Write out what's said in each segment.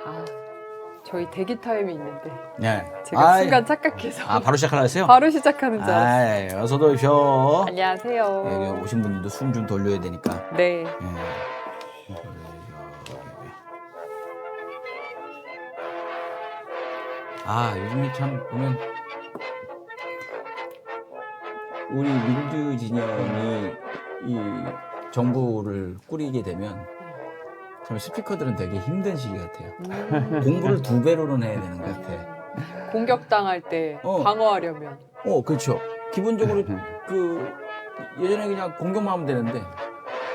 아, 저희 대기 타임이 있는데 네. 제가 순간 착각해서 바로 시작하려 했어요? 바로 시작하는 줄 알았어요. 어서도 오셔. 안녕하세요. 여기 오신 분들도 숨 좀 돌려야 되니까. 네. 요즘에 참 보면 우리 민주 진영이 이 정부를 꾸리게 되면 참 스피커들은 되게 힘든 시기 같아요. 공부를 2배로는 해야 되는 것 같아. 공격당할 때 방어하려면. 그렇죠. 기본적으로 그 예전에 그냥 공격만 하면 되는데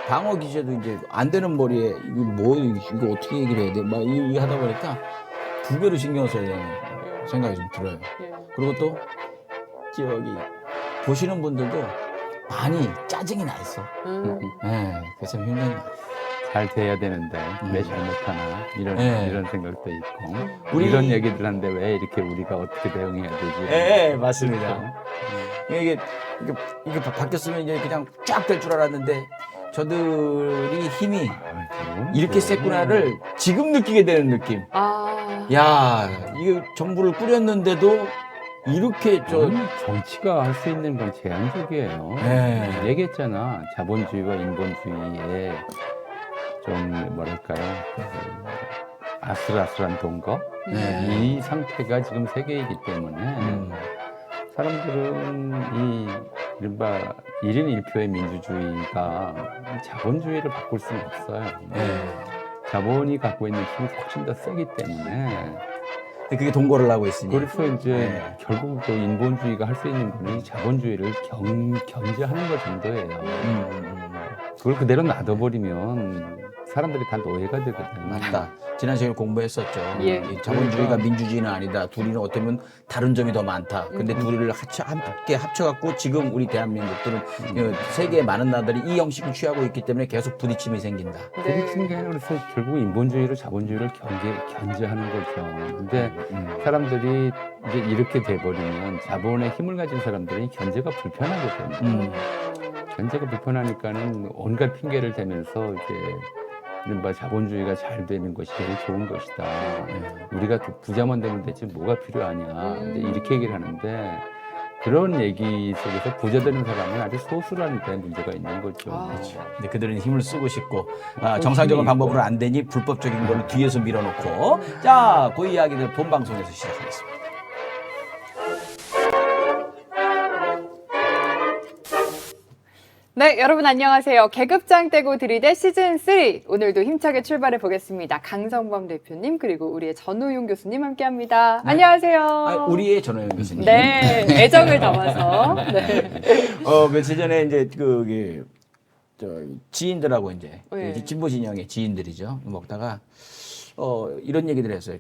방어 기제도 이제 안 되는 머리에 이거 어떻게 얘기를 해야 돼? 막 이거 하다 보니까 2배로 신경 써야 되는 생각이 좀 들어요. 그리고 또 저기 보시는 분들도 많이 짜증이 나 있어. 그래서 참 힘든 것 같아요. 잘 돼야 되는데 왜 잘못하나 이런 생각도 있고 우리- 이런 얘기들 하는데 왜 이렇게 우리가 어떻게 대응해야 되지? 맞습니다. 이게 바뀌었으면 이제 그냥 쫙 될 줄 알았는데 저들이 힘이 이렇게 셌구나를 지금 느끼게 되는 느낌. 야, 이게 정부를 꾸렸는데도 이렇게 정치가 할 수 있는 건 제한적이에요. 네. 얘기했잖아. 자본주의와 인본주의의 좀 뭐랄까요, 아슬아슬한 동거. 이 상태가 지금 세계이기 때문에 사람들은 이 이른바 1인 1표의 민주주의가 자본주의를 바꿀 수는 없어요. 자본이 갖고 있는 힘이 훨씬 더 세기 때문에 그게 동거를 하고 있으니. 그래서 이제 결국 그 인본주의가 할 수 있는 건 이 자본주의를 견제하는 것 정도예요. 그걸 그대로 놔둬버리면 사람들이 다 노예가 되거든요. 맞다. 지난 시간에 공부했었죠. 예. 이 자본주의가 민주주의는 아니다. 둘이는 어쩌면 다른 점이 더 많다. 근데 둘이를 함께 합쳐갖고 지금 우리 대한민국들은 세계의 많은 나라들이 이 형식을 취하고 있기 때문에 계속 부딪힘이 생긴다. 부딪히는 게 아니라 그래서 결국 인본주의로 자본주의를 견제하는 거죠. 근데 사람들이 이제 이렇게 돼버리면 자본의 힘을 가진 사람들은 견제가 불편하거든요. 견제가 불편하니까는 온갖 핑계를 대면서 이제 이른바 자본주의가 잘 되는 것이 제일 좋은 것이다. 우리가 부자만 되면 되지 뭐가 필요하냐. 이제 이렇게 얘기를 하는데 그런 얘기 속에서 부자 되는 사람은 아주 소수라는 데 문제가 있는 거죠. 근데 그들은 힘을 쓰고 싶고 정상적인 방법으로 안 되니 불법적인 걸로 뒤에서 밀어놓고 자, 그 이야기를 본 방송에서 시작하겠습니다. 네, 여러분 안녕하세요. 계급장 떼고 들이대 시즌3 오늘도 힘차게 출발해 보겠습니다. 강성범 대표님 그리고 우리의 전우용 교수님 함께합니다. 안녕하세요. 우리의 전호영 교수님. 네, 애정을 담아서. 네. 며칠 전에 이제 지인들하고 이제 네. 진보 진영의 지인들이죠. 먹다가 이런 얘기들 했어요.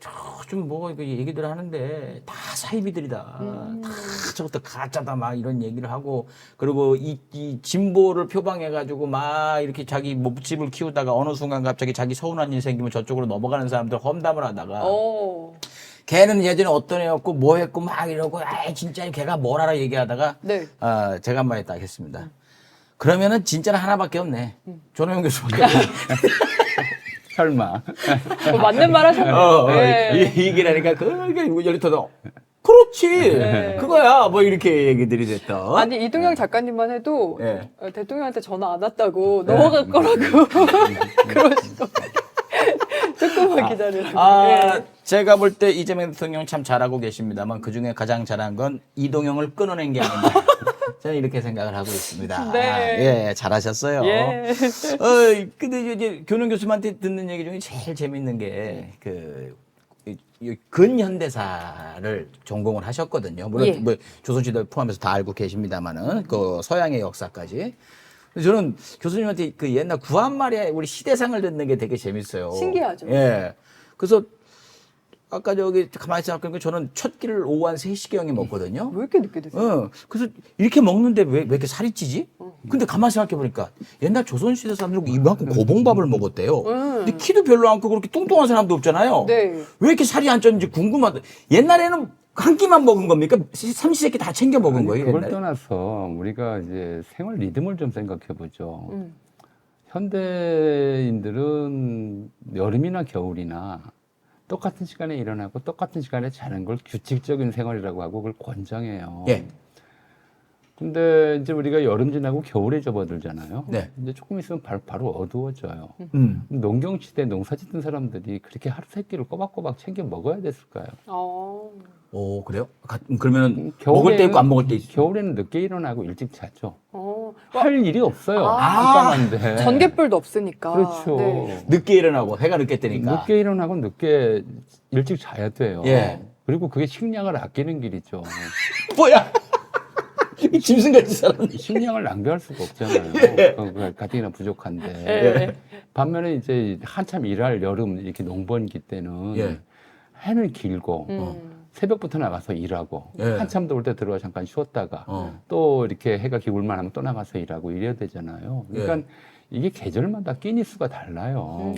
좀 뭐 얘기들 하는데 다 사이비들이다. 다 저것도 가짜다 막 이런 얘기를 하고 그리고 이 진보를 표방해가지고 막 이렇게 자기 몸집을 키우다가 어느 순간 갑자기 자기 서운한 일 생기면 저쪽으로 넘어가는 사람들 험담을 하다가 걔는 예전에 어떤 애였고 뭐 했고 막 이러고 진짜 걔가 뭘 알아 얘기하다가 네. 제가 한마디 딱 했습니다. 그러면은 진짜는 하나밖에 없네. 전호영 교수밖에 없네. 설마. 맞는 말 하셨네요. 네. 이 얘기를 하니까 그게 열리터도 그렇지 그거야 뭐 이렇게 얘기들이 됐던. 아니 이동영 작가님만 해도 네. 대통령한테 전화 안 왔다고 넘어갈 거라고 그러시고 조금만 기다려주세요. 제가 볼 때 이재명 대통령 참 잘하고 계십니다만 그중에 가장 잘한 건 이동영을 끊어낸 게 아닌가 저는 이렇게 생각을 하고 있습니다. 네. 잘하셨어요. 예. 근데 이제 교능 교수님한테 듣는 얘기 중에 제일 재밌는 게 근현대사를 전공을 하셨거든요. 물론 뭐 조선시대 포함해서 다 알고 계십니다만은 그 서양의 역사까지. 저는 교수님한테 그 옛날 구한말에 우리 시대상을 듣는 게 되게 재밌어요. 신기하죠. 예. 그래서 아까 가만히 생각해보니까 저는 첫 끼를 오후 한 3시경에 먹거든요. 왜 이렇게 늦게 드세요? 그래서 이렇게 먹는데 왜 이렇게 살이 찌지? 근데 가만히 생각해보니까 옛날 조선시대 사람들은 이만큼 고봉밥을 먹었대요. 근데 키도 별로 않고 그렇게 뚱뚱한 사람도 없잖아요. 네. 왜 이렇게 살이 안 쪘는지 궁금하다. 옛날에는 한 끼만 먹은 겁니까? 삼시세끼 다 챙겨 먹은 거예요? 그걸 옛날에? 떠나서 우리가 이제 생활 리듬을 좀 생각해 보죠. 현대인들은 여름이나 겨울이나 똑같은 시간에 일어나고 똑같은 시간에 자는 걸 규칙적인 생활이라고 하고 그걸 권장해요. 예. 근데 이제 우리가 여름 지나고 겨울에 접어들잖아요. 네. 이제 조금 있으면 바로 어두워져요. 음. 농경시대 농사 짓던 사람들이 그렇게 하루 세 끼를 꼬박꼬박 챙겨 먹어야 됐을까요? 오, 그래요? 그러면 겨울에는- 먹을 때 있고 안 먹을 때 있어. 겨울에는 늦게 일어나고 일찍 자죠. 와, 할 일이 없어요. 아. 깜깜한데. 전기불도 없으니까. 그렇죠. 네. 늦게 일어나고 해가 늦게 뜨니까. 늦게 일어나고 늦게 일찍 자야 돼요. 예. 그리고 그게 식량을 아끼는 길이죠. 뭐야? 이 짐승같이 살았네. 식량을 낭비할 수가 없잖아요. 예. 가뜩이나 부족한데. 예. 반면에 이제 한참 일할 여름 이렇게 농번기 때는 예. 해는 길고 새벽부터 나가서 일하고 예. 한참 더울 때 들어와 잠깐 쉬었다가 또 이렇게 해가 기울만 하면 또 나가서 일하고 이래야 되잖아요. 그러니까 이게 계절마다 끼니 수가 달라요.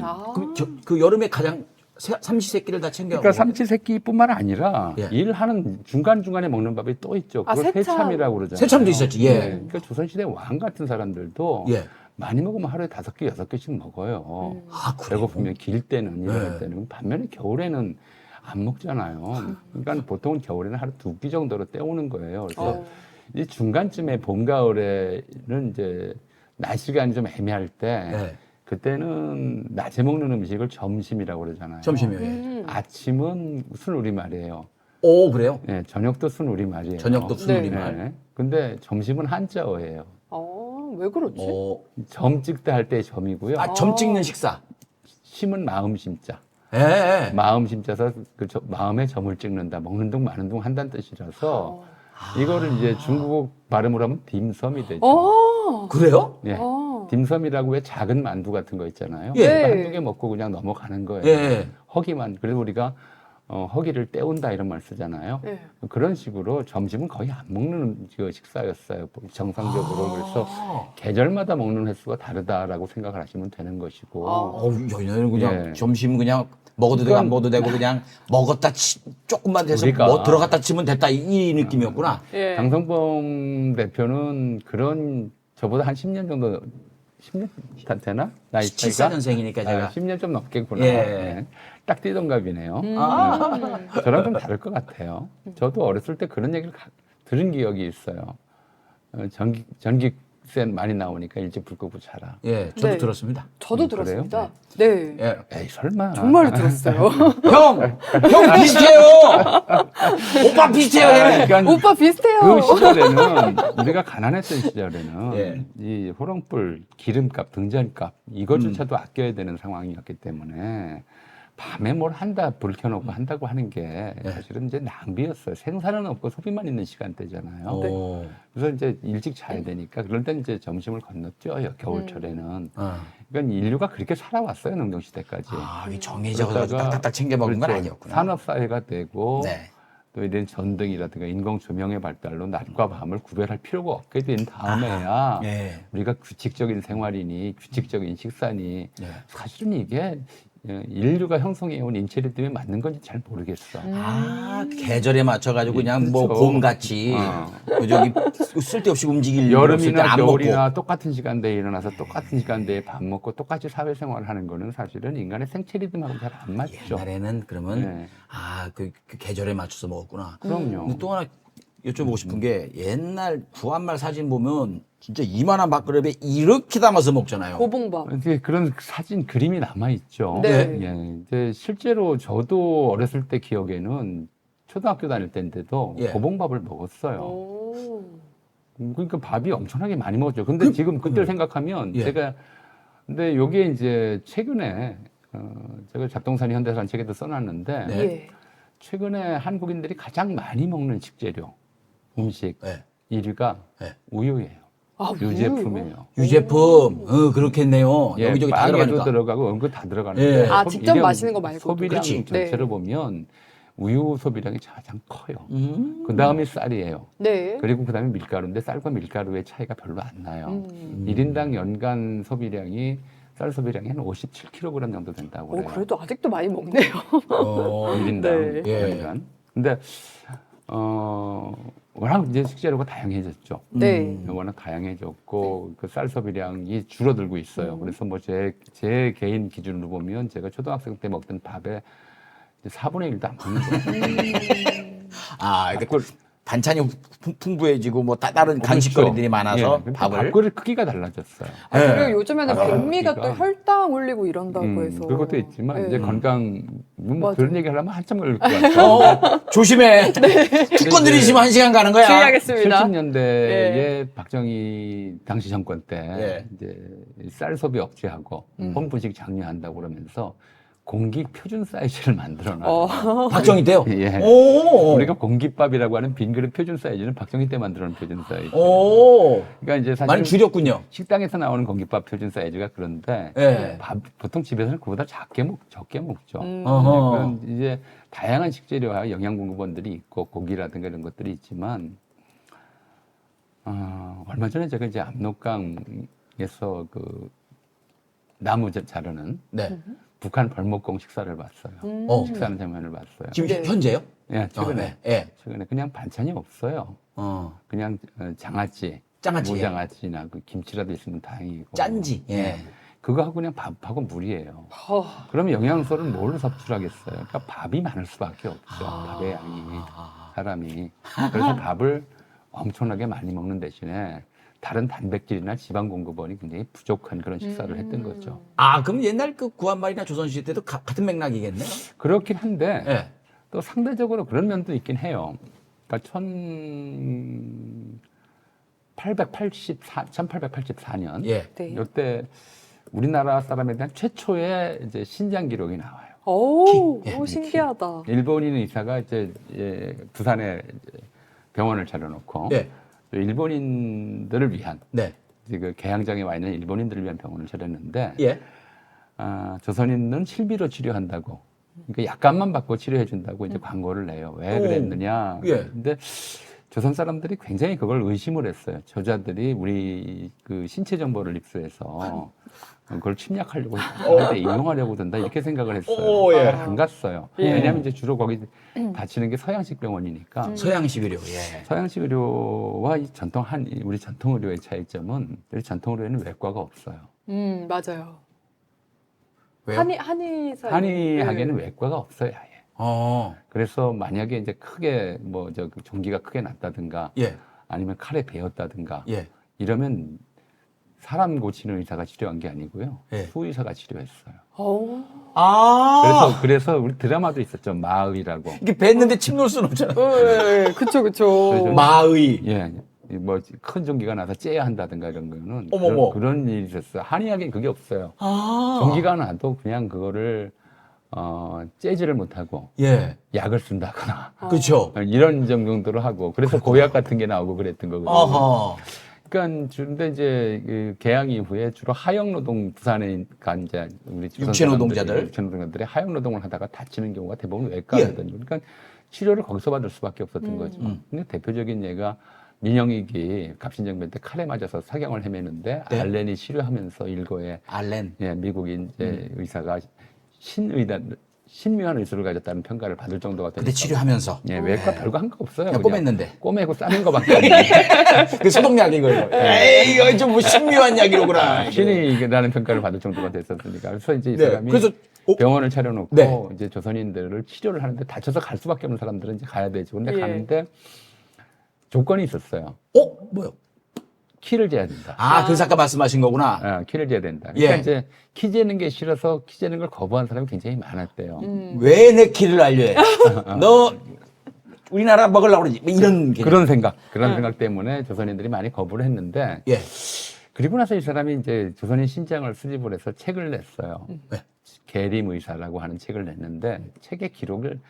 그 여름에 가장 삼시세끼를 다 챙겨 그러니까 먹어요. 삼시세끼뿐만 아니라 예. 일하는 중간중간에 먹는 밥이 또 있죠. 아, 그걸 새참. 새참이라고 그러잖아요. 새참도 있었지, 예. 그러니까 조선시대 왕 같은 사람들도 예. 많이 먹으면 하루에 5개, 6개씩 먹어요. 아, 그래요? 배고프면 길 때는 일어날 네. 때는. 반면에 겨울에는 안 먹잖아요. 그러니까 보통은 겨울에는 하루 2끼 정도로 때우는 거예요. 그래서 이 중간쯤에 봄, 가을에는 이제 날씨가 좀 애매할 때 예. 그때는 낮에 먹는 음식을 점심이라고 그러잖아요. 점심이요. 예. 아침은 순 우리말이에요. 오, 그래요? 네, 저녁도 순 우리말이에요. 저녁도 네. 순우리말. 네. 근데 점심은 한자어예요. 왜 그렇지? 점 찍다 할 때 점이고요. 점 찍는 식사. 심은 마음 심자. 예. 마음 심자서 마음에 점을 찍는다. 먹는 둥 마는 둥 한다는 뜻이라서 이거를 이제 중국 발음으로 하면 딤섬이 되죠. 그래요? 예. 딤섬이라고 왜 작은 만두 같은 거 있잖아요. 예. 그러니까 한두 개 먹고 그냥 넘어가는 거예요. 예. 허기만. 그래서 우리가 허기를 때운다 이런 말 쓰잖아요. 네. 그런 식으로 점심은 거의 안 먹는 식사였어요. 정상적으로. 그래서 계절마다 먹는 횟수가 다르다라고 생각을 하시면 되는 것이고. 여기는 그냥 예. 점심 그냥 먹어도 되고 안 먹어도 되고 그냥 먹었다 조금만 돼서 우리가- 뭐 들어갔다 치면 됐다 이 느낌이었구나. 예. 강성범 대표는 그런 저보다 한 10년 정도 10년 다 되나? 나이 차이가? 74년생이니까 제가. 10년 좀 넘겠구나. 예. 네. 딱 띠동갑이네요. 저랑 좀 다를 것 같아요. 저도 어렸을 때 그런 얘기를 들은 기억이 있어요. 전기세 많이 나오니까 일찍 불 끄고 자라. 예, 저도 네. 들었습니다. 저도 그래요? 들었습니다. 네. 예. 에이 설마. 정말로 들었어요. 형 비슷해요. 오빠 비슷해요. 예. 그러니까 오빠 비슷해요. 그 시절에는 우리가 가난했던 시절에는 예. 이 호롱불, 기름값, 등전값 이것조차도 아껴야 되는 상황이었기 때문에 밤에 뭘 한다 불 켜놓고 한다고 하는 게 사실은 이제 낭비였어요. 생산은 없고 소비만 있는 시간대잖아요. 오. 그래서 이제 일찍 자야 되니까 그럴 땐 이제 점심을 건너뛰어요. 겨울철에는. 아, 그러니까 인류가 그렇게 살아왔어요. 농경시대까지. 이 정해져가지고 그러다가 딱딱딱 챙겨 먹는 건 그렇죠. 아니었구나. 산업사회가 되고 네. 또 이런 전등이라든가 인공 조명의 발달로 낮과 밤을 구별할 필요가 없게 된 다음에야 예. 우리가 규칙적인 생활이니 규칙적인 식사니 예. 사실은 이게 인류가 형성해온 인체 리듬에 맞는 건지 잘 모르겠어. 계절에 맞춰가지고 그냥 뭐 그렇죠. 곰같이 저기 쓸데없이 움직일 때 여름이나 안 먹고. 겨울이나 똑같은 시간대에 일어나서 똑같은 시간대에 밥 먹고 똑같이 사회생활을 하는 거는 사실은 인간의 생체 리듬하고 잘 안 맞죠. 옛날에는 그러면 네. 그 계절에 맞춰서 먹었구나. 그럼요. 근데 또 하나 여쭤보고 싶은 게 옛날 구한말 사진 보면 진짜 이만한 밥그릇에 이렇게 담아서 먹잖아요. 고봉밥. 이제 그런 사진 그림이 남아 있죠. 네. 예, 이제 실제로 저도 어렸을 때 기억에는 초등학교 다닐 때인데도 예. 고봉밥을 먹었어요. 오. 그러니까 밥이 엄청나게 많이 먹었죠. 근데 지금 그때를 생각하면 예. 제가 근데 여기에 이제 최근에 제가 잡동사니 현대사라는 책에도 써놨는데 네. 예. 최근에 한국인들이 가장 많이 먹는 식재료 음식 네. 1위가 네. 우유예요. 유제품이에요. 유제품, 그렇겠네요. 예, 여기저기 다 빵에도 들어가니까. 들어가고 은근 다 들어가는데 예. 아, 직접 이게 마시는 거 말고. 소비량 그렇지. 전체로 네. 보면 우유 소비량이 가장 커요. 음. 그 다음이 쌀이에요. 네. 그리고 그 다음에 밀가루인데 쌀과 밀가루의 차이가 별로 안 나요. 음. 1인당 연간 소비량이 쌀 소비량이 한 57kg 정도 된다고 오, 그래요. 그래도 아직도 많이 먹네요. 1인당 네. 연간. 근데 워낙 이제 식재료가 다양해졌죠. 네. 워낙 다양해졌고 그 쌀 소비량이 줄어들고 있어요. 그래서 뭐 제 개인 기준으로 보면 제가 초등학생 때 먹던 밥에 이제 4분의 1도 안 먹는 거예요. 아, 이게 반찬이 풍부해지고 뭐 다른 간식거리들이 많아서 예, 밥을. 밥그릇 크기가 달라졌어요. 아, 네. 그리고 요즘에는 아, 백미가 또 그러니까. 혈당 올리고 이런다고 해서. 그것도 있지만 네. 이제 건강 뭐 맞아요. 그런 얘기 하려면 한참 걸릴 것 같아요. 조심해. 두건 들이시면 1시간 가는 거야. 주의하겠습니다. 70년대에 예. 박정희 당시 정권 때 예. 이제 쌀 소비 억제하고 홈분식 장려한다고 그러면서 공기 표준 사이즈를 만들어놔요. 박정희 때요? 예. 오. 우리가 공깃밥이라고 하는 빈 그릇 표준 사이즈는 박정희 때 만들어놓은 표준 사이즈. 오. 그러니까 이제 사실 많이 줄였군요. 식당에서 나오는 공깃밥 표준 사이즈가 그런데 예. 보통 집에서는 그보다 적게 먹죠. 어허. 그런 이제 다양한 식재료와 영양 공급원들이 있고 고기라든가 이런 것들이 있지만 얼마 전에 제가 이제 압록강에서 그 나무 자르는 네. 북한 벌목공 식사를 봤어요. 식사하는 장면을 봤어요. 지금 네. 현재요? 예, 최근에 예. 최근에 그냥 반찬이 없어요. 그냥 장아찌, 장아찌. 무장아찌나 그 김치라도 있으면 다행이고. 짠지. 예. 그거 하고 그냥 밥하고 물이에요. 어. 그러면 영양소를 뭘로 섭취하겠어요? 그러니까 밥이 많을 수밖에 없죠. 밥의 양이 사람이. 그래서 밥을 엄청나게 많이 먹는 대신에 다른 단백질이나 지방 공급원이 굉장히 부족한 그런 식사를 했던 거죠. 아, 그럼 옛날 그 구한말이나 조선시대 때도 같은 맥락이겠네요? 그렇긴 한데 예. 또 상대적으로 그런 면도 있긴 해요. 그러니까 1884년 예. 네. 이때 우리나라 사람에 대한 최초의 이제 신장 기록이 나와요. 오, 예, 오, 신기하다. 일본인 의사가 이제 부산에 이제 병원을 차려놓고 예. 또 일본인들을 위한 네. 이제 그 개항장에 와 있는 일본인들을 위한 병원을 차렸는데 예. 조선인은 실비로 치료한다고 그러니까 약값만 받고 치료해 준다고 이제 광고를 내요. 왜 오. 그랬느냐? 예. 근데 조선 사람들이 굉장히 그걸 의심을 했어요. 저자들이 우리 그 신체 정보를 입수해서 그걸 침략하려고 하는데 이용하려고 든다 이렇게 생각을 했어요. 오, 예. 안 갔어요. 예. 왜냐하면 이제 주로 거기 다치는 게 서양식 병원이니까 서양식 의료. 예. 서양식 의료와 이 우리 전통 의료의 차이점은 우리 전통 의료에는 외과가 없어요. 맞아요. 왜요? 한의학에는 외과가 없어요, 아예. 그래서 만약에 이제 크게 그 종기가 크게 났다든가 예. 아니면 칼에 베었다든가 예. 이러면 사람 고치는 의사가 치료한 게 아니고요. 예. 수의사가 치료했어요. 오. 그래서 우리 드라마도 있었죠. 마의라고. 이게 뱉는데 침 놓을 수는 없잖아. 예, 그쵸, 그쵸. 그래서 마의. 예. 뭐 큰 종기가 나서 째야 한다든가 이런 거는 어머머. 그런 일이 있었어요. 한의학엔 그게 없어요. 종기가 나도 그냥 그거를 째지를 못하고 예. 약을 쓴다거나 그렇죠. 이런 정도로 하고 그래서 고약 같은 게 나오고 그랬던 거거든요. 어허. 그러니까 근데 이제 그 개항 이후에 주로 하역 노동 부산에 간 이제 우리 육체 노동자들. 육체 노동자들이 하역 노동을 하다가 다치는 경우가 대부분 외과거든요. 그러니까 치료를 거기서 받을 수밖에 없었던 거죠. 근데 대표적인 예가 민영익이 갑신정변 때 칼에 맞아서 사경을 헤매는데 네. 알렌이 치료하면서 일거에 알렌. 예, 미국인 이제 의사가 신묘한 의술을 가졌다는 평가를 받을 정도가 되니까. 근데 치료하면서. 예, 외과 별거 한 거 없어요. 그냥 그냥 꼬맸는데. 꼬매고 싸는 거밖에 없는 그 소독약인 거예요. 에이, 이거 좀 뭐 신묘한 약이로구나. 신이라는 평가를 받을 정도가 됐었으니까. 그래서 이제 이 네. 사람이 그래서 병원을 차려놓고 네. 이제 조선인들을 치료를 하는데 다쳐서 갈 수밖에 없는 사람들은 이제 가야 되죠. 근데 예. 가는데 조건이 있었어요. 뭐요? 키를 재야 된다. 그 잠깐 말씀하신 거구나. 키를 재야 된다. 그러니까 예. 이제 키 재는 게 싫어서 키 재는 걸 거부한 사람이 굉장히 많았대요. 왜 내 키를 알려 해? 너 우리나라 먹으려고 그러지? 뭐 이런 게. 그런 생각 때문에 조선인들이 많이 거부를 했는데 예. 그리고 나서 이 사람이 이제 조선인 신장을 수집을 해서 책을 냈어요. 네. 계림의사라고 하는 책을 냈는데 책의 기록을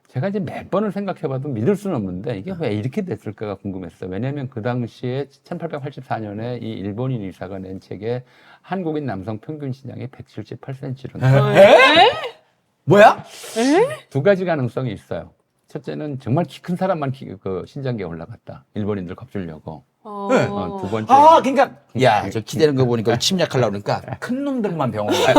제가 이제 몇 번을 생각해봐도 믿을 수는 없는데 이게 왜 이렇게 됐을까가 궁금했어요. 왜냐하면 그 당시에 1884년에 이 일본인 의사가 낸 책에 한국인 남성 평균 신장이 178cm로 뭐야? 두 가지 가능성이 있어요. 첫째는 정말 키 큰 사람만 그 신장계가 올라갔다. 일본인들 겁주려고. 네. 두 번째. 그러니까 야, 저 키대는 거 보니까 침략하려고 그러니까 큰 놈들만 병원 가요.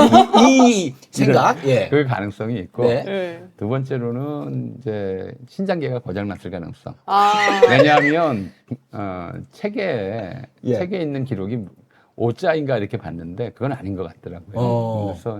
이 생각. 예. 그 가능성이 있고 네. 네. 두 번째로는 이제 신장계가 고장났을 가능성. 왜냐하면 책에 있는 기록이 5자인가 이렇게 봤는데 그건 아닌 것 같더라고요. 그래서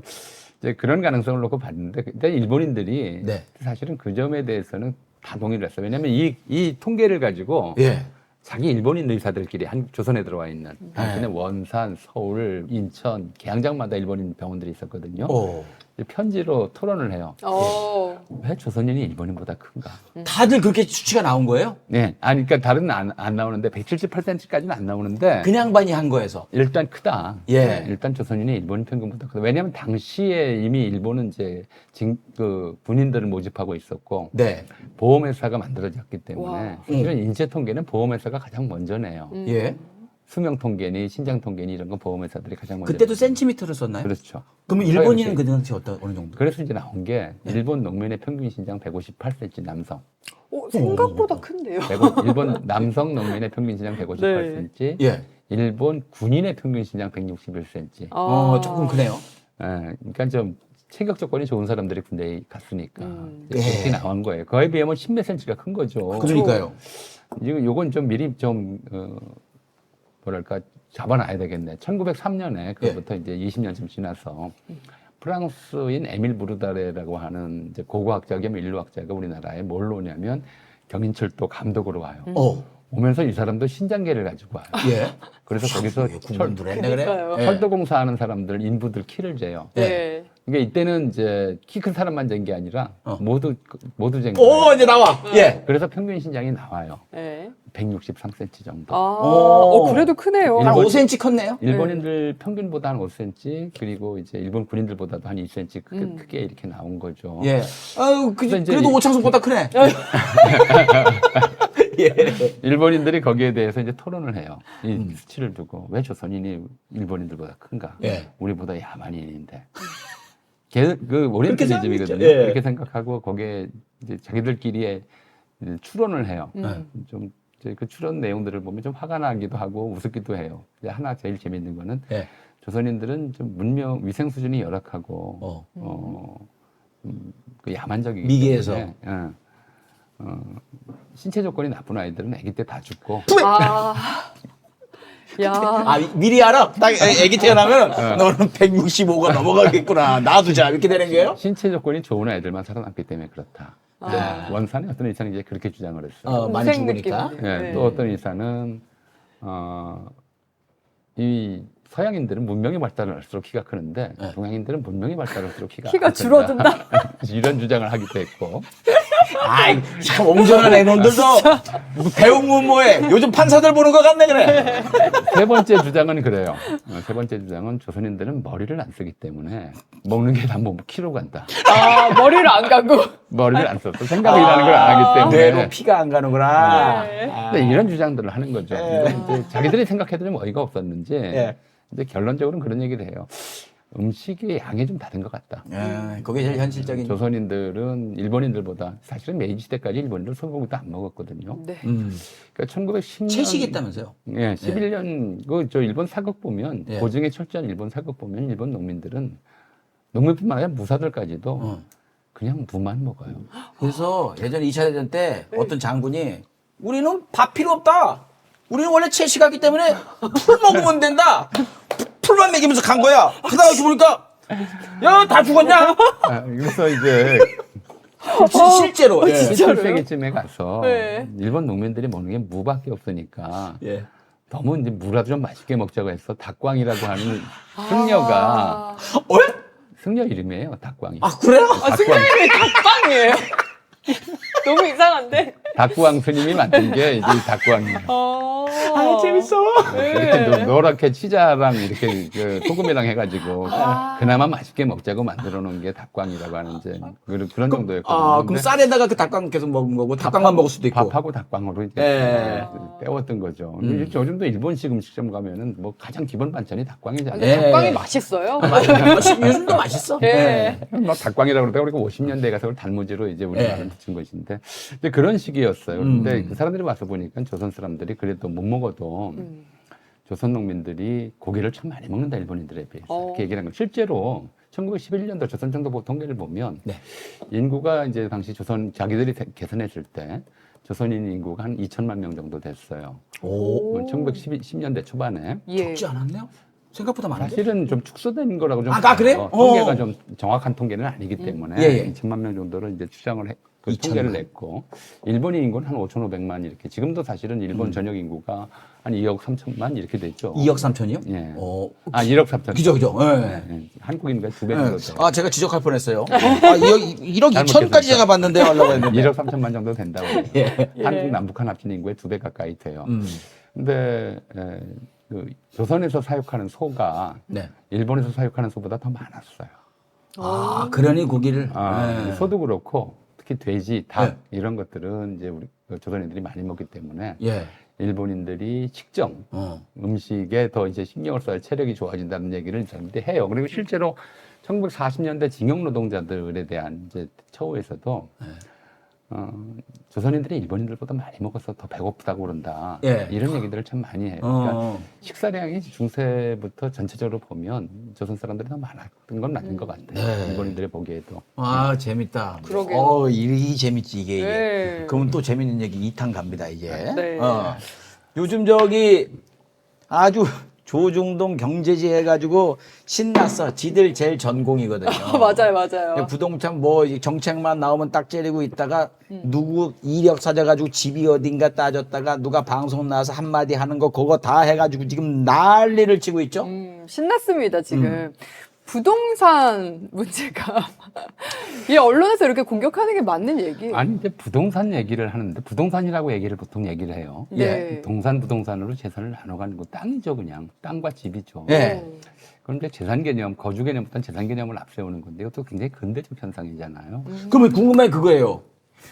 이제 그런 가능성을 놓고 봤는데 일단 일본인들이 네. 사실은 그 점에 대해서는 다 동의를 했어요. 왜냐하면 이 통계를 가지고 예. 자기 일본인 의사들끼리 한 조선에 들어와 있는 당신의 원산, 서울, 인천, 계양장마다 일본인 병원들이 있었거든요. 오. 이제 편지로 토론을 해요. 어. 왜 조선인이 일본인보다 큰가? 다들 그렇게 수치가 나온 거예요? 네, 아니 그러니까 다른 안 나오는데 178cm까지는 안 나오는데 그냥 반이 한 거에서. 일단 크다. 예. 일단 조선인이 일본 평균보다 크다. 왜냐하면 당시에 이미 일본은 이제 그 군인들을 모집하고 있었고 네. 보험회사가 만들어졌기 때문에 와. 사실은 인체 통계는 보험회사가 가장 먼저 내요. 예. 수명 통계니 신장 통계니 이런 건 보험회사들이 가장 먼저. 그때도 내요. 센티미터를 썼나요? 그렇죠. 그러면 일본인은 그 당시 어느 정도? 그래서 이제 나온 게 일본 농민의 평균 신장 158cm 남성. 생각보다 큰데요. 일본 남성 농민의 평균 신장 158cm. 예. 일본 군인의 평균 신장 161cm. 조금 크네요. 예, 그러니까 좀 체격 조건이 좋은 사람들이 군대에 갔으니까 예. 그렇게 나온 거예요. 그에 비하면 10몇 cm가 큰 거죠. 그러니까요. 요건 좀 미리 좀 뭐랄까 잡아놔야 되겠네. 1903년에 그로부터 이제 20년쯤 지나서 프랑스인 에밀 브루다레라고 하는 이제 고고학자 겸 인류학자가 우리나라에 뭘 오냐면 경인철도 감독으로 와요. 오면서 이 사람도 신장계를 가지고 와요. 예. 그래서 거기서 군분들 했네 그래. 그러니까요. 예. 철도공사 하는 사람들 인부들 키를 재요. 네. 그러니까 이때는 이제 키 큰 사람만 잰 게 아니라 모두 잰 오, 거예요. 이제 나와. 예. 그래서 평균 신장이 나와요. 네. 163cm 정도. 그래도 크네요. 한 5cm 컸네요. 일본인들 평균보다 한 5cm, 그리고 이제 일본 군인들보다도 한 2cm 크게 이렇게 나온 거죠. 예. 아유, 그래서 이제 그래도 오창석보다 크네. 예. 일본인들이 거기에 대해서 이제 토론을 해요. 이 수치를 두고 왜 조선인이 일본인들보다 큰가? 예. 우리보다 야만인인데. 그 오리엔탈리즘이거든요. 예. 그렇게 생각하고 거기에 이제 자기들끼리의 이제 추론을 해요. 좀 이제 그 추론 내용들을 보면 좀 화가 나기도 하고 우습기도 해요. 이제 하나 제일 재밌는 거는 예. 조선인들은 좀 문명 위생 수준이 열악하고 그 야만적이기 미개해서. 때문에 신체 조건이 나쁜 아이들은 아기 때 다 죽고 야. 아, 미리 알아? 딱 애기 태어나면 너는 165가 넘어가겠구나. 놔두자. 이렇게 되는 거예요? 신체 조건이 좋은 아이들만 살아남기 때문에 그렇다. 원산의 어떤 의사는 이제 그렇게 주장을 했어요. 많이 우생 죽으니까. 느낌. 예, 네. 또 어떤 의사는 이 서양인들은 문명이 발달할수록 키가 크는데 동양인들은 문명이 발달할수록 키가 안 줄어든다. 이런 주장을 하기도 했고 아이, 참 옹졸한 애놈들도 배운 건 뭐해? 요즘 판사들 보는 것 같네, 그래. 세 번째 주장은 그래요. 세 번째 주장은 조선인들은 머리를 안 쓰기 때문에 먹는 게 다 뭐 키로 간다. 머리를 안 감고. 머리를 안 썼어. 생각이라는 걸 안 하기 때문에. 뇌로 피가 안 가는구나. 네. 근데 이런 주장들을 하는 거죠. 근데 이제 자기들이 생각해도 좀 어이가 없었는지 이제 결론적으로는 그런 얘기를 해요. 음식의 양이 좀 다른 것 같다. 그게 제일 현실적인. 조선인들은 일본인들보다 사실은 메이지 시대까지 일본인들 소고기도 안 먹었거든요. 네. 그러니까 1910년 채식했다면서요? 예, 11년 그 일본 사극 보면 예. 고증에 철저한 일본 사극 보면 일본 농민들은 농민뿐만 아니라 무사들까지도 그냥 무만 먹어요. 그래서 예전에 2차 대전 때 어떤 장군이 우리는 밥 필요 없다. 우리는 원래 채식하기 때문에 풀 먹으면 된다. 풀만 먹이면서 간 거야. 그다가 보니까 야, 다 죽었냐? 그래서 이제 실제로. 예. 17세기쯤에 가서 네. 일본 농민들이 먹는 게 무밖에 없으니까 예. 너무 이제 무라도 좀 맛있게 먹자고 해서 닭광이라고 하는 승려가 승려 이름이에요. 닭광이. 아, 그래요? 승려님이 닭빵이에요. 너무 이상한데. 닭광 스님이 만든 게 이제 닭광이에요. 아, 재밌어. 이렇게 노랗게 치자랑 이렇게 그 소금이랑 해가지고 그나마 맛있게 먹자고 만들어 놓은 게 닭광이라고 하는 이제 그런 정도였거든요. 아, 그럼 근데 쌀에다가 그 닭광 계속 먹은 거고 닭광만 먹을 수도 있고. 밥하고 닭광으로 이제 예. 때웠던 거죠. 요즘도 일본식 음식점 가면은 뭐 가장 기본 반찬이 닭광이잖아요. 근데 닭빵이 맛있어요. 요즘도 맛있어. 네. 뭐 닭광이라고 그러다가 우리가 50년대에 가서 그걸 단무지로 이제 우리나라를 붙인 것인데 이제 그런 시기였어요. 근데 그 사람들이 와서 보니까 조선 사람들이 그래도 못 먹어도 조선 농민들이 고기를 참 많이 먹는다 일본인들에 비해서 이렇게 얘기를 한 거예요. 실제로 1911년도 조선정도 통계를 보면 인구가 이제 당시 조선 자기들이 계산했을 때 조선인 인구가 한 2천만 명 정도 됐어요. 오. 1910년대 초반에. 예. 적지 않았네요? 생각보다 많은데. 사실은 좀 축소된 거라고 좀 아, 그래요? 통계가 좀 정확한 통계는 아니기 때문에 예, 예. 2천만 명 정도를 이제 추정을 그 2천만. 통계를 냈고 일본의 인구는 한 5,500만 이렇게 지금도 사실은 일본 전역 인구가 한 2억 3천만 이렇게 됐죠. 2억 3천이요? 예. 어, 아 1억 3천. 그죠. 예. 예. 한국 인구가 2배 정도 돼요. 아, 제가 지적할 뻔했어요. 1억 잘 2천까지 먹겠습니다. 제가 봤는데 하려고 했는데. 1억 3천만 정도 된다고 해요. 예. 한국 남북한 합친 인구의 2배 가까이 돼요. 음. 근데 그 조선에서 사육하는 소가 네. 일본에서 사육하는 소보다 더 많았어요. 아, 그러니 고기를. 예. 소도 그렇고 특히 돼지, 닭 네. 이런 것들은 이제 우리 조선인들이 많이 먹기 때문에 예. 일본인들이 식정 어. 음식에 더 이제 신경을 써야 체력이 좋아진다는 얘기를 저한테 해요. 그리고 실제로 1940년대 징용 노동자들에 대한 이제 처우에서도 네. 조선인들이 일본인들보다 많이 먹어서 더 배고프다고 그런다. 예. 이런 얘기들을 참 많이 해요. 그러니까 어. 식사량이 중세부터 전체적으로 보면 조선 사람들이 더 많았던 건 맞는 것 같아요. 네. 일본인들이 보기에도. 아, 재밌다. 그러게요. 이 재밌지, 이게. 네. 그러면 또 재밌는 얘기 2탄 갑니다, 이제. 네. 요즘 저기 아주 조중동 경제지 해가지고 신났어. 지들 제일 전공이거든요. 맞아요. 부동산 뭐 정책만 나오면 딱 째리고 있다가 누구 이력 찾아가지고 집이 어딘가 따졌다가 누가 방송 나와서 한마디 하는 거 그거 다 해가지고 지금 난리를 치고 있죠. 신났습니다, 지금. 부동산 문제가 이 언론에서 이렇게 공격하는 게 맞는 얘기예요. 아니 이제 부동산 얘기를 하는데 부동산이라고 얘기를 보통 얘기를 해요. 네. 부동산으로 재산을 나눠가는 거 땅이죠, 그냥 땅과 집이죠. 예. 그런데 재산 개념, 거주 개념보다는 재산 개념을 앞세우는 건데 이것도 굉장히 근대적 현상이잖아요. 그러면 궁금한 게 그거예요.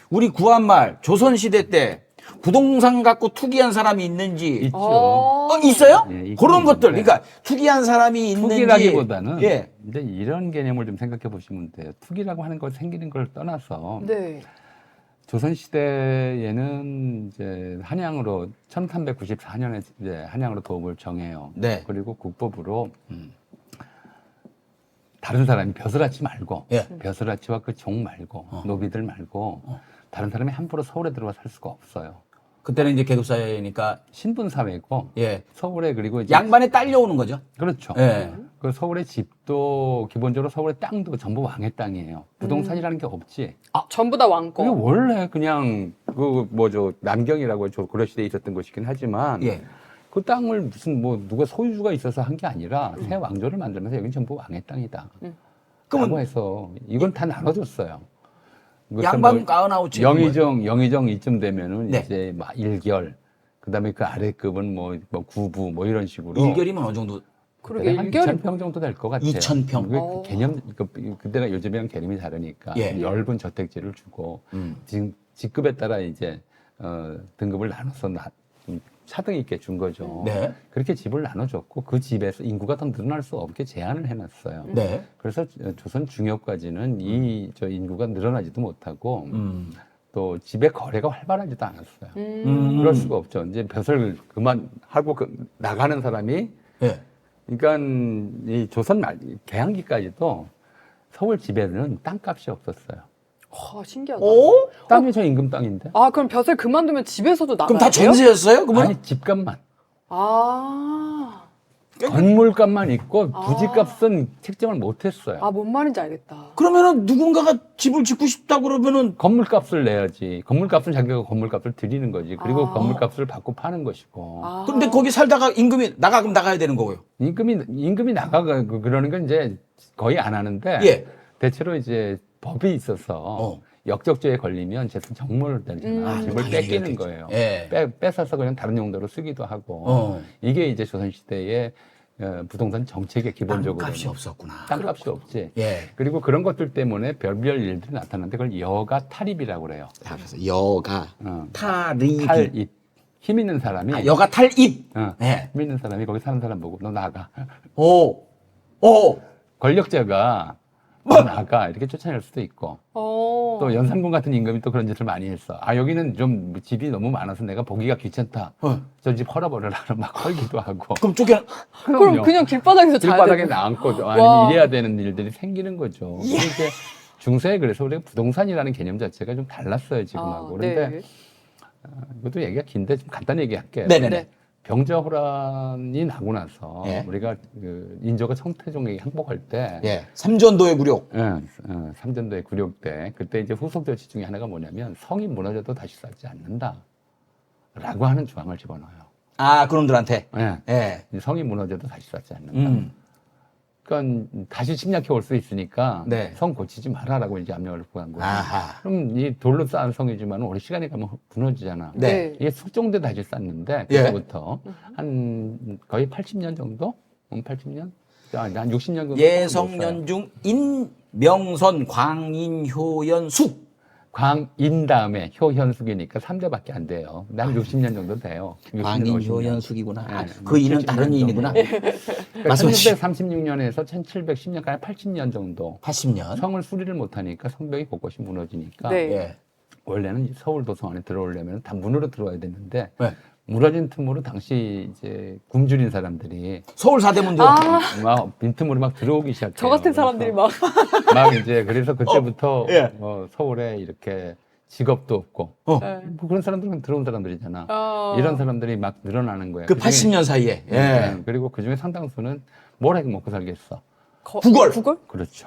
우리 구한말 조선시대 때 부동산 갖고 투기한 사람이 있는지 있죠. 있어요? 예, 있긴 그런 것들. 있는데. 그러니까 투기한 사람이 있는지. 투기라기보다는 예. 이제 이런 개념을 좀 생각해 보시면 돼요. 투기라고 하는 것 생기는 걸 떠나서 네. 조선 시대에는 이제 한양으로 1394년에 이제 한양으로 도읍을 정해요. 네. 그리고 국법으로 다른 사람이 벼슬아치 말고 예. 벼슬아치와 그 종 말고 노비들 말고 다른 사람이 함부로 서울에 들어와 살 수가 없어요. 그때는 이제 계급 사회니까 신분 사회고 예. 서울에 그리고 이제 양반에 딸려오는 거죠. 그렇죠. 예. 그 서울의 집도 기본적으로 서울의 땅도 전부 왕의 땅이에요. 부동산이라는 게 없지. 전부 다 그게 왕권. 원래 그냥 그 뭐죠 남경이라고 저 고려 시대에 있었던 것이긴 하지만 예. 그 땅을 무슨 뭐 누가 소유주가 있어서 한 게 아니라 새 왕조를 만들면서 여긴 전부 왕의 땅이다. 라고 해서 이건 다 나눠줬어요. 그래서 양반 뭐 가은아웃이 영의정 이쯤 되면은 네. 이제 막 일결 그다음에 그 아래급은 뭐 구부 뭐 이런 식으로 일결이면 어느 정도? 그러게 한 일결이 2,000평 정도 될 것 같아요. 2,000평? 그 개념 그때가 요즘이랑 개념이 다르니까 예. 넓은 저택지를 주고 지금 직급에 따라 이제 등급을 나눠서 좀 차등 있게 준 거죠. 네. 그렇게 집을 나눠줬고 그 집에서 인구가 더 늘어날 수 없게 제한을 해놨어요. 네. 그래서 조선 중엽까지는 저 인구가 늘어나지도 못하고 또 집의 거래가 활발하지도 않았어요. 그럴 수가 없죠. 이제 벼슬 그만하고 나가는 사람이 예. 그러니까 이 조선 개항기까지도 서울 집에는 땅값이 없었어요. 신기하다. 오? 땅이 저 임금 땅인데. 그럼 벼슬 그만두면 집에서도 나가야 그럼 다 돼요? 전세였어요? 그러면? 아니 집값만. 그러니까 건물값만 있고 부지값은 책정을 못했어요. 뭔 말인지 알겠다. 그러면은 누군가가 집을 짓고 싶다 그러면은 건물값을 내야지. 건물값은 자기가 건물값을 드리는 거지. 그리고 건물값을 받고 파는 것이고. 근데 거기 살다가 임금이 그럼 나가야 되는 거고요. 임금이 나가가 그러는 건 이제 거의 안 하는데 예. 대체로 이제 법이 있어서 역적죄에 걸리면 재산 정몰되잖아. 집을 당연히 뺏기는 그렇겠죠. 거예요. 예. 뺏어서 그냥 다른 용도로 쓰기도 하고. 이게 이제 조선시대의 부동산 정책의 기본적으로. 땅값이 없었구나. 땅값이 없지. 예. 그리고 그런 것들 때문에 별별 일들이 나타나는데 그걸 여가 탈입이라고 그래요. 그래서 여가 어. 탈입. 탈입. 힘 있는 사람이. 여가 탈입. 예. 힘 있는 사람이 거기 사는 사람 보고 너 나가. 오. 권력자가 너 나가 이렇게 쫓아낼 수도 있고. 또 또 연산군 같은 임금이 또 그런 짓을 많이 했어. 여기는 좀 집이 너무 많아서 내가 보기가 귀찮다. 저 집 헐어버려라. 막 헐기도 하고. 그럼 쫓겨. 그럼 그냥 길바닥에서 자야 길바닥에 되고. 나앉고 와. 아니면 이래야 되는 일들이 생기는 거죠. 근데 이제 중세에 그래서 우리가 부동산이라는 개념 자체가 좀 달랐어요 지금하고. 그런데 네. 이것도 얘기가 긴데 좀 간단히 얘기할게요. 네네네. 병자호란이 나고 나서 예. 우리가 그 인조가 청태종에게 항복할 때 예. 삼전도의 굴욕. 삼전도의 굴욕 때 그때 이제 후속 조치 중에 하나가 뭐냐면 성이 무너져도 다시 쌓지 않는다라고 하는 조항을 집어넣어요. 아, 그놈들한테. 예. 예. 성이 무너져도 다시 쌓지 않는다. 그러니까 다시 침략해 올 수 있으니까 네. 성 고치지 마라라고 이제 압력을 부한 거예요. 아하. 그럼 이 돌로 쌓은 성이지만 오래 시간이 가면 무너지잖아. 네. 이게 숙종대 다시 쌓는데 예. 그때부터 한 거의 80년 정도? 80년? 한 60년 정도. 예성년중 인명선 광인효연숙. 광인 다음에 효현숙이니까 3대밖에 안 돼요. 난 60년 정도 돼요. 60년, 50년. 광인효연숙이구나. 아, 네, 그 이는 70년 다른 정도. 이인이구나. 그러니까 말씀하시죠. 1636년에서 1710년까지 80년 정도 80년. 성을 수리를 못하니까 성벽이 곳곳이 무너지니까 네. 예. 원래는 서울 도성 안에 들어오려면 다 문으로 들어와야 되는데 네. 무너진 틈으로 당시 이제 굶주린 사람들이 서울 사대문도. 막 빈틈으로 막 들어오기 시작해요. 저 같은 사람들이 막. 막 이제 그래서 그때부터 예. 서울에 이렇게 직업도 없고 네. 뭐 그런 사람들은 들어온 사람들이잖아. 어. 이런 사람들이 막 늘어나는 거예요. 그 그중에- 80년 사이에. 예. 네, 그리고 그중에 상당수는 뭘 하고 먹고 살겠어. 구걸. 구걸? 그렇죠.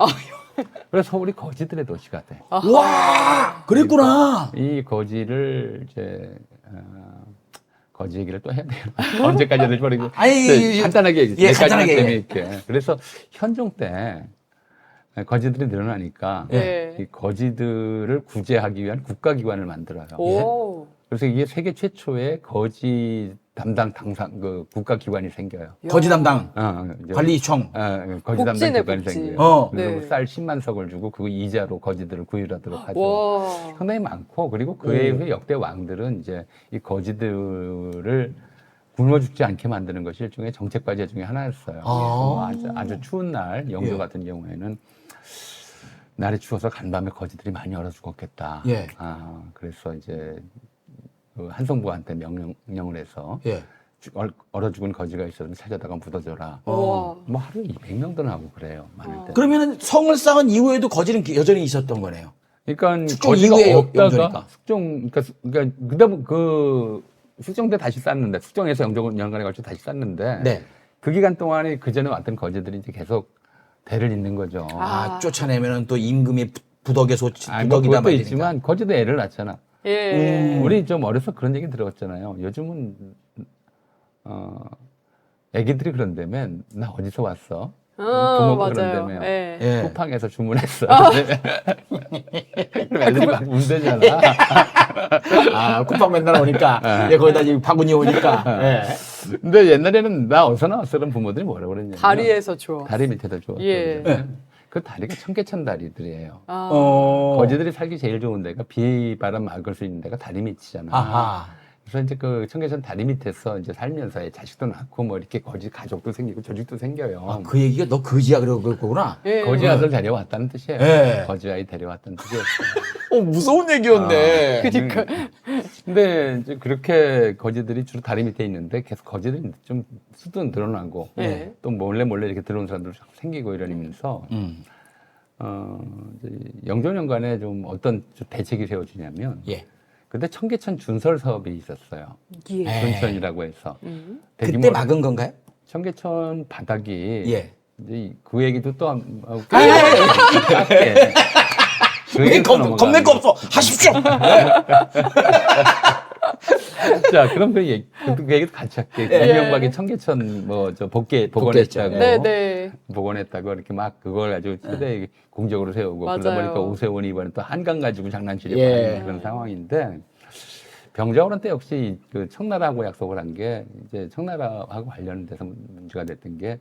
그래서 서울이 거지들의 도시가 돼. 와, 그랬구나. 이 거지를 이제 거지 얘기를 또 해야 돼요. 언제까지 해야 될지 모르겠고. 아니, 간단하게 얘기해. 예, 간단하게 재미있게. 그래서 현종 때 거지들이 늘어나니까 예. 이 거지들을 구제하기 위한 국가기관을 만들어요. 오. 그래서 이게 세계 최초의 거지 담당 그 국가기관이 생겨요. 거지 담당 예. 이제 관리청. 거지 담당 복지네, 기관이 복지. 생겨요. 그래서 네. 뭐쌀 10만 석을 주고 그 이자로 거지들을 구휼하도록 하죠. 와. 상당히 많고 그리고 그에 후에 역대 왕들은 이제 이 거지들을 굶어 죽지 않게 만드는 것이 일종의 정책 과제 중에 하나였어요. 아주 추운 날 영조 예. 같은 경우에는 날이 추워서 간밤에 거지들이 많이 얼어 죽었겠다. 예. 그래서 이제 그 한성부한테 명령을 해서 예. 얼어 죽은 거지가 있었으면 찾아다가 묻어줘라. 와. 뭐 하루에 200명도 나오고 그래요. 많을 때. 그러면은 성을 쌓은 이후에도 거지는 여전히 있었던 거네요. 그러니까 숙종 거지가 이후에 없다가 영조니까. 그러니까 그다음 그 숙종 때 다시 쌓는데 숙종에서 영종년간에 걸쳐 다시 쌓는데 네. 그 기간 동안에 그 전에 왔던 거지들이 이제 계속 대를 잇는 거죠. 쫓아내면은 또 임금이 부덕에서 뭐 부덕이 그것도 담아야 되니까. 있지만 거지도 애를 낳잖아. 예. 우리 좀 어려서 그런 얘기 들었잖아요. 요즘은 애기들이 그런다면 나 어디서 왔어? 부모가 맞아요. 그런다며. 예. 예. 쿠팡에서 주문했어. 그럼 애들이 막 운대잖아. 쿠팡 맨날 오니까. 예, 거기다 이제 바구니 오니까. 예. 근데 옛날에는 나 어디서 나왔어? 그런 부모들이 뭐라 그랬냐면 다리에서 줘. 다리 밑에다 주었어. 예. 그 다리가 청계천 다리들이에요. 아. 거지들이 살기 제일 좋은 데가 비바람 막을 수 있는 데가 다리 밑이잖아. 아하. 그래서 이제 그 청계천 다리 밑에서 이제 살면서 자식도 낳고 뭐 이렇게 거지 가족도 생기고 조직도 생겨요. 그 얘기가 너 거지야 그러고 그거구나. 예. 거지 아들 데려왔다는 뜻이에요. 예. 거지 아이 데려왔다는 뜻이에요. 무서운 얘기였네. 그니까. 근데 이제 그렇게 거지들이 주로 다리 밑에 있는데 계속 거지들이 좀 수도 늘어나고 예. 또 몰래 이렇게 들어온 사람들 생기고 이러면서 이제 영조년간에 좀 어떤 좀 대책이 세워지냐면 예. 그때 청계천 준설 사업이 있었어요. 예. 준천이라고 해서 그때 대규모 막은 건가요? 청계천 바닥이 예. 이제 그 얘기도 또 우리 겁낼 거 없어. 하십시오. 자, 그럼 그 얘기도 같이 할게. 이명박이 청계천 복원했다고. 네. 복원했다고 이렇게 막 그걸 아주 최대 공적으로 세우고 그러다 맞아요. 보니까 오세훈이 이번에 또 한강 가지고 장난치려고 예. 하는 그런 상황인데 병자호란 때 역시 그 청나라하고 약속을 한 게 이제 청나라하고 관련돼서 문제가 됐던 게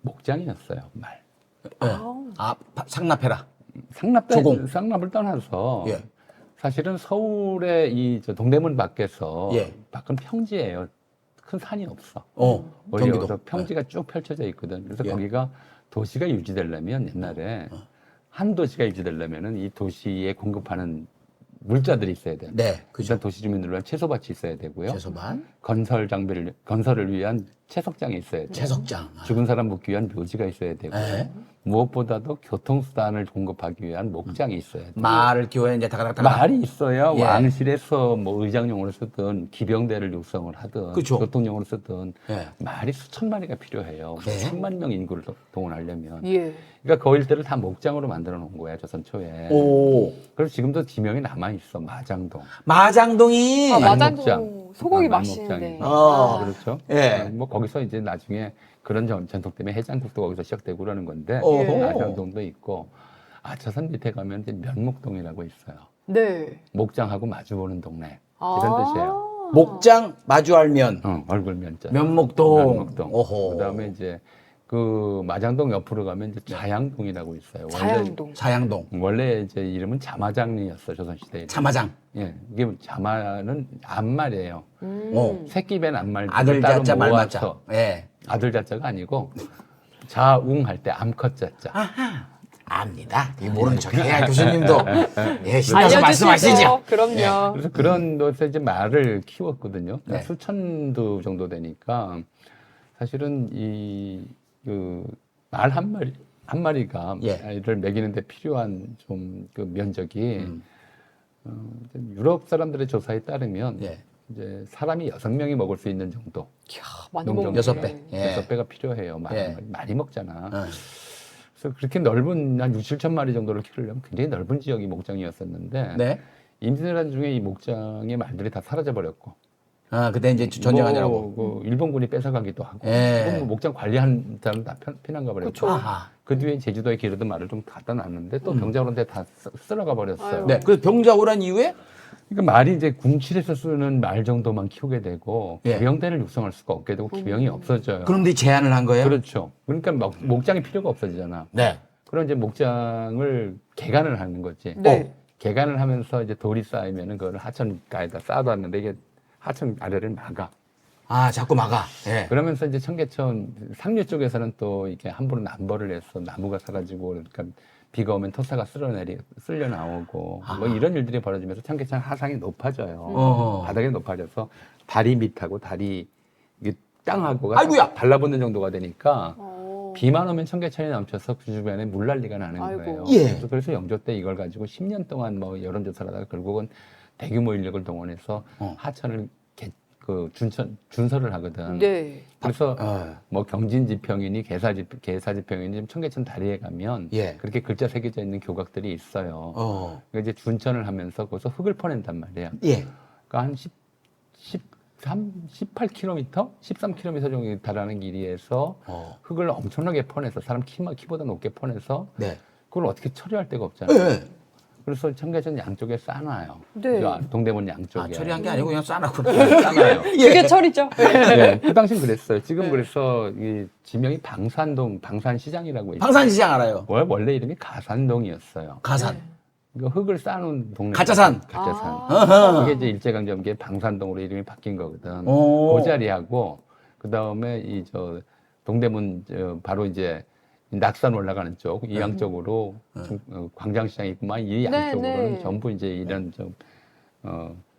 목장이었어요, 말. 상납해라. 상납 상납을 떠나서 예. 사실은 서울의 이 동대문 밖에서 예. 밖은 평지예요. 큰 산이 없어. 경기도. 그래서 평지가 쭉 펼쳐져 있거든. 그래서 예. 거기가 도시가 유지되려면 옛날에 한 도시가 유지되려면은 이 도시에 공급하는 물자들이 있어야 돼요. 네, 그죠. 일단 도시 주민들을 위한 채소밭이 있어야 되고요. 채소반, 건설을 위한 채석장이 있어야 돼요. 채석장. 죽은 사람 묻기 위한 묘지가 있어야 되고 네. 무엇보다도 교통수단을 공급하기 위한 목장이 있어야 돼요. 말을 키워야 이제 다가닥 말이 있어야 예. 왕실에서 뭐 의장용으로 쓰든 기병대를 육성을 하든 그쵸. 교통용으로 쓰든 예. 말이 수천 마리가 필요해요. 네. 수천만 명 인구를 동원하려면. 예. 그러니까 그 일대를 다 목장으로 만들어 놓은 거야 조선 초에. 오. 그래서 지금도 지명이 남아 있어 마장동. 마장동이. 아, 말목장. 마장동 소고기 말목장이. 맛있는데. 어. 그렇죠. 예. 뭐 거기서 이제 나중에 그런 전통 때문에 해장국도 거기서 시작되고 그러는 건데 어허. 마장동도 있고 아차산 밑에 가면 이제 면목동이라고 있어요. 네. 목장하고 마주보는 동네 아. 이런 뜻이에요. 목장 마주알면 얼굴 면자. 면목동. 면목동. 오호. 그다음에 이제 그 마장동 옆으로 가면 이제 자양동이라고 있어요. 자양동. 자양동. 원래 이제 이름은 자마장리였어 조선 시대에. 자마장. 예, 이게 자마는 암말이에요. 어. 새끼 벤 암말 아들 따로 자자 말 맞자. 모아서 예. 아들 자자가 아니고 자웅할 때 암컷 자자. 아하. 압니다. 이 모르는 척 해야 교수님도 예, 신나서 알려주시죠. 말씀하시죠. 그럼요. 그래서 그런 곳에 이제 말을 키웠거든요. 네. 수천 두 정도 되니까 사실은 말 한 마리가 예. 아이를 먹이는데 필요한 좀 그 면적이 유럽 사람들의 조사에 따르면 예. 이제 사람이 6명이 먹을 수 있는 정도. 이야, 많이 농정 먹네. 여섯 배. 예. 6배가 필요해요. 예. 많이 먹잖아. 어. 그래서 그렇게 넓은 한 6, 7천 마리 정도를 키우려면 굉장히 넓은 지역이 목장이었었는데 네. 임진왜란 중에 이 목장의 말들이 다 사라져 버렸고 아, 그때 이제 전쟁하느라고. 그 일본군이 뺏어가기도 하고 예. 일본 목장 관리한 사람 다 피난 가버렸고 그쵸. 아하. 그 뒤에 제주도에 기르던 말을 좀 갖다 놨는데 또 병자호란때 다 쓸어가 버렸어요. 아유. 네. 그래서 병자호란 이후에 그러니까 말이 이제 궁실에서 쓰는 말 정도만 키우게 되고 예. 기병대를 육성할 수가 없게 되고 기병이 없어져요. 그런데 제안을 한 거예요? 그렇죠. 그러니까 목장이 필요가 없어지잖아. 네. 그럼 이제 목장을 개간을 하는 거지. 네. 개간을 하면서 이제 돌이 쌓이면은 그거를 하천가에다 쌓아놨는데 이게 하천 아래를 막아. 아, 자꾸 막아. 예. 그러면서 이제 청계천 상류 쪽에서는 또 이게 함부로 남벌을 해서 나무가 사라지고 그러니까 비가 오면 토사가 쓸려 나오고 뭐 이런 일들이 벌어지면서 청계천 하상이 높아져요. 어허. 바닥이 높아져서 다리 밑하고 다리 이게 땅하고가 아이고야! 달라붙는 정도가 되니까 어. 비만 오면 청계천이 넘쳐서 그 주변에 물난리가 나는 아이고. 거예요. 예. 그래서 영조 때 이걸 가지고 10년 동안 뭐 여론조사를 하다가 결국은 대규모 인력을 동원해서 하천을 준설을 하거든. 네. 그래서 어. 뭐 경진지평이니 계사지평이니 청계천 다리에 가면 예. 그렇게 글자 새겨져 있는 교각들이 있어요. 어. 그러니까 이제 준천을 하면서 거기서 흙을 퍼낸단 말이에요. 예. 그러니까 한 18km, 13km 정도 달하는 길이에서 흙을 엄청나게 퍼내서 사람 키보다 높게 퍼내서 네. 그걸 어떻게 처리할 데가 없잖아요. 예. 그래서 청계천 양쪽에 쌓아놔요. 네. 동대문 양쪽에. 아, 처리한 게 아니고 그냥 싸놨고. 쌓아요. 그게 철이죠. 네, 그 당시엔 그랬어요. 지금 네. 그래서 이 지명이 방산동, 방산시장이라고 있어요. 방산시장 알아요. 원래 이름이 가산동이었어요. 가산. 이거 흙을 쌓아놓은 동네. 가짜산. 가짜산. 어허. 그게 이제 일제강점기에 방산동으로 이름이 바뀐 거거든. 오. 그 자리하고 그 다음에 동대문 바로 이제 낙산 올라가는 쪽, 이 양쪽으로 광장시장이 있구만 이 양쪽으로는 네. 전부 이제 이런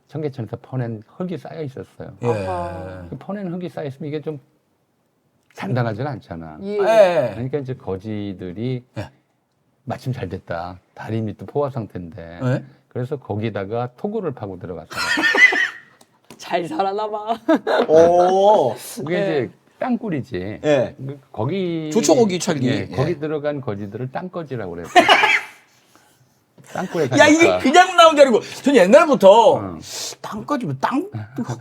청계천에서 퍼낸 흙이 쌓여 있었어요. 아하. 예. 그 퍼낸 흙이 쌓여 있으면 이게 좀 단단하지가 않잖아. 예. 예. 그러니까 이제 거지들이 예. 마침 잘 됐다. 다리 밑도 포화 상태인데. 예. 그래서 거기다가 토구를 파고 들어갔어요. 잘 살아나 봐. 오. 그게 네. 이제 땅굴이지. 예. 거기 좋죠, 거기 찰기. 예, 예. 거기 들어간 거지들을 땅거지라고 그래요. 땅굴에 야, 이게 가니까. 그냥 나온 게 아니고, 전 옛날부터 응. 땅거지, 흙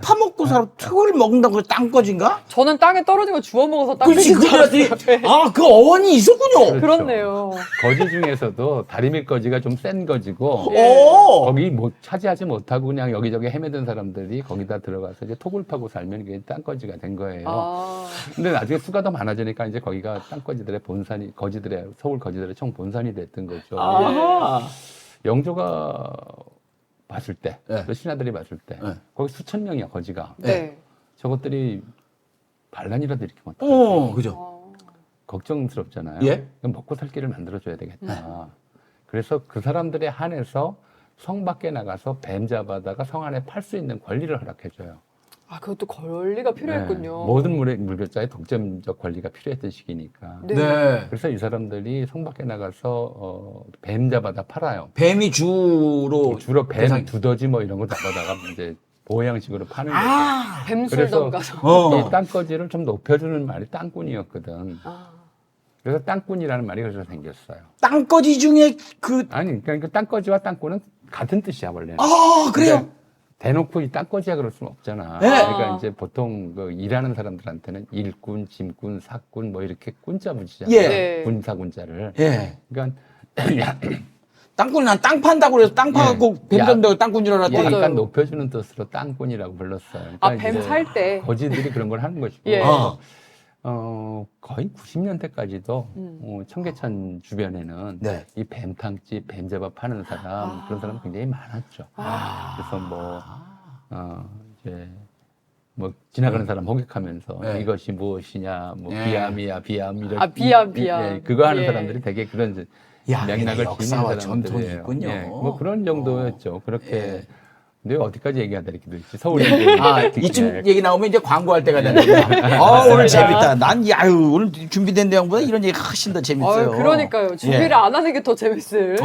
파먹고 살아, 흙을 먹는다고 땅거지인가? 저는 땅에 떨어진 거 주워 먹어서 땅 그렇지, 줄 알았어요. 그랬더니, 아, 그 어원이 있었군요. 그렇네요. 거지 중에서도 다리 밑 거지가 좀 센 거지고 예. 오. 거기 차지하지 못하고 그냥 여기저기 헤매던 사람들이 거기다 들어가서 이제 톡을 파고 살면 그게 땅거지가 된 거예요. 아. 근데 나중에 수가 더 많아지니까 이제 거기가 땅거지들의 본산이 서울 거지들의 총 본산이 됐던 거죠. 아. 영조가 봤을 때, 네. 또 신하들이 봤을 때, 네. 거기 수천 명이야 거지가. 네. 저것들이 반란이라도 일으키면 그죠. 어. 걱정스럽잖아요. 예? 그럼 먹고 살 길을 만들어줘야 되겠다. 그래서 그 사람들에 한해서 성 밖에 나가서 뱀 잡아다가 성 안에 팔 수 있는 권리를 허락해줘요. 아, 그것도 권리가 필요했군요. 모든 물결자의 독점적 권리가 필요했던 시기니까. 네. 네. 그래서 이 사람들이 성 밖에 나가서 뱀 잡아다 팔아요. 뱀이 주로 뱀 대상이- 두더지 뭐 이런 거 잡아다가 이제 보양식으로 파는 거죠. 아, 뱀술던 가서. 이 땅거지를 좀 높여주는 말이 땅꾼이었거든. 아. 그래서 땅꾼이라는 말이 그래서 생겼어요. 땅거지 중에 그 아니, 그러니까 땅거지와 땅꾼은 같은 뜻이야 원래는. 그래요? 근데 대놓고 이 땅거지야 그럴 수는 없잖아. 네. 그러니까 이제 보통 그 일하는 사람들한테는 일꾼, 짐꾼, 사꾼 뭐 이렇게 군자 붙이잖아요. 예. 네. 군사군자를. 예. 그러니까 땅꾼이 난 땅 판다고 그래서 땅 파갖고 뱀 잡는다고 땅꾼 줄 알았더니 맞아요. 약간 높여주는 뜻으로 땅꾼이라고 불렀어요. 그러니까 아, 뱀 이제 살 때. 거지들이 그런 걸 하는 것이고. 예. 거의 90년대까지도 청계천 주변에는 네. 이 뱀탕집, 뱀 잡아 파는 사람 그런 사람 굉장히 많았죠. 그래서 뭐 이제 뭐 지나가는 사람 호객하면서 네. 이것이 무엇이냐, 뭐 네. 비암이야, 비암 이런 아, 비암. 예, 그거 하는 예. 사람들이 되게 그런 이제 야, 맥락을 역사와 지닌 전통이 사람들이에요. 있군요. 예, 뭐 그런 정도였죠. 그렇게. 예. 근데 어디까지 얘기하다 이렇게 됐지? 서울에 이제 이쯤 얘기 나오면 이제 광고할 때가 되는데. 오늘 재밌다. 난, 오늘 준비된 내용보다 이런 얘기가 훨씬 더 재밌어요. 그러니까요. 준비를 예. 안 하는 게 더 재밌을.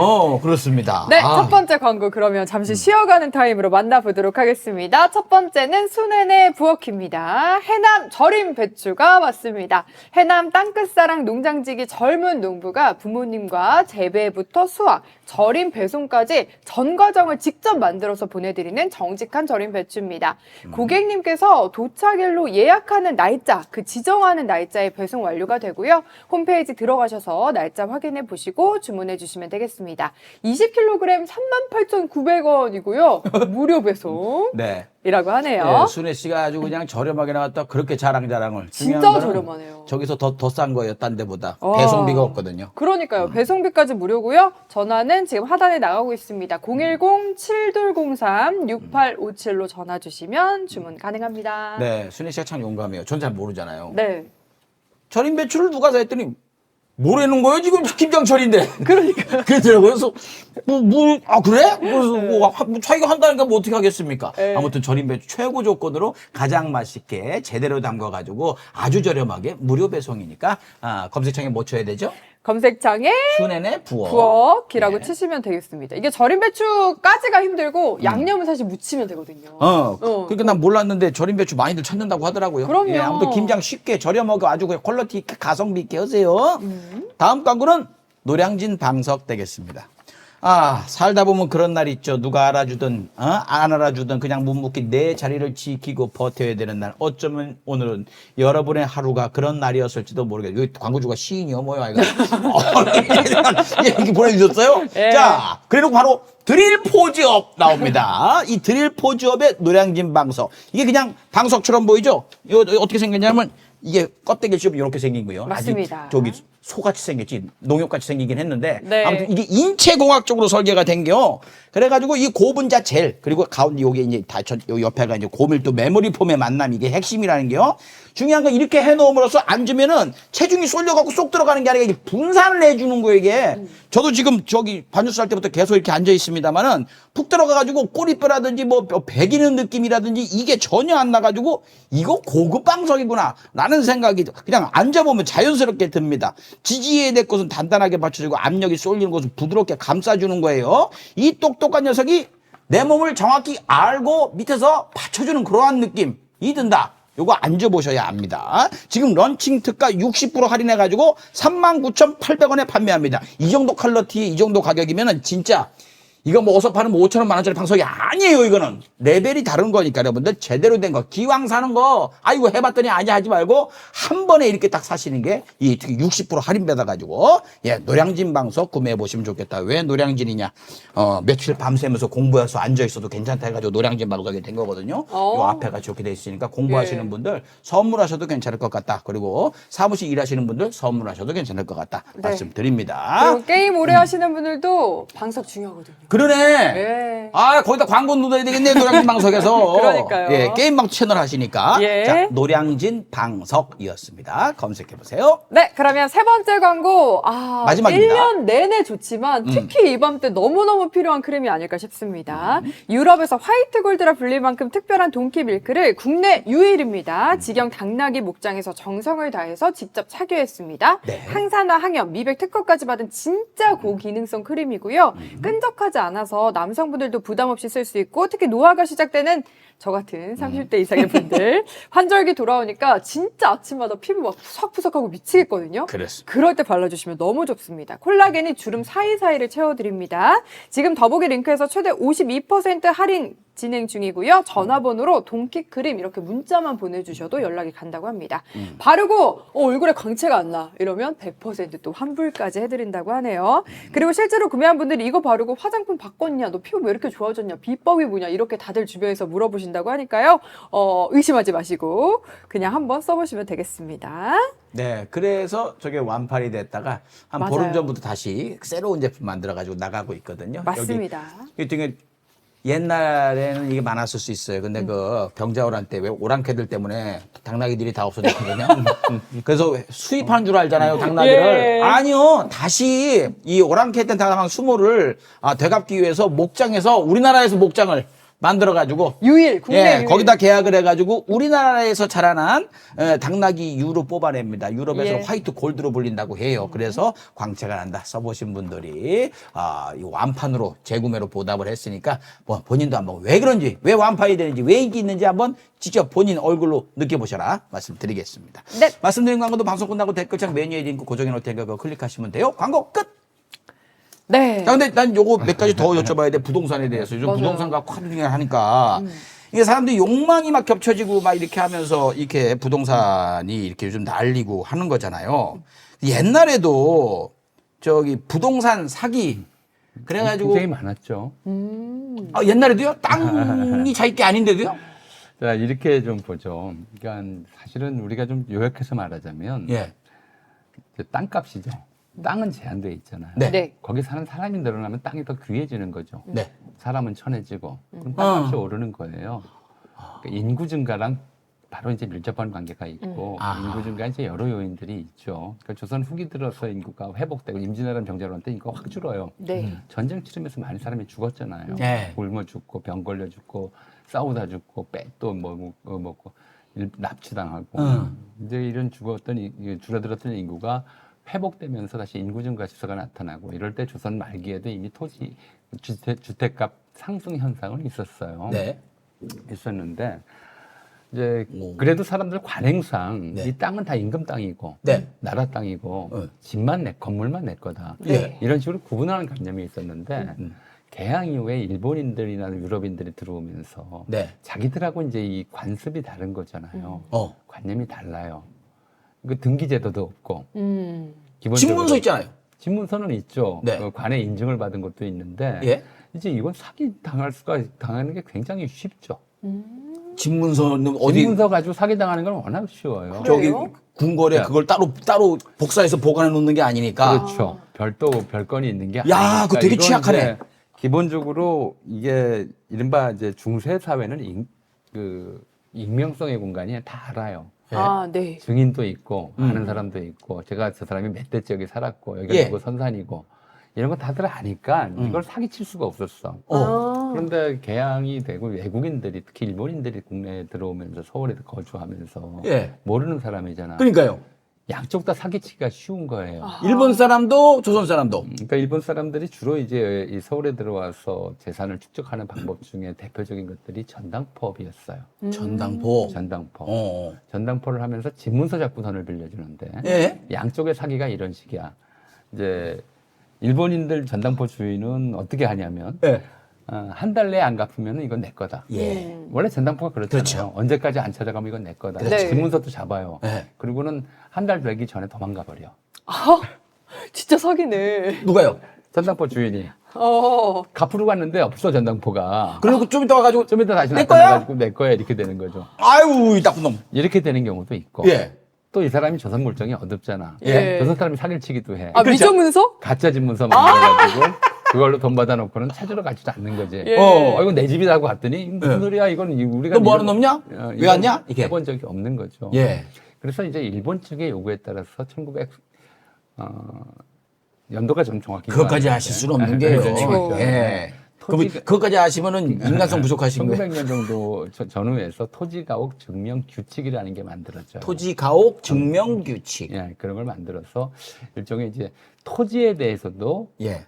그렇습니다. 네, 첫 번째 광고 그러면 잠시 쉬어가는 타임으로 만나보도록 하겠습니다. 첫 번째는 순회의 부엌입니다. 해남 절임 배추가 왔습니다. 해남 땅끝사랑 농장지기 젊은 농부가 부모님과 재배부터 수확, 절임 배송까지 전 과정을 직접 만들어서 보내드리는 정직한 절임 배추입니다. 고객님께서 도착일로 예약하는 날짜, 그 지정하는 날짜에 배송 완료가 되고요. 홈페이지 들어가셔서 날짜 확인해 보시고 주문해 주시면 되겠습니다. 20kg 38,900원이고요. 무료 배송이라고 네. 하네요. 예, 순애 씨가 아주 그냥 저렴하게 나왔다. 그렇게 자랑을. 진짜 중요한 거는 저렴하네요. 저기서 더 싼 거예요. 딴 데보다. 와. 배송비가 없거든요. 그러니까요. 배송비까지 무료고요. 전화는 지금 하단에 나가고 있습니다. 010-7203-6857로 전화 주시면 주문 가능합니다. 네. 순애 씨가 참 용감해요. 전 잘 모르잖아요. 네. 절임 배추를 누가 사 했더니 뭐라는 거예요? 지금 김장철인데. 그러니까. 그러더라고요. 그래서, 그래? 그래서 자기가 한다니까 뭐 어떻게 하겠습니까? 네. 아무튼 절임 배추 최고 조건으로 가장 맛있게 제대로 담가가지고 아주 저렴하게 무료 배송이니까, 검색창에 뭐 쳐야 되죠? 검색창에 순애네 부엌. 부엌이라고 네. 치시면 되겠습니다. 이게 절임 배추까지가 힘들고 양념은 사실 묻히면 되거든요. 그러니까 난 몰랐는데 절임 배추 많이들 찾는다고 하더라고요. 그럼요. 예, 아무튼 김장 쉽게 저렴하고 아주 그 퀄리티 있게 가성비 있게 하세요. 다음 광고는 노량진 방석 되겠습니다. 살다 보면 그런 날 있죠. 누가 알아주든 안 알아주든 그냥 묵묵히 내 자리를 지키고 버텨야 되는 날. 어쩌면 오늘은 여러분의 하루가 그런 날이었을지도 모르겠어요. 여기 광고주가 시인이요 뭐야 이거. 이렇게 보내주셨어요. 예. 자, 그리고 바로 드릴 포즈업 나옵니다. 이 드릴 포즈업의 노량진 방석. 이게 그냥 방석처럼 보이죠? 이거 어떻게 생겼냐면 이게 껍데기를 씹으면 이렇게 생긴 거예요. 맞습니다. 아직 저기 소같이 생겼지 농협같이 생기긴 했는데 네. 아무튼 이게 인체공학적으로 설계가 된겨. 그래가지고 이 고분자 젤 그리고 가운데 요게 이제 요 옆에가 이제 고밀도 메모리 폼의 만남 이게 핵심이라는 게요. 중요한 건 이렇게 해놓음으로써 앉으면은 체중이 쏠려갖고 쏙 들어가는 게 아니라 이게 분산을 해주는 거예요 이게. 저도 지금 저기 반주스 할 때부터 계속 이렇게 앉아 있습니다만은 푹 들어가가지고 꼬리뼈라든지 뭐 베기는 느낌이라든지 이게 전혀 안 나가지고 이거 고급 방석이구나 라는 생각이 그냥 앉아보면 자연스럽게 듭니다. 지지해야 될 것은 단단하게 받쳐주고 압력이 쏠리는 것은 부드럽게 감싸주는 거예요. 이 똑똑한 녀석이 내 몸을 정확히 알고 밑에서 받쳐주는 그러한 느낌이 든다. 요거 앉아보셔야 압니다. 지금 런칭 특가 60% 할인해가지고 39,800원에 판매합니다. 이 정도 퀄리티, 이 정도 가격이면은 진짜 이거 뭐 어서 파는 뭐 5,000원, 10,000원짜리 방석이 아니에요, 이거는. 레벨이 다른 거니까 여러분들 제대로 된 거, 기왕 사는 거, 아이고 해봤더니 아니야 하지 말고 한 번에 이렇게 딱 사시는 게 이 특히 60% 할인 받아가지고 노량진 방석 구매해 보시면 좋겠다. 왜 노량진이냐? 며칠 밤새면서 공부해서 앉아있어도 괜찮다 해가지고 노량진 방석이 된 거거든요. 요 앞에가 좋게 돼 있으니까 공부하시는 예. 분들 선물하셔도 괜찮을 것 같다. 그리고 사무실 일하시는 분들 선물하셔도 괜찮을 것 같다. 네. 말씀드립니다. 그리고 게임 오래 하시는 분들도 방석 중요하거든요. 그러네. 예. 아, 거기다 광고 넣어야 되겠네, 노량진 방석에서. 그러니까요. 예, 게임방 채널 하시니까. 예. 자, 노량진 방석이었습니다. 검색해보세요. 네, 그러면 세 번째 광고. 마지막입니다. 1년 내내 좋지만 특히 이맘때 너무너무 필요한 크림이 아닐까 싶습니다. 유럽에서 화이트 골드라 불릴 만큼 특별한 동키 밀크를 국내 유일입니다. 직영 당나귀 목장에서 정성을 다해서 직접 착유했습니다. 네. 항산화, 항염, 미백 특허까지 받은 진짜 고기능성 크림이고요. 끈적하지 않아서 남성분들도 부담 없이 쓸 수 있고 특히 노화가 시작되는 저 같은 30대 이상의 분들 환절기 돌아오니까 진짜 아침마다 피부 막 푸석푸석하고 미치겠거든요. 그렇습니다. 그럴 때 발라주시면 너무 좋습니다. 콜라겐이 주름 사이사이를 채워드립니다. 지금 더보기 링크에서 최대 52% 할인 진행 중이고요. 전화번호로 동키 크림 이렇게 문자만 보내주셔도 연락이 간다고 합니다. 바르고 얼굴에 광채가 안 나. 이러면 100% 또 환불까지 해드린다고 하네요. 그리고 실제로 구매한 분들이 이거 바르고 화장품 바꿨냐? 너 피부 왜 이렇게 좋아졌냐? 비법이 뭐냐? 이렇게 다들 주변에서 물어보신다고 하니까요. 의심하지 마시고 그냥 한번 써보시면 되겠습니다. 네, 그래서 저게 완판이 됐다가 한 맞아요. 보름 전부터 다시 새로운 제품 만들어가지고 나가고 있거든요. 맞습니다. 여기 되게 옛날에는 이게 많았을 수 있어요. 근데 그 병자호란 때 왜 오랑캐들 때문에 당나귀들이 다 없어졌거든요. 그래서 수입하는 줄 알잖아요, 당나귀를. 예. 아니요, 다시 이 오랑캐한테 당한 수모를 되갚기 위해서 목장에서 우리나라에서 목장을 만들어가지고 유일, 국내 유일. 거기다 계약을 해가지고 우리나라에서 자라난 당나귀 유로 뽑아냅니다. 유럽에서 예. 화이트 골드로 불린다고 해요. 그래서 광채가 난다. 써보신 분들이 이 완판으로 재구매로 보답을 했으니까 뭐 본인도 한번 왜 그런지, 왜 완판이 되는지, 왜 인기 있는지 한번 직접 본인 얼굴로 느껴보셔라 말씀드리겠습니다. 네. 말씀드린 광고도 방송 끝나고 댓글창 메뉴에 링크 고정해 놓을 테니까 그거 클릭하시면 돼요. 광고 끝! 네. 자, 근데 난 요거 몇 가지 더 여쭤봐야 돼. 부동산에 대해서. 요즘 맞아요. 부동산과 커뮤니케이션 하니까. 이게 사람들이 욕망이 막 겹쳐지고 막 이렇게 하면서 이렇게 부동산이 이렇게 요즘 날리고 하는 거잖아요. 옛날에도 저기 부동산 사기 그래가지고. 굉장히 많았죠. 옛날에도요? 땅이 자기 게 아닌데도요? 자, 이렇게 좀 보죠. 그러니까 사실은 우리가 좀 요약해서 말하자면 예. 이제 땅값이죠. 땅은 제한되어 있잖아요. 네. 네. 거기 사는 사람이 늘어나면 땅이 더 귀해지는 거죠. 네. 사람은 천해지고 그럼 땅값이 오르는 거예요. 그러니까 인구 증가랑 바로 이제 밀접한 관계가 있고 인구 증가 이제 여러 요인들이 있죠. 그러니까 조선 후기 들어서 인구가 회복되고 임진왜란 병자호란 때 인구가 확 줄어요. 네. 전쟁 치르면서 많은 사람이 죽었잖아요. 네. 굶어 죽고 병 걸려 죽고 싸우다 죽고 빼또 먹고 납치당하고 이제 이런 죽었던 줄어들었던 인구가 회복되면서 다시 인구 증가 지수가 나타나고 이럴 때 조선 말기에도 이미 토지 주택값 상승 현상은 있었어요. 네. 있었는데 이제 그래도 사람들 관행상 네. 이 땅은 다 임금 땅이고 네. 나라 땅이고 집만 건물만 내 거다. 네. 이런 식으로 구분하는 관념이 있었는데 개항 이후에 일본인들이나 유럽인들이 들어오면서 네. 자기들하고 이제 이 관습이 다른 거잖아요. 관념이 달라요. 그 등기제도도 없고 기본적으로 신문서 있잖아요. 신문서는 있죠. 네. 관의 인증을 받은 것도 있는데 예. 이제 이건 사기 당하는 게 굉장히 쉽죠. 신문서는 어디 신문서 가지고 사기 당하는 건 워낙 쉬워요. 저기 그래요? 궁궐에 네. 그걸 따로 복사해서 보관해 놓는 게 아니니까. 그렇죠. 별건이 있는 게 야, 아니니까. 그거 되게 이건 취약하네. 이제 기본적으로 이게 이른바 이제 중세 사회는 익명성의 공간이 다 알아요. 네. 증인도 있고 아는 사람도 있고 제가 저 사람이 몇 대째 여기 살았고 여기 예. 누구 선산이고 이런 거 다들 아니까 이걸 사기칠 수가 없었어. 그런데 개항이 되고 외국인들이 특히 일본인들이 국내에 들어오면서 서울에 거주하면서 예. 모르는 사람이잖아. 그러니까요. 양쪽 다 사기치기가 쉬운 거예요. 일본 사람도 조선 사람도. 그러니까 일본 사람들이 주로 이제 이 서울에 들어와서 재산을 축적하는 방법 중에 대표적인 것들이 전당포업이었어요. 전당포. 전당포. 전당포를 하면서 집문서 잡고 돈을 빌려주는데 예. 양쪽의 사기가 이런 식이야. 이제 일본인들 전당포 주인은 어떻게 하냐면 예. 한 달 내에 안 갚으면 이건 내 거다. 예. 원래 전당포가 그렇잖아요. 그렇죠. 언제까지 안 찾아가면 이건 내 거다. 그렇죠. 집문서도 잡아요. 네. 그리고는 한 달 되기 전에 도망가 버려. 진짜 사기네. 누가요? 전당포 주인이 어. 갚으러 갔는데 없어 전당포가. 그리고 좀 이따 와가지고 좀 이따 다시 내 거야? 나타나가지고 내 거야 이렇게 되는 거죠. 아유 이 나쁜 놈. 이렇게 되는 경우도 있고. 예. 또 이 사람이 조선 물정이 어둡잖아. 예. 조선 사람이 사기를 치기도 해. 아, 미정문서? 가짜 집문서 만들어가지고 그걸로 돈 받아놓고는 찾으러 가지도 않는 거지. 예. 이거 내 집이라고 갔더니 무슨 예. 소리야? 이건 우리가 너 뭐하러 놈냐? 왜 왔냐? 이게. 해본 적이 없는 거죠. 예. 그래서 이제 일본 측의 요구에 따라서 연도가 좀 정확히 그것까지 아실 수는 없는 게요. 그렇죠. 예. 그럼 그것까지 아시면은 인간성 부족하신 거예요. 1900년 정도 전후에서 토지가옥 증명 규칙이라는 게 만들어져요. 토지 가옥 증명 규칙. 예, 그런 걸 만들어서 일종의 이제 토지에 대해서도 예.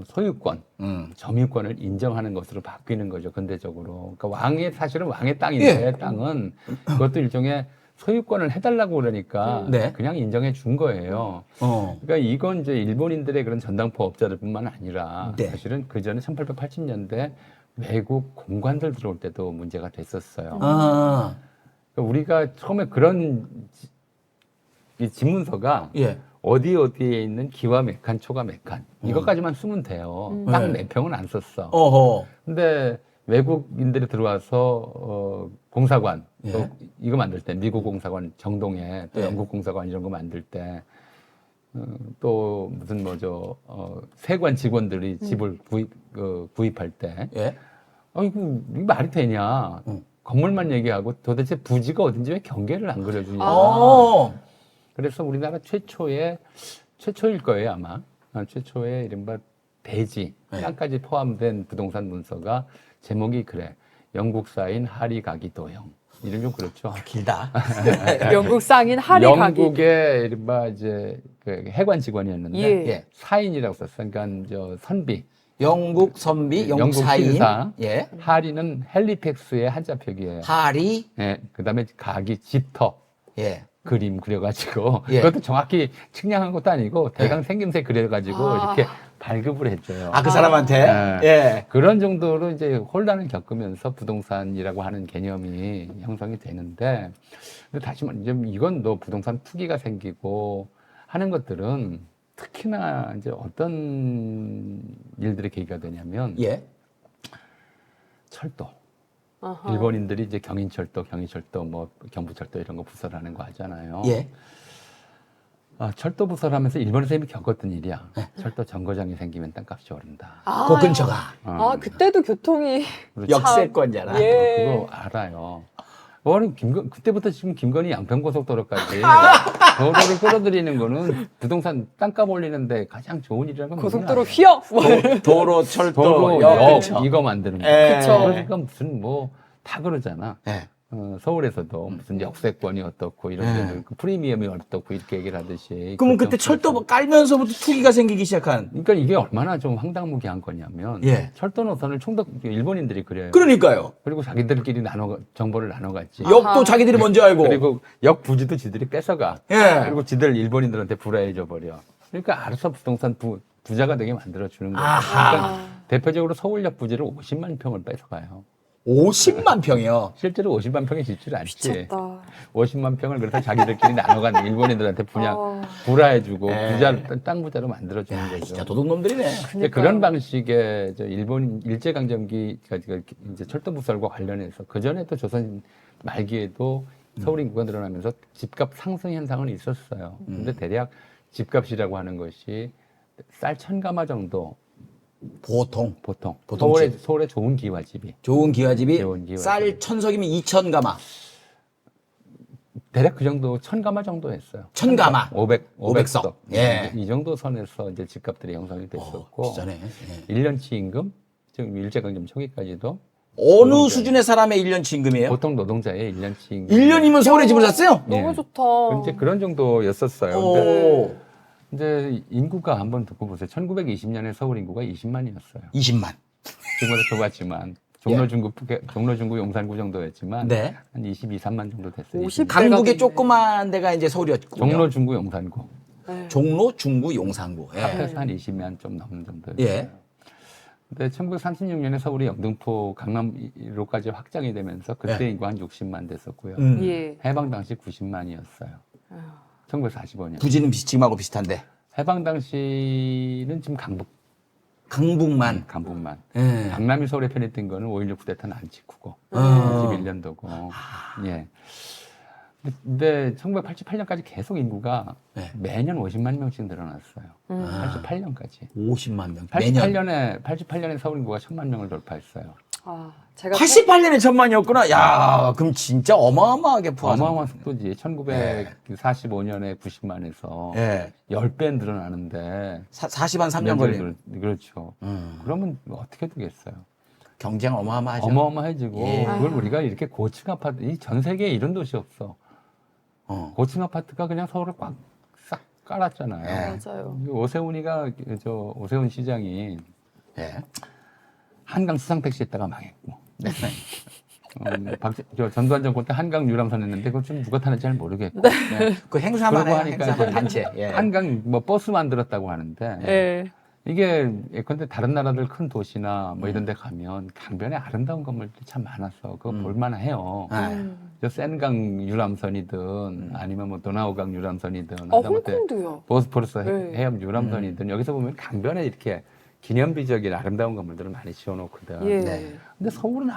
소유권, 음. 점유권을 인정하는 것으로 바뀌는 거죠, 근대적으로. 그러니까 사실은 왕의 땅인데, 예. 땅은 그것도 일종의 소유권을 해달라고 그러니까 네. 그냥 인정해 준 거예요. 그러니까 이건 이제 일본인들의 그런 전당포 업자들뿐만 아니라 네. 사실은 그 전에 1880년대 외국 공관들 들어올 때도 문제가 됐었어요. 아. 그러니까 우리가 처음에 그런 이 집문서가 예. 어디에 있는 기와 몇 칸, 초가 몇 칸. 이것까지만 쓰면 돼요. 땅 네. 4평은 안 썼어. 어허. 근데 외국인들이 들어와서 공사관, 예. 또 이거 만들 때 미국 공사관 정동에 또 예. 영국 공사관 이런 거 만들 때 또 무슨 세관 직원들이 집을 구입할 때 예. 이거 말이 되냐. 건물만 얘기하고 도대체 부지가 어딘지 왜 경계를 안 그려주냐. 그래서 우리나라 최초일 거예요, 아마. 최초의 이른바 대지, 네. 땅까지 포함된 부동산 문서가 제목이 그래. 영국사인 하리 가기 도형. 이름 좀 그렇죠. 길다. 영국 상인 하리 가기. 영국의 이른바 이제 그 해관 직원이었는데 예. 예. 사인이라고 썼어요. 그러니까 선비. 영국 선비, 영국 영국 사인. 신사. 예. 하리는 헬리팩스의 한자표기예요. 하리. 예. 그다음에 가기 집터. 예. 그림 그려가지고 예. 그것도 정확히 측량한 것도 아니고 대강 생김새 그려가지고 이렇게 발급을 했죠. 그 사람한테. 네. 예. 그런 정도로 이제 혼란을 겪으면서 부동산이라고 하는 개념이 형성이 되는데, 근데 다시 말해 이제 이건 너 부동산 투기가 생기고 하는 것들은 특히나 이제 어떤 일들의 계기가 되냐면 예. 철도. 아하. 일본인들이 이제 경인철도, 경부철도 이런 거 부설하는 거 하잖아요. 예. 철도 부설하면서 일본에서 이미 겪었던 일이야. 철도 정거장이 생기면 땅값이 오른다. 그 근처가. 그때도 교통이 그렇죠. 역세권자라. 예. 그거 알아요. 그때부터 지금 김건희 양평고속도로까지 도로를 끌어들이는 거는 부동산 땅값 올리는데 가장 좋은 일이라는 건 고속도로 누구나 휘어. 도로, 철도, 도로, 역 역 근처. 이거 만드는 거. 예. 그쵸. 그러니까 무슨 다 그러잖아. 예. 서울에서도 무슨 역세권이 어떻고 이런 데는 그 프리미엄이 어떻고 이렇게 얘기를 하듯이. 그러면 그때 철도 깔면서부터 투기가 생기기 시작한. 그러니까 이게 얼마나 좀 황당무계한 거냐면 예. 철도 노선을 일본인들이 그려요. 그러니까요. 그리고 자기들끼리 정보를 나눠갔지. 역도 자기들이 먼저 알고. 그리고 역 부지도 지들이 뺏어가. 예. 그리고 지들 일본인들한테 불화해줘 버려. 그러니까 알아서 부동산 부자가 되게 만들어 주는 거예요. 아하. 그러니까 대표적으로 서울역 부지를 50만 평을 뺏어가요. 50만 평이요. 실제로 50만 평에 짓질 않지. 미쳤다. 50만 평을 그래서 자기들끼리 나눠간 일본인들한테 불화해주고 예. 땅 부자로 만들어주는 야, 거죠. 진짜 도둑놈들이네. 이제 그런 방식의 일본 일제강점기 이제 철도 부설과 관련해서 그 전에 또 조선 말기에도 서울 인구가 늘어나면서 집값 상승 현상은 있었어요. 근데 대략 집값이라고 하는 것이 쌀 1000가마 정도 보통 서울의 좋은 기와집이 좋은 기와집이 좋은 기와집. 쌀 1000석이면 2000가마. 대략 그 정도 1000가마 정도 했어요. 1000가마. 500석. 예. 이 정도 선에서 이제 집값들이 형성이 됐었고 비싸네. 예. 1년치 임금 지금 일제강점 초기까지도 어느 수준의 사람의 1년치 임금이에요? 보통 노동자의 1년치 임금 1년이면 서울에 집을 샀어요? 예. 너무 좋다. 이제 그런 정도였었어요. 근데 오. 이제 인구가 한번 듣고 보세요. 1920년에 서울 인구가 20만이었어요. 20만. 지금보다 좁았지만 종로중구 용산구 정도였지만 네. 한 22, 3만 정도 됐어요. 50 강북의 됐네. 조그만 데가 이제 서울이었군요. 종로중구 용산구 네. 종로, 중구, 용산구. 예. 합해서 한 20만 좀 넘는 정도였어요. 예. 근데 1936년에 서울이 영등포 강남로까지 확장이 되면서 그때 예. 인구 한 60만 됐었고요. 예. 해방 당시 90만이었어요. 1945년. 부지는 지금하고 비슷한데. 해방 당시는 지금 강북만. 강북만. 예. 강남이 서울에 편입된 거는 5.16 쿠데타는 안 직후고 아. 21년도고. 예. 근데 1988년까지 계속 인구가 네. 매년 50만 명씩 늘어났어요. 아. 88년까지. 50만 명. 매년. 88년에 서울 인구가 1000만 명을 돌파했어요. 아, 제가 88년에 1000만이었구나. 야, 그럼 진짜 어마어마하게 부하죠. 어마어마한 속도지. 1945년에 90만에서 예. 10배 늘어나는데 40한 3년 걸린. 그렇죠. 그러면 어떻게 되겠어요? 경쟁 어마어마하죠. 어마어마해지고 예. 그걸 우리가 이렇게 고층 아파트, 이 전 세계에 이런 도시 없어. 고층 아파트가 그냥 서울을 꽉 싹 깔았잖아요. 예. 맞아요. 오세훈이가 오세훈 시장이 예. 한강 수상택시했다가 망했고. 전두환 정권 때 한강 유람선 했는데 그걸 좀 누가 타는지 잘 모르겠고. 네. 그 행사만 그러고 해요. 하니까 행사만 이제 단체. 예. 한강 뭐 버스 만들었다고 하는데 예. 이게 예컨대 다른 나라들 큰 도시나 뭐 이런 데 가면 강변에 아름다운 건물들이 참 많아서 그거 볼만해요. 저 센강 유람선이든 아니면 뭐 도나우강 유람선이든 하다못해 홍콩도요. 보스포러스 네. 해협 유람선이든 여기서 보면 강변에 이렇게 기념비적인 아름다운 건물들을 많이 지어놓거든. 예. 네. 근데 서울은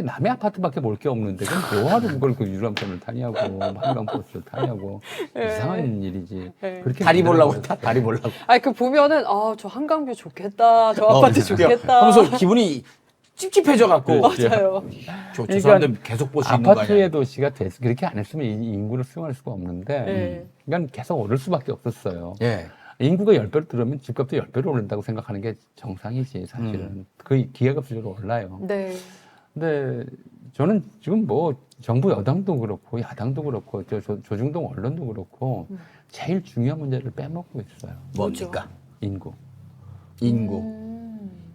남의 아파트밖에 볼 게 없는데 그럼 뭐하러 그걸 그 유람선을 타냐고 한강버스를 타냐고 이상한 일이지. 예. 그렇게 다리 보려고 만들어버렸어. 다리 보려고. 아니 그 보면은 저 한강뷰 좋겠다. 저 아파트 좋겠다. 하면서 기분이 찝찝해져 갖고. 맞아요. 저 사람들 계속 볼 수 있는 거 아파트의 아니야. 도시가 그렇게 안 했으면 이 인구를 수용할 수가 없는데 예. 그러니까 계속 오를 수밖에 없었어요. 예. 인구가 10배로 들으면 집값도 10배로 오른다고 생각하는 게 정상이지 사실은. 그 기하급수적으로 올라요. 네. 근데 저는 지금 뭐 정부 여당도 그렇고 야당도 그렇고 조중동 언론도 그렇고 제일 중요한 문제를 빼먹고 있어요. 뭡니까? 인구. 인구.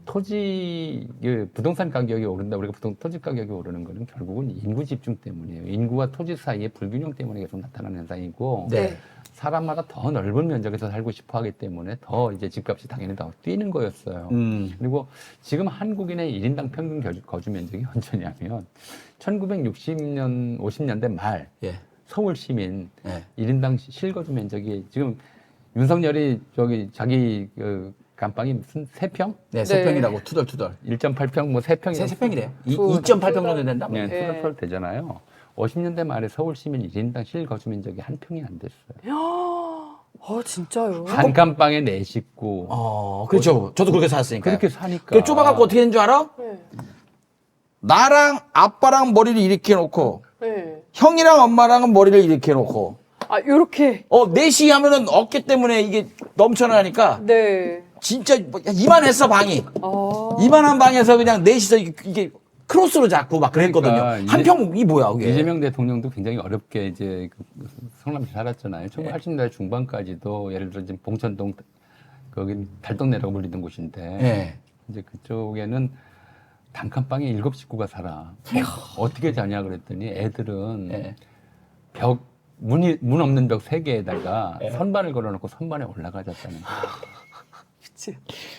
토지 부동산 가격이 오른다. 우리가 토지 가격이 오르는 거는 결국은 인구 집중 때문이에요. 인구와 토지 사이의 불균형 때문에 계속 나타나는 현상이고 네. 사람마다 더 넓은 면적에서 살고 싶어 하기 때문에 더 이제 집값이 당연히 더 뛰는 거였어요. 그리고 지금 한국인의 1인당 평균 거주 면적이 언제냐면 1960년, 50년대 말 예. 서울 시민 예. 1인당 실거주 면적이 지금 윤석열이 자기 그 감방이 무슨 3평? 네, 세 평이라고 투덜투덜. 1.8평 뭐 3평이 세 평이래요. 2.8평 정도 된다. 네, 네. 투덜투덜 되잖아요. 50년대 말에 서울 시민 1인당 실거주 면적이 1평이 안 됐어요. 진짜요? 단칸방에 4식구. 그렇죠. 저도 그렇게 살았으니까. 그렇게 사니까. 그 좁아갖고 어떻게 되는 줄 알아? 네. 나랑 아빠랑 머리를 이렇게 놓고 네. 형이랑 엄마랑은 머리를 이렇게 놓고 요렇게. 넷이 하면은 어깨 때문에 이게 넘쳐나니까 네. 진짜 이만했어 방이. 아. 이만한 방에서 그냥 넷이서 이게 크로스로 잡고 막 그랬거든요. 그러니까 한 평이 뭐야 그게. 이재명 대통령도 굉장히 어렵게 이제 성남시 살았잖아요. 1980년대 중반까지도 예를 들어 지금 봉천동 거기 달동네라고 불리던 곳인데 예. 이제 그쪽에는 단칸방에 7식구가 살아. 어떻게 자냐 그랬더니 애들은 예. 문 없는 벽 3개에다가 선반을 걸어놓고 선반에 올라가 잤다는 거예요.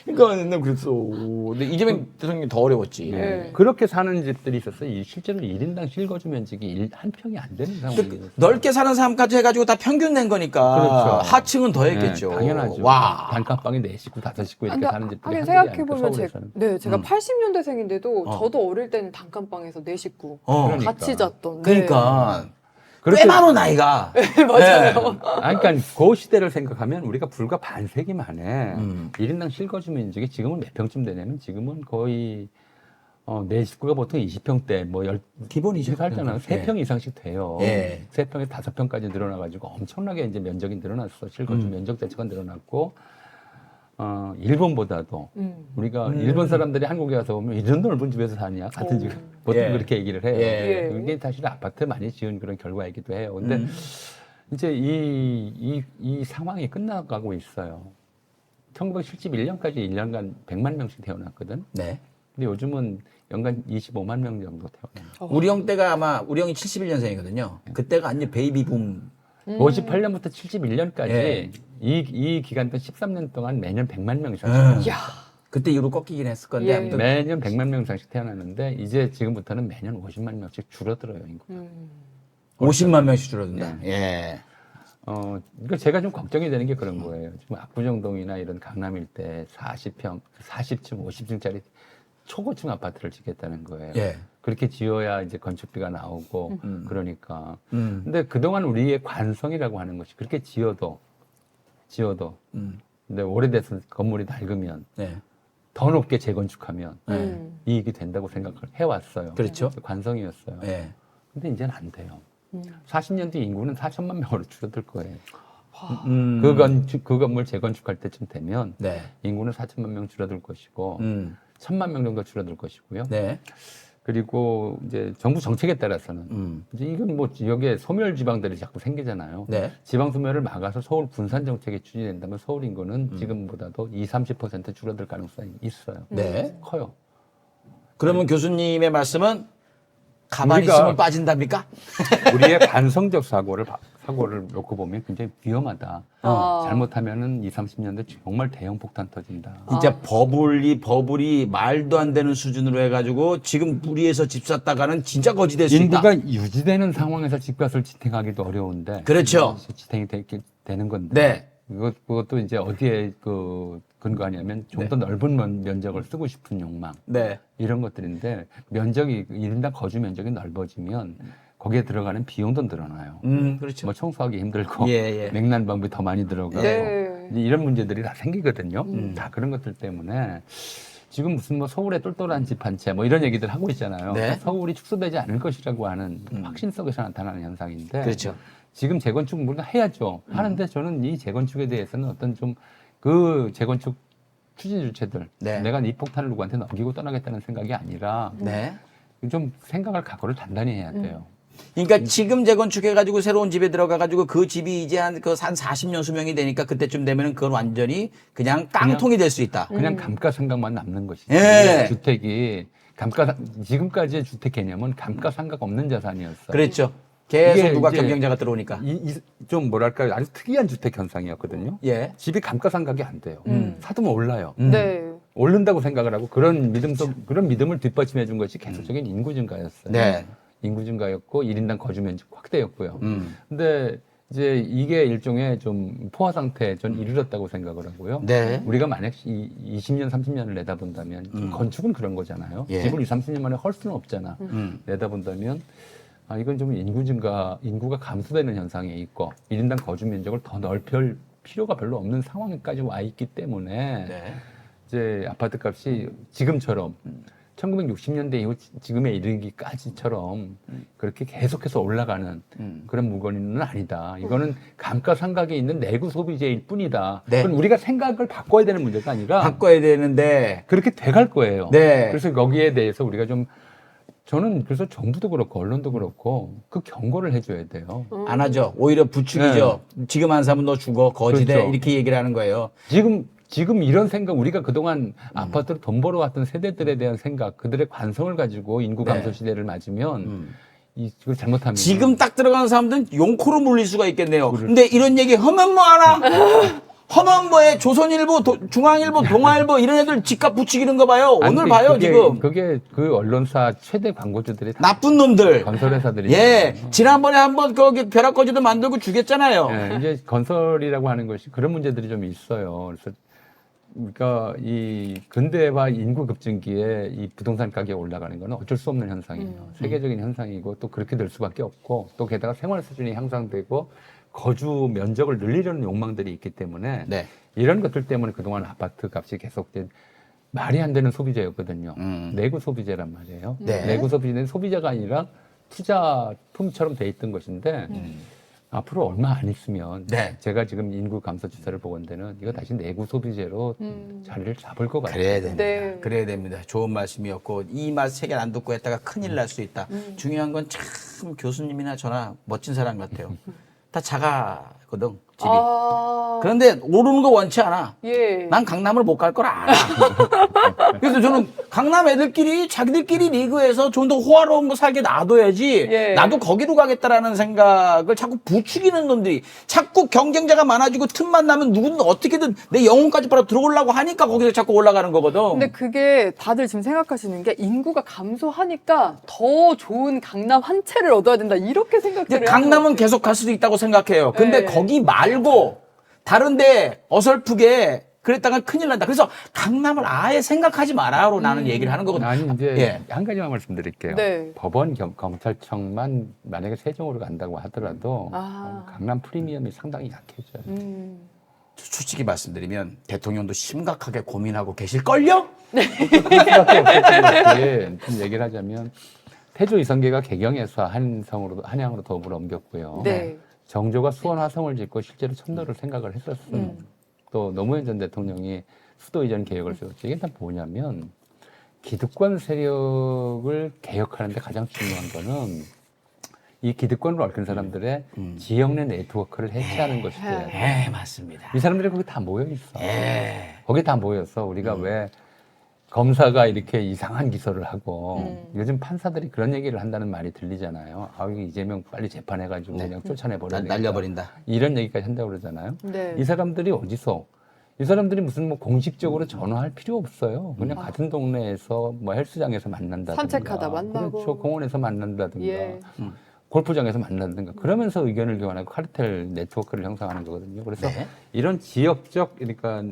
그러니까 맨날 그랬어. 근데 이재명 대통령이 더 어려웠지. 네. 그렇게 사는 집들이 있었어요. 실제로 1인당 실거주 면적이 한 평이 안 되는 상황이었어요. 넓게 사는 사람까지 해가지고 다 평균 낸 거니까 그렇죠. 하층은 더 했겠죠. 네, 당연하죠. 와. 단칸방에 4식구, 5식구 이렇게 사는 집들이 하긴 한둘이 생각해보면 아니까, 서울에서는. 제가 80년대생인데도 저도 어릴 때는 단칸방에서 4식구 그러니까. 같이 잤던. 그러니까 그렇게- 꽤 많은 아이가. 맞아요. 그러니까 그 시대를 생각하면 우리가 불과 반세기 만에 음. 1인당 실거주 면적이 지금은 몇 평쯤 되냐면 지금은 거의 내 식구가 보통 20평대 뭐 기본이죠. 살잖아요. 예. 3평 이상씩 돼요. 예. 3평에 5평까지 늘어나가지고 엄청나게 이제 면적이 늘어났어. 실거주 면적 자체가 늘어났고 일본보다도 우리가 일본 사람들이 한국에 와서 보면 이런 넓은 집에서 사냐 같은 집 보통 예. 그렇게 얘기를 해요. 예. 그게 사실 아파트 많이 지은 그런 결과이기도 해요. 근데 이제 이 상황이 끝나가고 있어요. 1971년까지 1년간 100만 명씩 태어났거든. 네. 근데 요즘은 연간 25만 명 정도 태어나요. 우리 형 때가 아마 우리 형이 71년생이거든요. 그때가 완전 베이비 붐. 58년부터 71년까지 예. 이 기간 동안 13년 동안 매년 100만 명 이상 태어났어요. 이야. 그때 이후로 꺾이긴 했을 건데 예. 아무튼 매년 100만 명 이상씩 태어나는데 이제 지금부터는 매년 50만 명씩 줄어들어요. 인구. 50만 명씩 줄어든다. 예. 그러니까 제가 좀 걱정이 되는 게 그런 거예요. 지금 압구정동이나 이런 강남 일대 40평, 40층, 50층짜리 초고층 아파트를 짓겠다는 거예요. 예. 그렇게 지어야 이제 건축비가 나오고 그러니까. 음. 근데 그동안 우리의 관성이라고 하는 것이 그렇게 지어도 근데 오래돼서 건물이 낡으면 네. 더 높게 재건축하면 음. 이익이 된다고 생각을 해왔어요. 그렇죠. 관성이었어요. 예. 근데 이제는 안 돼요. 음. 40년 뒤 인구는 4천만 명으로 줄어들 거예요. 음. 그 건물 재건축할 때쯤 되면 네. 인구는 4천만 명 줄어들 것이고 음. 1,000만 명 정도 줄어들 것이고요. 네. 그리고 이제 정부 정책에 따라서는 이제 이건 뭐 지역에 소멸 지방들이 자꾸 생기잖아요. 네. 지방 소멸을 막아서 서울 분산 정책이 추진된다면 서울 인구는 지금보다도 20-30% 줄어들 가능성이 있어요. 네. 커요. 그러면 교수님의 말씀은 가만히 우리가- 있으면 빠진답니까? 우리의 관성적 사고를 놓고 보면 굉장히 위험하다. 아. 잘못하면은 20-30년대 정말 대형 폭탄 터진다. 진짜 버블이 말도 안 되는 수준으로 해가지고 지금 무리해서 집 샀다가는 진짜 거지 될 수 있다. 인구가 유지되는 상황에서 집값을 지탱하기도 어려운데. 그렇죠. 지탱이 되는 건데. 네. 그것도 이제 어디에 근거하냐면 좀 더 넓은 면적을 쓰고 싶은 욕망. 네. 이런 것들인데 면적이 1인당 거주 면적이 넓어지면 거기에 들어가는 비용도 늘어나요. 그렇죠. 뭐 청소하기 힘들고 예, 예. 냉난방비 더 많이 들어가고 네. 이제 이런 문제들이 다 생기거든요. 다 그런 것들 때문에 지금 무슨 뭐 서울에 똘똘한 집 한 채 뭐 이런 얘기들 하고 있잖아요. 네. 서울이 축소되지 않을 것이라고 하는 확신 속에서 나타나는 현상인데 그렇죠. 지금 재건축 우리가 해야죠. 하는데 저는 이 재건축에 대해서는 어떤 좀 그 재건축 추진 주체들 네. 내가 이 폭탄을 누구한테 넘기고 떠나겠다는 생각이 아니라 네. 좀 생각할 각오를 단단히 해야 돼요. 그러니까 지금 재건축해가지고 새로운 집에 들어가가지고 그 집이 이제 한 40년 수명이 되니까 그때쯤 되면은 그건 완전히 그냥 깡통이 될 수 있다. 그냥 감가상각만 남는 것이지. 예. 주택이 지금까지의 주택 개념은 감가상각 없는 자산이었어요. 그랬죠. 계속 이게 누가 이제 경쟁자가 들어오니까. 좀 뭐랄까 아주 특이한 주택 현상이었거든요. 예. 집이 감가상각이 안 돼요. 사두면 올라요. 네. 오른다고 생각을 하고 그런 믿음을 뒷받침해 준 것이 계속적인 인구 증가였어요. 네. 인구 증가였고 1인당 거주 면적 확대였고요. 근데 이제 이게 일종의 좀 포화 상태에 전 이르렀다고 생각을 하고요. 네. 우리가 만약 20년, 30년을 내다본다면 건축은 그런 거잖아요. 예. 집을 20, 30년 만에 헐 수는 없잖아. 내다본다면 이건 좀 인구가 감소되는 현상에 있고 1인당 거주 면적을 더 넓힐 필요가 별로 없는 상황까지 와 있기 때문에 네. 이제 아파트 값이 지금처럼 1960년대 이후 지금에 이르기까지처럼 그렇게 계속해서 올라가는 그런 물건은 아니다. 이거는 감가상각에 있는 내구 소비재일 뿐이다. 네. 그건 우리가 생각을 바꿔야 되는 문제가 아니라 바꿔야 되는데. 그렇게 돼갈 거예요. 네. 그래서 거기에 대해서 우리가 저는 그래서 정부도 그렇고 언론도 그렇고 그 경고를 해줘야 돼요. 안 하죠. 오히려 부추기죠. 지금 안 사면 너 죽어. 거지돼. 그렇죠. 이렇게 얘기를 하는 거예요. 지금 이런 생각, 우리가 그동안 아파트로 돈 벌어왔던 세대들에 대한 생각, 그들의 관성을 가지고 인구 감소 네. 시대를 맞으면 이걸 잘못하면 지금 딱 들어가는 사람들은 용코로 물릴 수가 있겠네요. 근데 이런 얘기 하면 뭐 하나? 하면 뭐해? 조선일보, 중앙일보, 동아일보 이런 애들 집값 부추기는 거 봐요. 아니, 오늘 봐요, 지금. 그게 그 언론사 최대 광고주들이 다 나쁜 놈들. 건설회사들이 예. 지난번에 한번 거기 벼락거지도 만들고 죽였잖아요. 예, 이제 건설이라고 하는 것이 그런 문제들이 좀 있어요. 그래서 그러니까 이 근대화 인구 급증기에 이 부동산 가격이 올라가는 건 어쩔 수 없는 현상이에요. 세계적인 현상이고 또 그렇게 될 수밖에 없고 또 게다가 생활 수준이 향상되고 거주 면적을 늘리려는 욕망들이 있기 때문에 네. 이런 것들 때문에 그동안 아파트 값이 계속 말이 안 되는 소비재였거든요. 내구 소비재란 말이에요. 네. 내구 소비재는 소비자가 아니라 투자품처럼 돼 있던 것인데 앞으로 얼마 안 있으면 네. 제가 지금 인구 감소 추세를 보건대는 이거 다시 내구 소비재로 자리를 잡을 것 같아요. 그래야 됩니다. 네. 그래야 됩니다. 좋은 말씀이었고 이 말 세 개 안 듣고 했다가 큰일 날 수 있다. 중요한 건 참 교수님이나 저나 멋진 사람 같아요. 다 작아거든 집이. 그런데 오르는 거 원치 않아. 예. 난 강남을 못 갈 걸 알아. 그래서 저는 강남 애들끼리 자기들끼리 리그에서 좀 더 호화로운 거 살게 놔둬야지. 예. 나도 거기로 가겠다라는 생각을 자꾸 부추기는 놈들이 자꾸 경쟁자가 많아지고 틈만 나면 누구든 어떻게든 내 영혼까지 바로 들어오려고 하니까 거기서 자꾸 올라가는 거거든. 근데 그게 다들 지금 생각하시는 게 인구가 감소하니까 더 좋은 강남 한 채를 얻어야 된다 이렇게 이제 생각들을 강남은 계속 갈 수도 있다고 생각해요. 근데 네. 거기 말고 다른데 어설프게 그랬다가 큰일 난다. 그래서 강남을 아예 생각하지 마라로 나는 얘기를 하는 거거든요. 아니 이제 예. 한 가지만 말씀드릴게요. 네. 법원, 검찰청만 만약에 세종으로 간다고 하더라도 강남 프리미엄이 상당히 약해져요. 솔직히 말씀드리면 대통령도 심각하게 고민하고 계실걸요? 수밖에 없었던 것이 좀 얘기를 하자면 태조 이성계가 개경에서 한양으로 도읍을 옮겼고요. 네. 정조가 수원 화성을 짓고 실제로 천도를 생각을 했었어요. 또 노무현 전 대통령이 수도 이전 계획을 세웠죠. 이게 다 뭐냐면 기득권 세력을 개혁하는 데 가장 중요한 거는 이 기득권을 얽힌 사람들의 지역 내 네트워크를 해체하는 것이에요. 네, 맞습니다. 이 사람들이 거기 다 모여 있어. 예. 거기 다 모여서 우리가 왜 검사가 이렇게 이상한 기소를 하고 요즘 판사들이 그런 얘기를 한다는 말이 들리잖아요. 아, 이재명 빨리 재판해가지고 그냥 쫓아내버려. 날려버린다. 이런 얘기까지 한다고 그러잖아요. 네. 이 사람들이 어디서? 이 사람들이 무슨 뭐 공식적으로 전화할 필요 없어요. 그냥 같은 동네에서 뭐 헬스장에서 만난다든가. 산책하다 만나고. 그렇죠. 공원에서 만난다든가. 예. 골프장에서 만난다든가. 그러면서 의견을 교환하고 카르텔 네트워크를 형성하는 거거든요. 그래서 네. 이런 지역적, 그러니까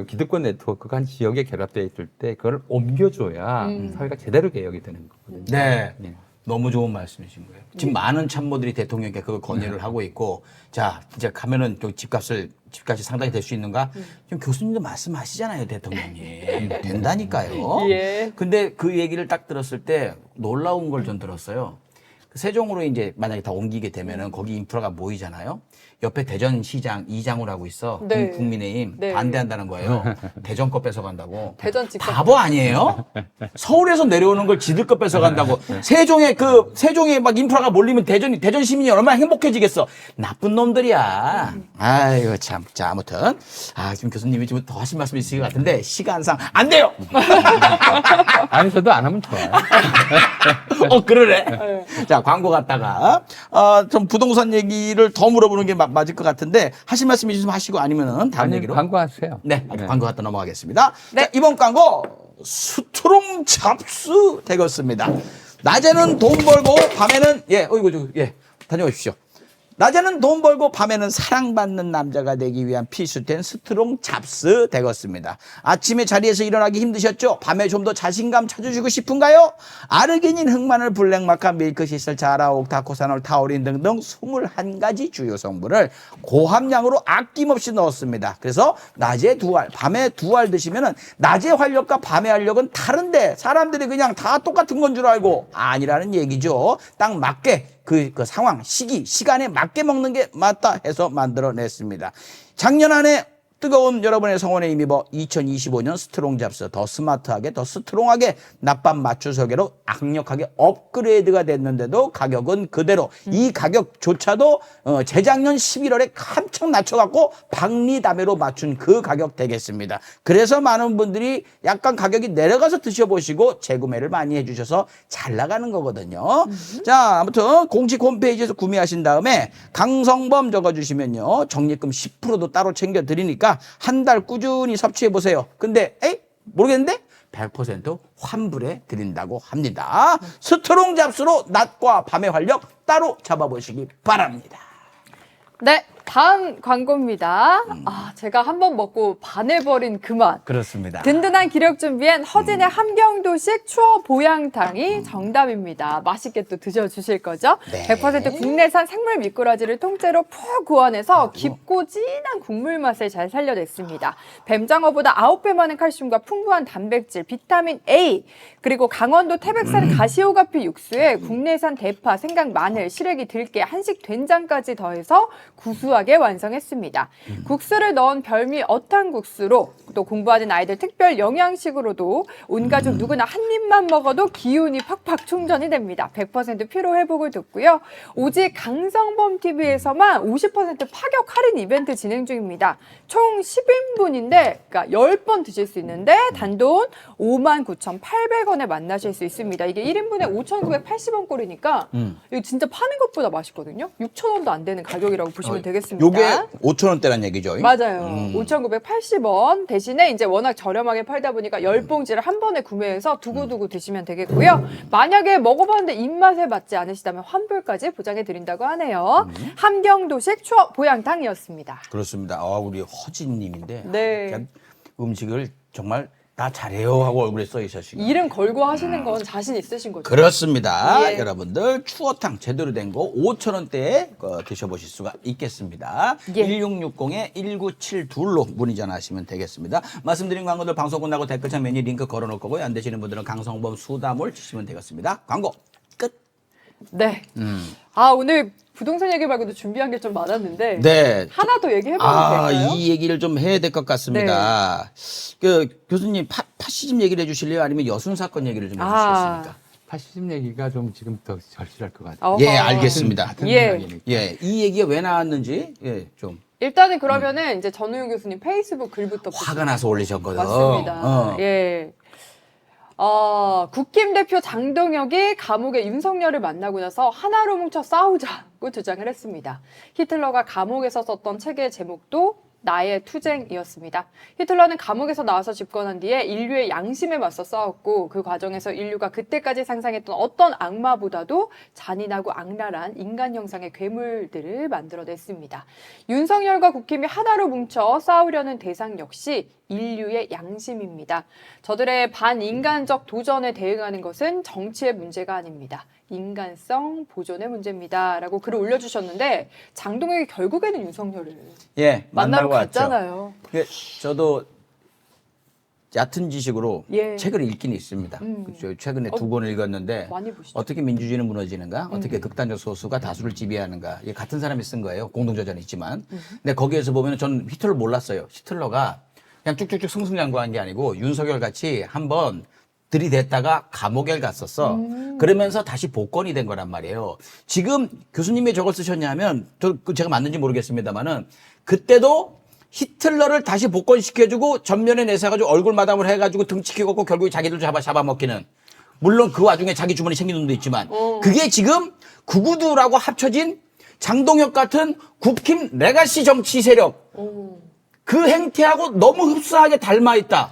기득권 네트워크가 한 지역에 결합되어 있을 때 그걸 옮겨줘야 사회가 제대로 개혁이 되는 거거든요. 네. 예. 너무 좋은 말씀이신 거예요. 지금 많은 참모들이 대통령께 그걸 건의를 하고 있고, 자, 이제 가면은 또 집값이 상당히 될 수 있는가? 지금 교수님도 말씀하시잖아요, 대통령이. 된다니까요. 예. 근데 그 얘기를 딱 들었을 때 놀라운 걸 전 들었어요. 세종으로 이제 만약에 다 옮기게 되면은 거기 인프라가 모이잖아요. 옆에 대전시장 이장을 하고 있어. 네. 국민의힘 네. 반대한다는 거예요. 대전 거 뺏어간다고. 대전 직접. 바보 아니에요? 서울에서 내려오는 걸 지들 거 뺏어간다고. 세종에 막 인프라가 몰리면 대전 시민이 얼마나 행복해지겠어. 나쁜 놈들이야. 아이고 참. 자, 아무튼 지금 교수님이 좀 더 하신 말씀이 있으실 것 같은데 시간상 안 돼요. 아니, 저도 안 하면 좋아요. 그러네. 자, 광고 갔다가 좀 부동산 얘기를 더 물어보는 게 맞을 것 같은데 하실 말씀 있으시면 하시고 아니면은 다음 아니, 얘기로. 광고하세요. 네, 광고 갔다 넘어가겠습니다. 자, 이번 광고 스트롱 잡스 되겠습니다. 낮에는 돈 벌고 밤에는 다녀오십시오. 낮에는 돈 벌고 밤에는 사랑받는 남자가 되기 위한 필수템 스트롱 잡스 되겠습니다. 아침에 자리에서 일어나기 힘드셨죠? 밤에 좀 더 자신감 찾으시고 싶은가요? 아르기닌, 흑마늘, 블랙마카, 밀크시슬, 자라, 옥타코사놀, 타우린 등등 21가지 주요 성분을 고함량으로 아낌없이 넣었습니다. 그래서 낮에 2알, 밤에 2알 드시면은 낮의 활력과 밤의 활력은 다른데 사람들이 그냥 다 똑같은 건 줄 알고 아니라는 얘기죠. 딱 맞게 그 상황, 시간에 맞게 먹는 게 맞다 해서 만들어냈습니다. 작년 안에 뜨거운 여러분의 성원에 힘입어 2025년 스트롱 잡스 더 스마트하게 더 스트롱하게 낮밤 맞추서계로 강력하게 업그레이드가 됐는데도 가격은 그대로 이 가격조차도 재작년 11월에 한창 낮춰갖고 박리담회로 맞춘 그 가격 되겠습니다. 그래서 많은 분들이 약간 가격이 내려가서 드셔보시고 재구매를 많이 해주셔서 잘 나가는 거거든요. 자, 아무튼 공식 홈페이지에서 구매하신 다음에 강성범 적어주시면요 적립금 10%도 따로 챙겨드리니까 한 달 꾸준히 섭취해 보세요. 근데 모르겠는데 100% 환불해 드린다고 합니다. 스트롱 잡스로 낮과 밤의 활력 따로 잡아보시기 바랍니다. 네, 다음 광고입니다. 제가 한번 먹고 반해버린 그 맛. 그렇습니다. 든든한 기력 준비엔 허진의 함경도식 추어 보양탕이 정답입니다. 맛있게 또 드셔주실 거죠? 네. 100% 국내산 생물 미꾸라지를 통째로 푹 구워내서 깊고 진한 국물 맛을 잘 살려냈습니다. 뱀장어보다 9배 많은 칼슘과 풍부한 단백질, 비타민 A, 그리고 강원도 태백산 가시오가피 육수에 국내산 대파, 생강, 마늘, 시래기, 들깨, 한식 된장까지 더해서 구수하게 완성했습니다. 국수를 넣은 별미 어탕국수로 또 공부하는 아이들 특별 영양식으로도 온 가족 누구나 한 입만 먹어도 기운이 팍팍 충전이 됩니다. 100% 피로 회복을 돕고요. 오직 강성범 TV에서만 50% 파격 할인 이벤트 진행 중입니다. 총 10인분인데 그러니까 10번 드실 수 있는데 단돈 59,800원에 만나실 수 있습니다. 이게 1인분에 5,980원 꼴이니까 이거 진짜 파는 것보다 맛있거든요. 6,000원도 안 되는 가격이라고 보시면 되겠습니다. 있습니다. 요게 5,000원대란 얘기죠. 맞아요. 5,980원 대신에 이제 워낙 저렴하게 팔다 보니까 10봉지를 한 번에 구매해서 두고두고 드시면 되겠고요. 만약에 먹어봤는데 입맛에 맞지 않으시다면 환불까지 보장해 드린다고 하네요. 함경도식 추억 보양탕이었습니다. 그렇습니다. 우리 허진님인데 네. 그냥 음식을 정말 다 잘해요 하고 얼굴에 써 있으시고. 이름 걸고 하시는 건 자신 있으신 거죠? 그렇습니다. 예. 여러분들 추어탕 제대로 된 거 5,000원대에 드셔보실 수가 있겠습니다. 예. 1660-1972로 문의 전화하시면 되겠습니다. 말씀드린 광고들 방송 끝나고 댓글창 메뉴 링크 걸어놓을 거고요. 안 되시는 분들은 강성범 수다몰 치시면 되겠습니다. 광고 끝. 네. 오늘 부동산 얘기 말고도 준비한 게 좀 많았는데 네. 하나 더 얘기해봐도 될까요? 이 얘기를 좀 해야 될 것 같습니다. 그 교수님 파시즘 얘기를 해주실래요? 아니면 여순 사건 얘기를 좀 해주시겠습니까? 파시즘 얘기가 좀 지금 더 절실할 것 같아요. 어허. 예, 알겠습니다. 같은 예. 생각이니까. 예, 이 얘기가 왜 나왔는지 좀 일단은 그러면은 이제 전우용 교수님 페이스북 글부터 화가 나서 올리셨거든. 맞습니다. 예. 국힘 대표 장동혁이 감옥에 윤석열을 만나고 나서 하나로 뭉쳐 싸우자고 주장을 했습니다. 히틀러가 감옥에서 썼던 책의 제목도 나의 투쟁이었습니다. 히틀러는 감옥에서 나와서 집권한 뒤에 인류의 양심에 맞서 싸웠고 그 과정에서 인류가 그때까지 상상했던 어떤 악마보다도 잔인하고 악랄한 인간 형상의 괴물들을 만들어냈습니다. 윤석열과 국힘이 하나로 뭉쳐 싸우려는 대상 역시 인류의 양심입니다. 저들의 반인간적 도전에 대응하는 것은 정치의 문제가 아닙니다. 인간성 보존의 문제입니다. 라고 글을 올려주셨는데 장동혁이 결국에는 윤석열을 예, 만나러 만나러 왔죠. 갔잖아요. 저도 얕은 지식으로 예. 책을 읽긴 있습니다. 그렇죠. 최근에 2권을 읽었는데 많이 보시죠. 어떻게 민주주의는 무너지는가? 어떻게 극단적 소수가 다수를 지배하는가? 이게 같은 사람이 쓴 거예요. 공동저자는 있지만. 근데 거기에서 보면 전 히틀러 몰랐어요. 히틀러가 그냥 쭉쭉쭉 승승장구한 게 아니고 윤석열 같이 한번 들이댔다가 감옥에 갔었어. 그러면서 다시 복권이 된 거란 말이에요. 지금 교수님이 저걸 쓰셨냐면 제가 맞는지 모르겠습니다만은 그때도 히틀러를 다시 복권시켜주고 전면에 내세워가지고 얼굴 마담을 해가지고 등치키고 결국에 자기들 잡아먹기는. 물론 그 와중에 자기 주머니 챙긴 놈도 있지만 그게 지금 구구두라고 합쳐진 장동혁 같은 국힘 레가시 정치 세력. 그 행태하고 너무 흡사하게 닮아있다.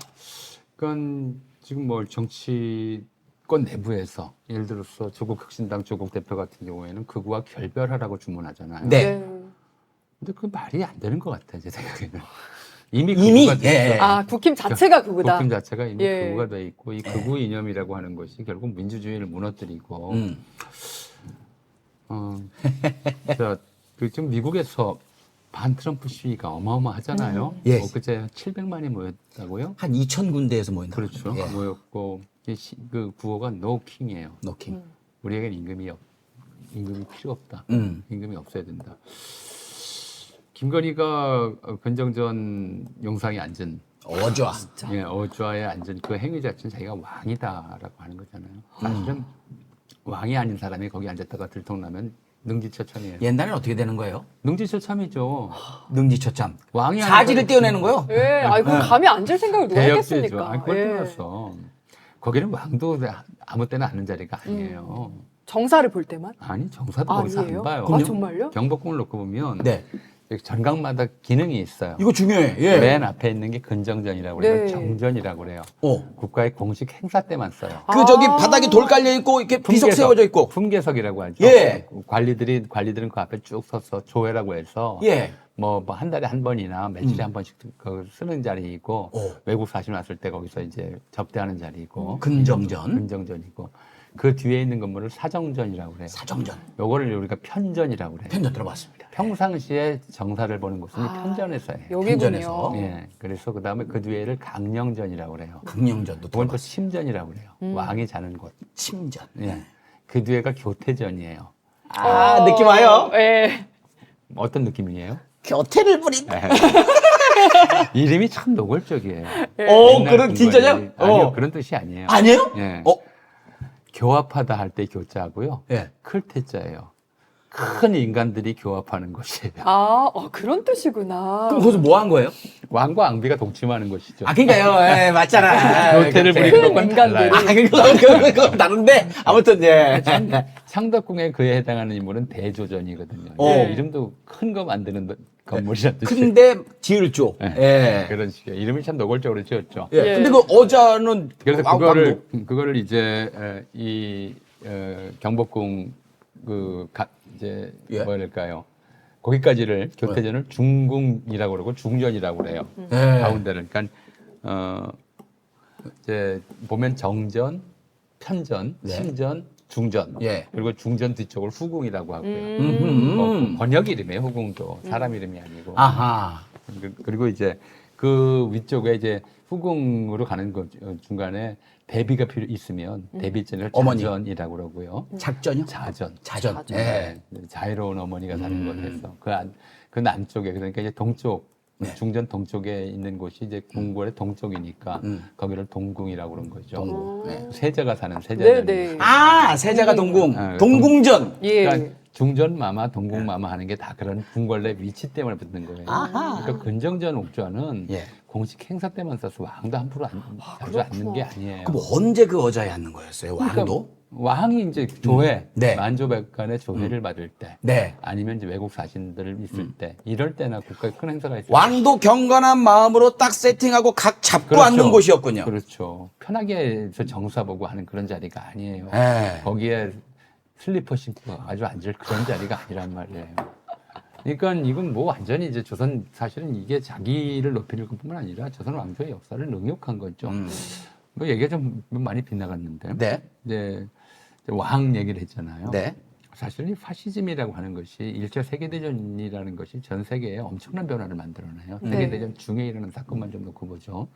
그건 지금 뭐 정치권 내부에서 예를 들어서 조국 혁신당 조국 대표 같은 경우에는 극우와 결별하라고 주문하잖아요. 네. 근데 그 말이 안 되는 것 같아요, 제 생각에는. 이미 이미, 극우가 됐어. 예. 국힘 자체가 그거다. 국힘 자체가 이미 예. 극우가 돼 있고 이 극우 이념이라고 하는 것이 결국 민주주의를 무너뜨리고 지금 미국에서 반 트럼프 시위가 어마어마하잖아요. 예. 그제 700만이 모였다고요? 한 2,000군데에서 모인다. 그렇죠. 예. 모였고 그 구호가 No King이에요. 노킹. 우리에겐 임금이 필요 없다. 임금이 없어야 된다. 김건희가 변정전 용상에 앉은 어좌. 어좌에 앉은 그 행위 자체는 자기가 왕이다라고 하는 거잖아요. 사실은 왕이 아닌 사람이 거기 앉았다가 들통나면 능지처참이에요. 옛날엔 어떻게 되는 거예요? 능지처참이죠. 능지처참. 왕이 사지를 떼어내는 거요? 예, 그럼 감히 앉을 생각을 누가 대역죄죠. 했겠습니까? 아니, 그걸 예. 떠나서 거기는 왕도 아무 때나 앉는 자리가 아니에요. 정사를 볼 때만? 아니 정사도 거기서 아니에요? 안 봐요. 아, 정말요? 경복궁을 놓고 보면 네. 전각마다 기능이 있어요. 이거 중요해. 예. 맨 앞에 있는 게 근정전이라고 그래요. 네. 정전이라고 그래요. 어. 국가의 공식 행사 때만 써요. 그 저기 바닥에 돌 깔려 있고 이렇게 비석 세워져 있고. 품계석이라고 하죠. 예. 관리들은 그 앞에 쭉 서서 조회라고 해서 예. 뭐 한 달에 한 번이나 며칠에 한 번씩 그 쓰는 자리이고 외국 사신 왔을 때 거기서 이제 접대하는 자리이고 근정전. 근정전이고 그 뒤에 있는 건물을 사정전이라고 그래요. 사정전. 요거를 우리가 편전이라고 그래요. 편전 들어봤습니다. 평상시에 정사를 보는 곳은 편전에서 해요. 여기군요. 편전에서. 예. 그래서 그다음에 그 뒤에를 강령전이라고 그래요. 강령전도 그건 또 들어봤습니다. 심전이라고 그래요. 왕이 자는 곳. 침전. 예. 그 뒤에가 교태전이에요. 느낌 와요? 예. 어떤 느낌이에요? 교태를 부린. 이름이 참 노골적이에요. 오, 그런 진짜냐? 아니요, 그런 뜻이 아니에요. 아니에요? 예. 어? 교합하다 할 때 교자고요. 예. 클태자예요. 큰 인간들이 교합하는 것이에요. 그런 뜻이구나. 그럼 거기서 뭐 한 거예요? 왕과 앙비가 동침하는 것이죠. 그러니까요. 예, 맞잖아. 교태를 부리는 것과는 인간들이. 달라요. 그거 다른데 아무튼 예. 참 창덕궁에 그에 해당하는 인물은 대조전이거든요. 어. 이름도 큰 거 만드는 건물이란 뜻이에요. 큰데 지을 조. 네. 예. 그런 식이에요. 이름이 참 노골적으로 지었죠. 예. 예. 근데 그 어자는 그래서 왕도? 그거를 이제 경복궁 이제 예. 뭐랄까요? 거기까지를 교태전을 중궁이라고 그러고 중전이라고 그래요. 예. 가운데를 그러니까 이제 보면 정전, 편전, 네. 신전, 중전. 예. 그리고 중전 뒤쪽을 후궁이라고 하고요. 번역 이름이에요. 후궁도 사람 이름이 아니고. 아하. 그리고 이제 그 위쪽에 이제 후궁으로 가는 중간에 대비가 있으면 대비전을 어머니. 자전이라고 그러고요. 작전이요? 자전. 자전. 자전. 예. 자유로운 어머니가 사는 곳에서 그 남쪽에 그러니까 이제 동쪽 중전 동쪽에 있는 곳이 이제 궁궐의 동쪽이니까 거기를 동궁이라고 그런 거죠. 동궁. 네. 세자가 사는 세자전. 네네. 아, 세자가 동궁. 아, 동궁전. 예. 그러니까 중전 마마, 동궁 마마 하는 게 다 그런 궁궐의 위치 때문에 붙는 거예요. 아하. 그러니까 근정전 옥좌는 예. 공식 행사 때만 써서 왕도 함부로 자주 앉는 게 아니에요. 그럼 언제 그 어자에 앉는 거였어요? 그러니까 왕도? 왕이 이제 조회, 네. 만조백관의 조회를 받을 때, 네. 아니면 이제 외국 사신들 있을 때, 이럴 때나 국가에 큰 행사가 있을 때. 왕도 경건한 마음으로 딱 세팅하고 각 잡고 그렇죠. 앉는 곳이었군요. 그렇죠. 편하게 저 정사 보고 하는 그런 자리가 아니에요. 예. 거기에 슬리퍼 신고 아주 앉을 그런 자리가 아니란 말이에요. 그러니까 이건 뭐 완전히 이제 조선 사실은 이게 자기를 높이는 것뿐만 아니라 조선 왕조의 역사를 능욕한 거죠. 뭐 얘기가 좀 많이 빗나갔는데 네. 이제 왕 얘기를 했잖아요. 네. 사실은 이 파시즘이라고 하는 것이 1차 세계대전이라는 것이 전 세계에 엄청난 변화를 만들어내요. 네. 세계대전 중에 일어난 사건만 좀 놓고 보죠.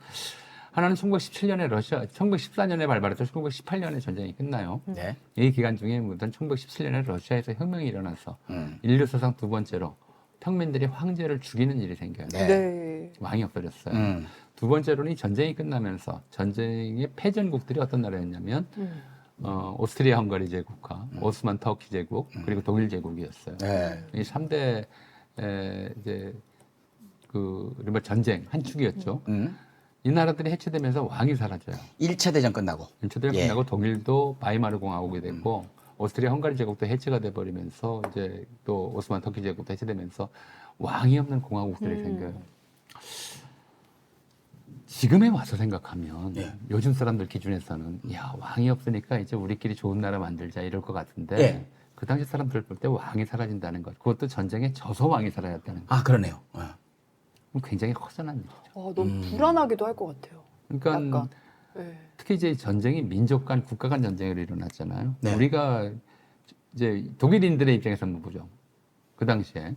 하나는 1917년에 1914년에 발발해서 1918년에 전쟁이 끝나요. 네. 이 기간 중에 무슨 1917년에 러시아에서 혁명이 일어나서 인류 사상 두 번째로 평민들이 황제를 죽이는 일이 생겨요. 네. 네. 왕이 없어졌어요. 두 번째로는 이 전쟁이 끝나면서 전쟁의 패전국들이 어떤 나라였냐면 오스트리아 헝가리 제국과 오스만 터키 제국 그리고 독일 제국이었어요. 네. 이 3대 이제 그 이른바 전쟁 한 축이었죠. 이 나라들이 해체되면서 왕이 사라져요. 1차 대전 끝나고. 해체되고 예. 끝나고 독일도 바이마르 공화국이 됐고 오스트리아 헝가리 제국도 해체가 돼 버리면서 이제 또 오스만 터키 제국도 해체되면서 왕이 없는 공화국들이 생겨요. 지금에 와서 생각하면 예. 요즘 사람들 기준에서는 야 왕이 없으니까 이제 우리끼리 좋은 나라 만들자 이럴 것 같은데 예. 그 당시 사람들 볼 때 왕이 사라진다는 것 그것도 전쟁에 져서 왕이 사라졌다는 것 아, 그러네요. 굉장히 허전한 일이죠. 너무 불안하기도 할 것 같아요. 그러니까 약간. 네. 특히 이제 전쟁이 민족 간 국가 간 전쟁으로 일어났잖아요. 네. 우리가 이제 독일인들의 입장에서 한번 보죠. 그 당시에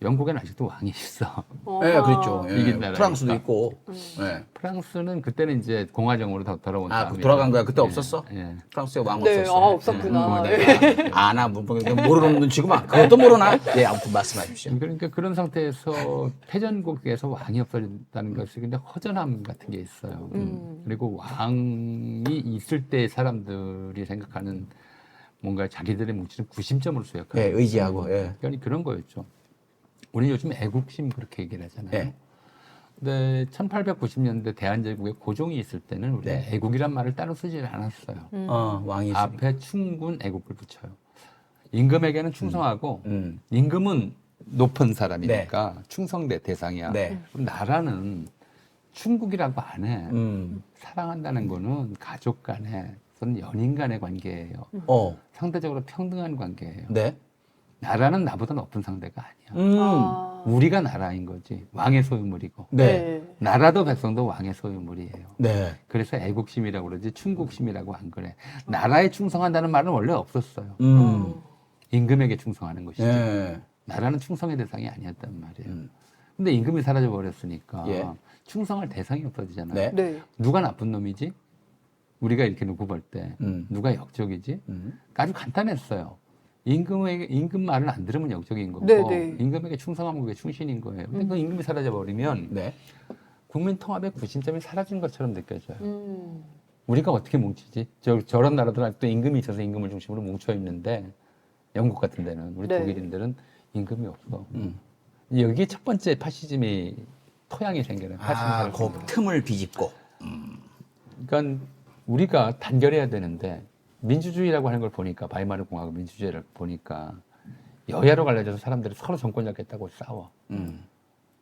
영국에는 아직도 왕이 있어. 네, 그렇죠. 예. 이긴 나라니까. 프랑스도 있고. 예. 프랑스는 그때는 이제 공화정으로 돌아온 아, 다음에 돌아간 거야? 그때 없었어? 예. 프랑스에 왕 네, 없었어. 없었구나. 예. 아, 나 모르는 눈치구만. 그것도 모르나? 예, 아무튼 말씀해 주십시오. 그러니까 그런 상태에서 패전국에서 왕이 없어진다는 것이 굉장히 허전함 같은 게 있어요. 그리고 왕이 있을 때 사람들이 생각하는 뭔가 자기들의 뭉치는 구심점을 수역하는 예, 의지하고. 예. 그러니까 그런 거였죠. 우리 요즘 애국심 그렇게 얘기를 하잖아요. 예. 근데 1890년대 대한제국에 고종이 있을 때는 우리가 네. 애국이란 말을 따로 쓰질 않았어요. 왕이 있으니까. 앞에 충군 애국을 붙여요. 임금에게는 충성하고 임금은 높은 사람이니까 충성대 대상이야. 네. 그럼 나라는 충국이라고 안 해. 음. 사랑한다는 거는 가족 간의 또는 연인 간의 관계예요. 상대적으로 평등한 관계예요. 네. 나라는 나보다 높은 상대가 아니야. 아. 우리가 나라인 거지. 왕의 소유물이고. 네. 나라도 백성도 왕의 소유물이에요. 네. 그래서 애국심이라고 그러지 충국심이라고 안 그래. 나라에 충성한다는 말은 원래 없었어요. 임금에게 충성하는 것이죠. 예. 나라는 충성의 대상이 아니었단 말이에요. 근데 임금이 사라져 버렸으니까 예. 충성할 대상이 없어지잖아요. 네. 네. 누가 나쁜 놈이지? 우리가 이렇게 놓고 볼 때 누가 역적이지? 아주 간단했어요. 임금 말을 안 들으면 역적인 거고 네네. 임금에게 충성하면 그게 충신인 거예요. 근데 그 임금이 사라져 버리면 네. 국민 통합의 구심점이 사라진 것처럼 느껴져요. 우리가 어떻게 뭉치지? 저런 나라들은 또 임금이 있어서 임금을 중심으로 뭉쳐 있는데 영국 같은 데는 우리 네. 독일인들은 임금이 없어. 여기 첫 번째 파시즘이 토양이 생겨요. 아, 그 틈을 비집고. 그러니까 우리가 단결해야 되는데 민주주의라고 하는 걸 보니까 바이마르 공화국 민주주의를 보니까 여야로 갈라져서 사람들이 서로 정권 잡겠다고 싸워.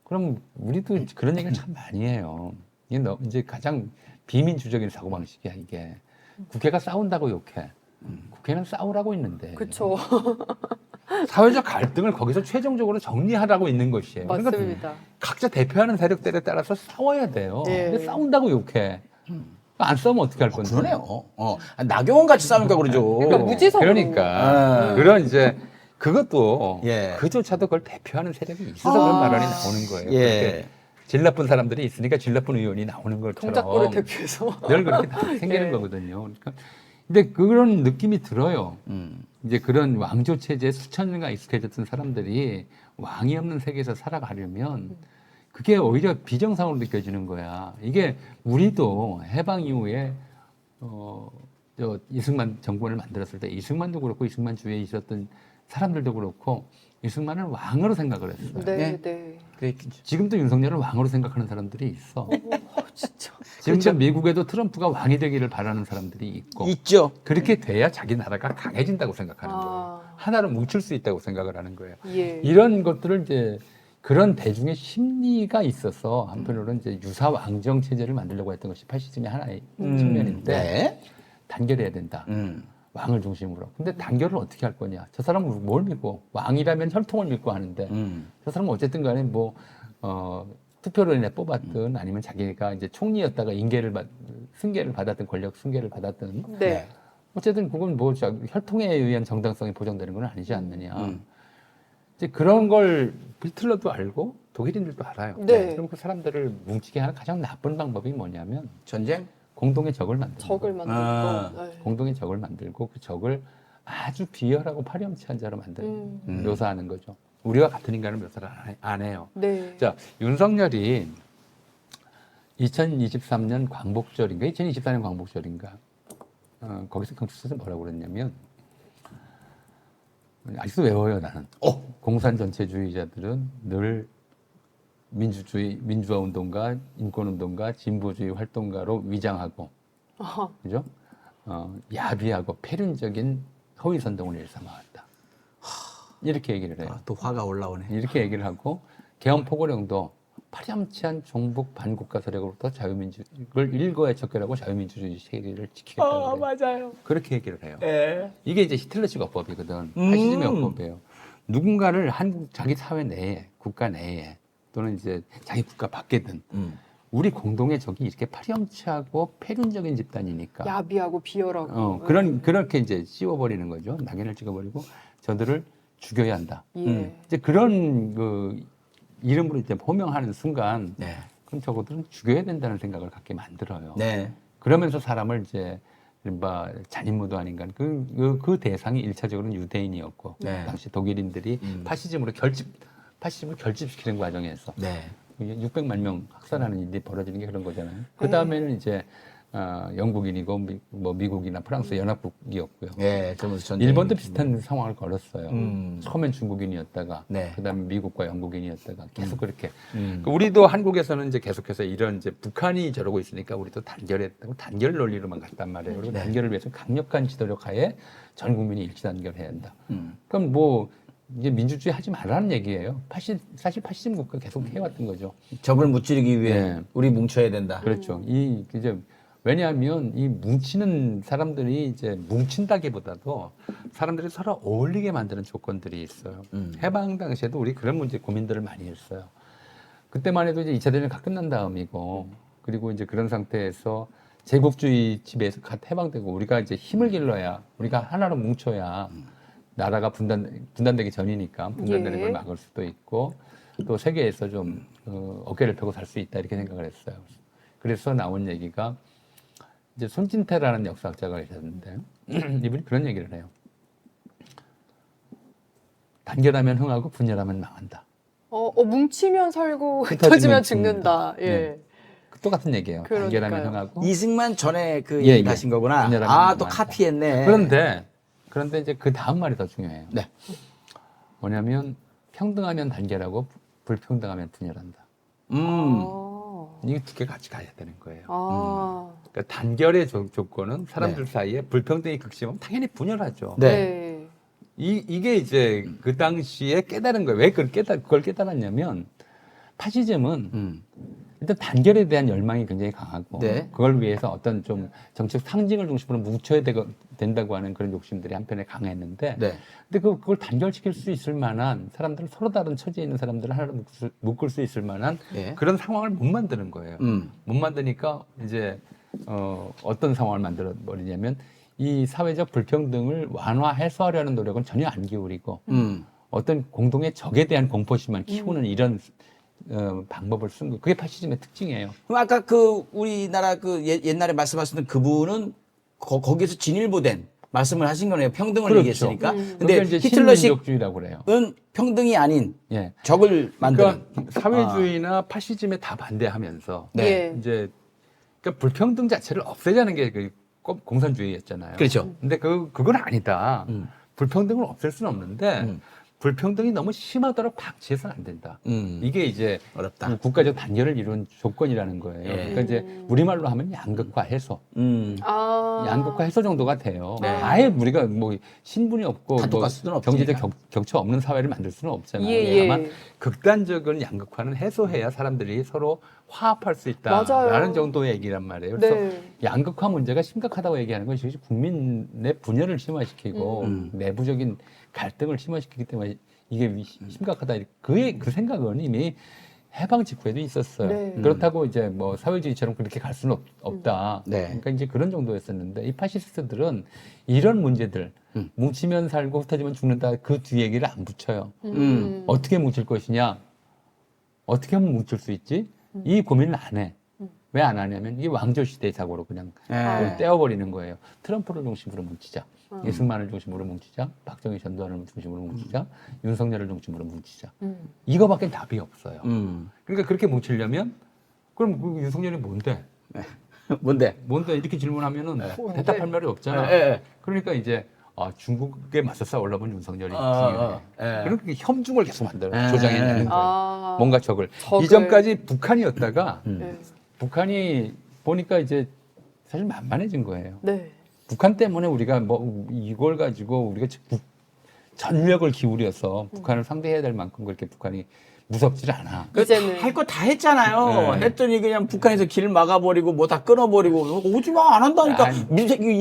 그럼 우리도 그런 얘기를 참 많이 해요. 이게 이제 가장 비민주적인 사고방식이야 이게. 국회가 싸운다고 욕해. 국회는 싸우라고 있는데. 그렇죠. 사회적 갈등을 거기서 최종적으로 정리하라고 있는 것이에요. 그러니까 맞습니다. 각자 대표하는 세력들에 따라서 싸워야 돼요. 예. 근데 싸운다고 욕해. 안 싸우면 어떻게 할 건데? 그러네요. 나경원 같이 싸우니까 그러죠. 그러니까 무지성으로. 그러니까 아. 그런 이제 그것도 예. 그조차도 그걸 대표하는 세력이 있어서 그런 발언이 나오는 거예요. 예. 그렇게 질 나쁜 사람들이 있으니까 질 나쁜 의원이 나오는 것처럼 동작구를 대표해서. 늘 그렇게 다 생기는 예. 거거든요. 그러니까 근데 그런 느낌이 들어요. 음. 이제 그런 왕조 체제에 수천 년간 익숙해졌던 사람들이 왕이 없는 세계에서 살아가려면 그게 오히려 비정상으로 느껴지는 거야. 이게 우리도 해방 이후에 저 이승만 정권을 만들었을 때 이승만도 그렇고 이승만 주위에 있었던 사람들도 그렇고 이승만을 왕으로 생각을 했어요. 네, 네. 네. 그랬겠죠. 지금도 윤석열을 왕으로 생각하는 사람들이 있어. 진짜. 지금도 미국에도 트럼프가 왕이 되기를 바라는 사람들이 있고 있죠. 그렇게 돼야 자기 나라가 강해진다고 생각하는 아. 거예요. 하나로 뭉칠 수 있다고 생각을 하는 거예요. 예. 이런 것들을 이제 그런 대중의 심리가 있어서 한편으로는 이제 유사 왕정 체제를 만들려고 했던 것이 파시즘의 하나의 측면인데 네. 단결해야 된다. 음. 왕을 중심으로. 근데 단결을 어떻게 할 거냐? 저 사람은 뭘 믿고 왕이라면 혈통을 믿고 하는데 저 사람은 어쨌든 간에 뭐 투표로 인해 뽑았든 아니면 자기가 이제 총리였다가 승계를 받았든 권력 승계를 받았든 네. 어쨌든 그건 뭐 혈통에 의한 정당성이 보장되는 건 아니지 않느냐. 이제 그런 걸 히틀러도 알고 독일인들도 알아요. 네. 그럼 그 사람들을 뭉치게 하는 가장 나쁜 방법이 뭐냐면 전쟁? 공동의 적을 만드는 적을 거예요. 만들고. 아. 네. 공동의 적을 만들고 그 적을 아주 비열하고 파렴치한 자로 만드는 묘사하는 거죠. 우리와 같은 인간을 묘사를 안 해요. 네. 자, 윤석열이 2023년 광복절인가 2024년 광복절인가 거기서 경찰서에서 뭐라고 그랬냐면 아직도 외워요 나는. 공산 전체주의자들은 늘 민주화 운동가, 인권 운동가, 진보주의 활동가로 위장하고, 아하. 그죠? 야비하고 폐륜적인 허위 선동을 일삼아왔다. 이렇게 얘기를 해요. 또 화가 올라오네. 이렇게 얘기를 하고 계엄 포고령도 파렴치한 종북 반국가 세력으로부터 자유민주를 일거에 척결하고 자유민주주의 체계를 지키겠다고 그래요. 맞아요. 그렇게 얘기를 해요. 예. 이게 이제 히틀러식 어법이거든. 파시즘의 어법이에요. 누군가를 자기 사회 내에, 국가 내에 또는 이제 자기 국가 밖에든 우리 공동의 적이 이렇게 파렴치하고 폐륜적인 집단이니까 야비하고 비열하고. 그렇게 이제 씌워버리는 거죠. 낙인을 찍어버리고 저들을 죽여야 한다. 예. 이제 그런 그 이름으로 이제 호명하는 순간 네. 그럼 저것들은 죽여야 된다는 생각을 갖게 만들어요. 네. 그러면서 사람을 이제 이른바 잔인무도 아닌가 그 대상이 일차적으로는 유대인이었고 네. 당시 독일인들이 파시즘을 결집시키는 과정에서 네. 600만 명 학살하는 일이 벌어지는 게 그런 거잖아요. 그 다음에는 이제 영국인이고 뭐 미국이나 프랑스 연합국이었고요. 예, 그러면서 전쟁. 일본도 비슷한 상황을 걸었어요. 음. 처음엔 중국인이었다가 네. 그다음에 미국과 영국인이었다가 계속 그렇게. 우리도 한국에서는 이제 계속해서 이런 이제 북한이 저러고 있으니까 우리도 단결했다고 단결 논리로만 갔단 말이에요. 그리고 네. 단결을 위해서 강력한 지도력 하에 전 국민이 일치 단결해야 한다. 그럼 뭐 이제 민주주의 하지 말라는 얘기예요. 사실 파시즘 국가 계속 해왔던 거죠. 적을 무찌르기 위해 네. 우리 뭉쳐야 된다. 그렇죠. 왜냐하면 이 뭉치는 사람들이 이제 뭉친다기보다도 사람들이 서로 어울리게 만드는 조건들이 있어요. 해방 당시에도 우리 그런 문제 고민들을 많이 했어요. 그때만 해도 이제 2차 대전이 다 끝난 다음이고 그리고 이제 그런 상태에서 제국주의 지배에서 갓 해방되고 우리가 이제 힘을 길러야 우리가 하나로 뭉쳐야 나라가 분단되기 전이니까 분단되는 예. 걸 막을 수도 있고 또 세계에서 좀 어깨를 펴고 살 수 있다 이렇게 생각을 했어요. 그래서 나온 얘기가 이제 손진태라는 역사학자가 계셨는데 이분이 그런 얘기를 해요. 단결하면 흥하고 분열하면 망한다. 뭉치면 살고 흩어지면 흩어지면 죽는다. 죽는다. 예. 똑같은 얘기예요. 그러니까요. 단결하면 흥하고. 이승만 전에 그 예, 얘기 예. 하신 거구나. 분열하면 아, 또 망한다. 카피했네. 그런데 이제 그 다음 말이 더 중요해요. 네. 뭐냐면 평등하면 단결하고 불평등하면 분열한다. 아. 이게 두 개 같이 가야 되는 거예요. 아. 그러니까 단결의 조건은 사람들 네. 사이에 불평등이 극심하면 당연히 분열하죠. 네. 네. 이게 이제 그 당시에 깨달은 거예요. 왜 그걸 깨달았냐면 파시즘은 일단 단결에 대한 열망이 굉장히 강하고 네. 그걸 위해서 어떤 좀 정책 상징을 중심으로 뭉쳐야 된다고 하는 그런 욕심들이 한편에 강했는데 네. 근데 그걸 단결시킬 수 있을 만한 사람들을 서로 다른 처지에 있는 사람들을 하나로 묶을 수 있을 만한 네. 그런 상황을 못 만드는 거예요. 못 만드니까 이제 어떤 상황을 만들어 버리냐면 이 사회적 불평등을 완화 해소하려는 노력은 전혀 안 기울이고 어떤 공동의 적에 대한 공포심만 키우는 이런 방법을 쓴 거. 그게 파시즘의 특징이에요. 그럼 아까 그 우리나라 그 옛날에 말씀하셨던 그분은 거기에서 진일보된 말씀을 하신 거네요. 평등을 그렇죠. 얘기했으니까. 근데 근데 이제 히틀러식은 신민족주의라고 그래요. 평등이 아닌 예. 적을 만드는. 그러니까 사회주의나 파시즘에 다 반대하면서 네. 예. 이제 그러니까 불평등 자체를 없애자는 게 그 공산주의였잖아요. 그렇죠. 근데 그건 아니다. 불평등을 없앨 수는 없는데 불평등이 너무 심하도록 방치해서는 안 된다. 이게 이제 어렵다. 국가적 단결을 이룬 조건이라는 거예요. 예. 그러니까 이제 우리말로 하면 양극화 해소. 아. 양극화 해소 정도가 돼요. 네. 아예 우리가 뭐 신분이 없고 단독할 뭐 수는 없으니까. 경제적 격차 없는 사회를 만들 수는 없잖아요. 예, 예. 다만 극단적인 양극화는 해소해야 사람들이 서로 화합할 수 있다라는 맞아요. 정도의 얘기란 말이에요. 그래서 네. 양극화 문제가 심각하다고 얘기하는 것이 국민의 분열을 심화시키고 내부적인 갈등을 심화시키기 때문에 이게 심각하다. 그 생각은 이미 해방 직후에도 있었어요. 네. 그렇다고 이제 뭐 사회주의처럼 그렇게 갈 수는 없다. 네. 그러니까 이제 그런 정도였었는데 이 파시스트들은 이런 문제들 뭉치면 살고 흩어지면 죽는다 그 뒤 얘기를 안 붙여요. 어떻게 뭉칠 것이냐? 어떻게 하면 뭉칠 수 있지? 이 고민을 안 해. 왜 안 하냐면 이게 왕조 시대의 사고로 그냥 그걸 떼어버리는 거예요. 트럼프를 중심으로 뭉치자. 이승만을 중심으로 뭉치자. 박정희 전두환을 중심으로 뭉치자. 윤석열을 중심으로 뭉치자. 이거밖에 답이 없어요. 그러니까 그렇게 뭉치려면 그럼 그 윤석열이 뭔데? 뭔데? 뭔데? 이렇게 질문하면은 대답할 말이 없잖아. 예. 그러니까 이제 중국에 맞서 싸우려면 윤석열이 예. 그러니까 협중을 계속 만들어 예. 조장해내는 거예요. 아. 뭔가 적을. 적을. 이전까지 북한이었다가 네. 북한이 보니까 이제 사실 만만해진 거예요. 네. 북한 때문에 우리가 뭐 이걸 가지고 우리가 전력을 기울여서 북한을 상대해야 될 만큼 그렇게 북한이 무섭지 않아. 이제는 할 거 다 했잖아요. 네. 했더니 그냥 북한에서 길 막아버리고 뭐 다 끊어버리고 오지 마 안 한다니까. 아니.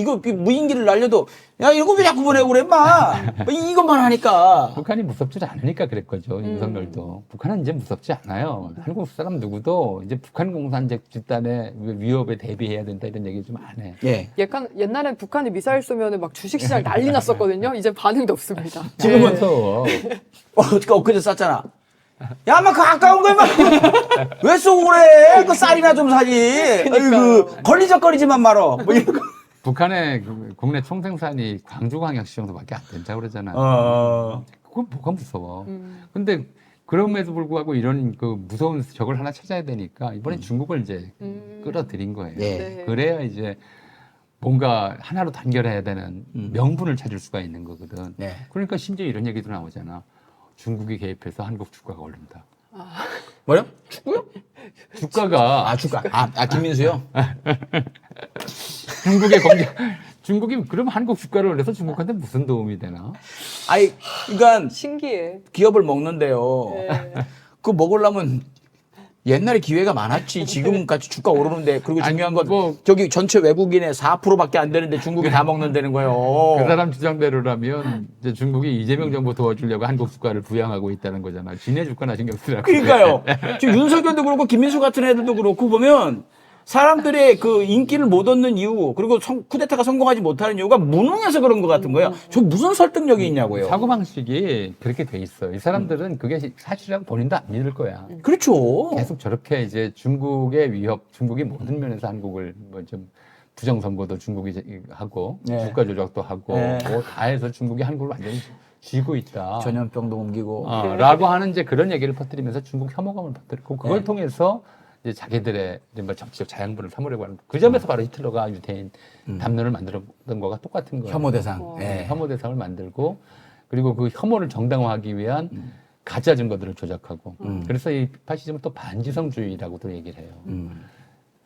이거 무인기를 날려도 야 이거 왜 자꾸 보내고 그래 마. 이것만 하니까. 북한이 무섭지 않으니까 그랬거죠. 윤석열도. 북한은 이제 무섭지 않아요. 한국 사람 누구도 이제 북한 공산적 집단의 위협에 대비해야 된다 이런 얘기 좀 안 해. 예. 옛날엔 북한이 미사일 쏘면 막 주식시장 난리 났었거든요. 이제 반응도 없습니다. 지금은 무서워. 엊그제 쐈잖아. 야, 막 그 아까운 거, 막. 왜 쏘고 그래? 그 쌀이나 좀 사지. 아이고, 걸리적거리지만 말어. 뭐 이런 거. 북한의 그 국내 총생산이 광주광역시 정도밖에 안 된다고 그러잖아요. 그건 뭐가 무서워. 근데 그럼에도 불구하고 이런 그 무서운 적을 하나 찾아야 되니까 이번에 중국을 이제 끌어들인 거예요. 예. 네. 그래야 이제 뭔가 하나로 단결해야 되는 명분을 찾을 수가 있는 거거든. 네. 그러니까 심지어 이런 얘기도 나오잖아. 중국이 개입해서 한국 주가가 오른다. 뭐요? 축구요? 주가가 주가. 김민수요? 중국의 중국이 그럼 한국 주가를 올려서 중국한테 무슨 도움이 되나? 아이, 그러니까 신기해. 기업을 먹는데요. 네. 그거 먹으려면 옛날에 기회가 많았지. 지금같이 주가 오르는데. 그리고 중요한 건 저기 전체 외국인의 4%밖에 안 되는데 중국이 다 먹는다는 거예요. 그 사람 주장대로라면 이제 중국이 이재명 정부 도와주려고 한국 주가를 부양하고 있다는 거잖아. 지네 주가나 신경 쓰라고. 그러니까요. 지금 윤석열도 그렇고 김민수 같은 애들도 그렇고 보면 사람들의 그 인기를 못 얻는 이유 그리고 쿠데타가 성공하지 못하는 이유가 무능해서 그런 것 같은 거예요. 저 무슨 설득력이 있냐고요. 사고방식이 그렇게 돼 있어. 이 사람들은 그게 사실이라고 본인도 안 믿을 거야. 그렇죠. 계속 저렇게 이제 중국의 위협, 중국이 모든 면에서 한국을 뭐 좀 부정선거도 중국이 하고 네. 주가 조작도 하고 네. 뭐 다 해서 중국이 한국을 완전히 쥐고 있다. 전염병도 옮기고. 라고 하는 이제 그런 얘기를 퍼뜨리면서 중국 혐오감을 퍼뜨리고 그걸 통해서 이제 자기들의 이제 정치적 자양분을 삼으려고 하는 그 점에서 바로 히틀러가 유대인 담론을 만들었던 거가 똑같은 거예요. 혐오 대상. 네, 혐오 대상을 만들고 그리고 그 혐오를 정당화하기 위한 가짜 증거들을 조작하고 그래서 이 파시즘은 또 반지성주의라고도 얘기를 해요.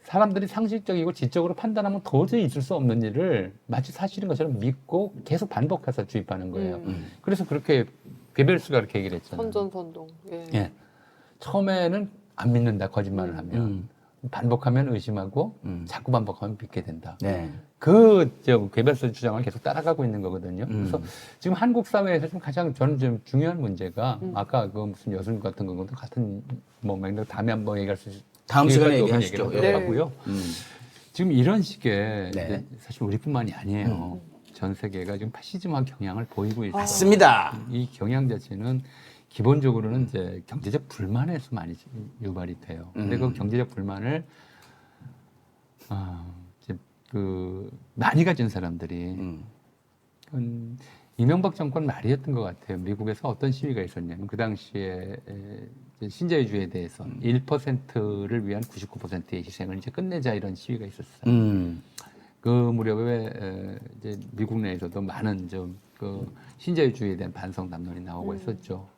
사람들이 상식적이고 지적으로 판단하면 도저히 있을 수 없는 일을 마치 사실인 것처럼 믿고 계속 반복해서 주입하는 거예요. 그래서 그렇게 괴벨스가 그렇게 얘기를 했잖아요. 선전선동. 예. 예. 처음에는 안 믿는다, 거짓말을 하면. 반복하면 의심하고 자꾸 반복하면 믿게 된다. 네. 괴벨스 주장을 계속 따라가고 있는 거거든요. 그래서 지금 한국 사회에서 좀 가장 저는 좀 중요한 문제가 아까 그 무슨 여순 같은 것도 같은 뭐 맥락 다음에 한번 얘기할 수 다음 시간에 얘기를 얘기하시죠. 하도록 네. 하고요. 지금 이런 식의 네. 이제 사실 우리뿐만이 아니에요. 전 세계가 지금 파시즘화 경향을 보이고 있어요. 맞습니다. 이 경향 자체는 기본적으로는 이제 경제적 불만에서 많이 유발이 돼요. 근데 그 경제적 불만을 이제 그 많이 가진 사람들이 이명박 정권 말이었던 것 같아요. 미국에서 어떤 시위가 있었냐면 그 당시에 이제 신자유주의에 대해서 1%를 위한 99%의 희생을 이제 끝내자 이런 시위가 있었어요. 그 무렵에 이제 미국 내에서도 많은 좀 그 신자유주의에 대한 반성 담론이 나오고 했었죠.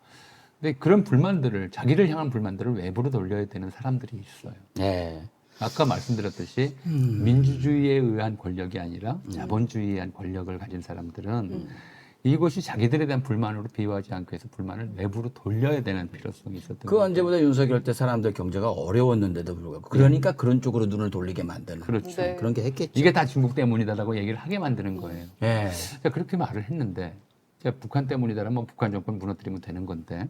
근데 그런 불만들을 자기를 향한 불만들을 외부로 돌려야 되는 사람들이 있어요. 네. 아까 말씀드렸듯이 민주주의에 의한 권력이 아니라 자본주의에 의한 권력을 가진 사람들은 이것이 자기들에 대한 불만으로 비유하지 않고 해서 불만을 외부로 돌려야 되는 필요성이 있었던 그 거죠. 언제보다 윤석열 때 사람들 경제가 어려웠는데도 불구하고 그러니까 그런 쪽으로 눈을 돌리게 만드는 그렇죠. 네. 그런 게 했겠죠. 이게 다 중국 때문이다라고 얘기를 하게 만드는 거예요. 예. 자, 그렇게 말을 했는데 제가 북한 때문이다라면 북한 정권 무너뜨리면 되는 건데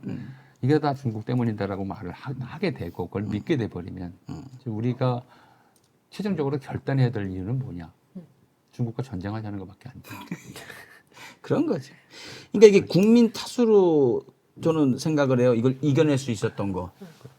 이게 다 중국 때문이다라고 말을 하게 되고 그걸 믿게 돼버리면 이제 우리가 최종적으로 결단해야 될 이유는 뭐냐? 중국과 전쟁하자는 것밖에 안 돼요. 그런 거죠. 그러니까 이게 국민 탓으로 저는 생각을 해요. 이걸 이겨낼 수 있었던 거.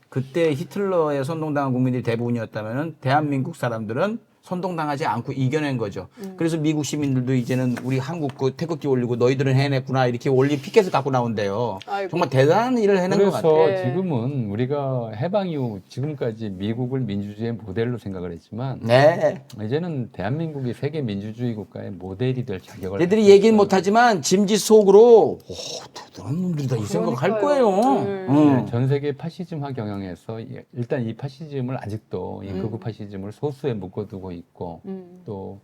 그때 히틀러에 선동당한 국민들이 대부분이었다면 대한민국 사람들은 선동당하지 않고 이겨낸 거죠. 그래서 미국 시민들도 이제는 우리 한국 그 태극기 올리고 너희들은 해냈구나 이렇게 올린 피켓을 갖고 나온대요. 아이고. 정말 대단한 일을 해낸 것 같아요. 그래서 같아요. 지금은 우리가 해방 이후 지금까지 미국을 민주주의의 모델로 생각을 했지만 네. 이제는 대한민국이 세계 민주주의 국가의 모델이 될 자격을 얘들이 갖고 얘기는 있어요. 못하지만 짐짓 속으로 대단한 놈들이다 이 생각할 거예요. 그러니까요. 네, 전 세계 파시즘화 경향에서 일단 이 파시즘을 아직도 이 극우 파시즘을 소수에 묶어두고 있고 또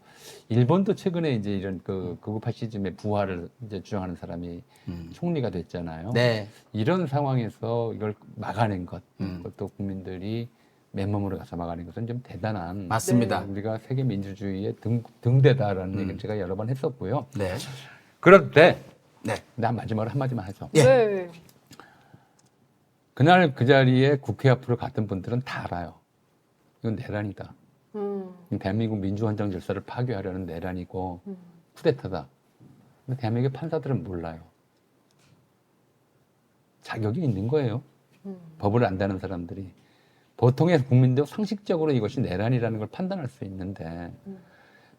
일본도 최근에 이제 이런 그 극우 파시즘의 부활을 이제 주장하는 사람이 총리가 됐잖아요. 네. 이런 상황에서 이걸 막아낸 것, 그것도 국민들이 맨몸으로 가서 막아낸 것은 좀 대단한 맞습니다. 우리가 세계 민주주의의 등대다라는 얘기를 제가 여러 번 했었고요. 네. 그런데 네. 난 마지막으로 한마디만 하죠. 예. 네. 그날 그 자리에 국회 앞으로 갔던 분들은 다 알아요. 이건 내란이다. 대한민국 민주헌정 질서를 파괴하려는 내란이고 쿠데타다. 근데 대한민국의 판사들은 몰라요. 자격이 있는 거예요. 법을 안다는 사람들이. 보통의 국민도 상식적으로 이것이 내란이라는 걸 판단할 수 있는데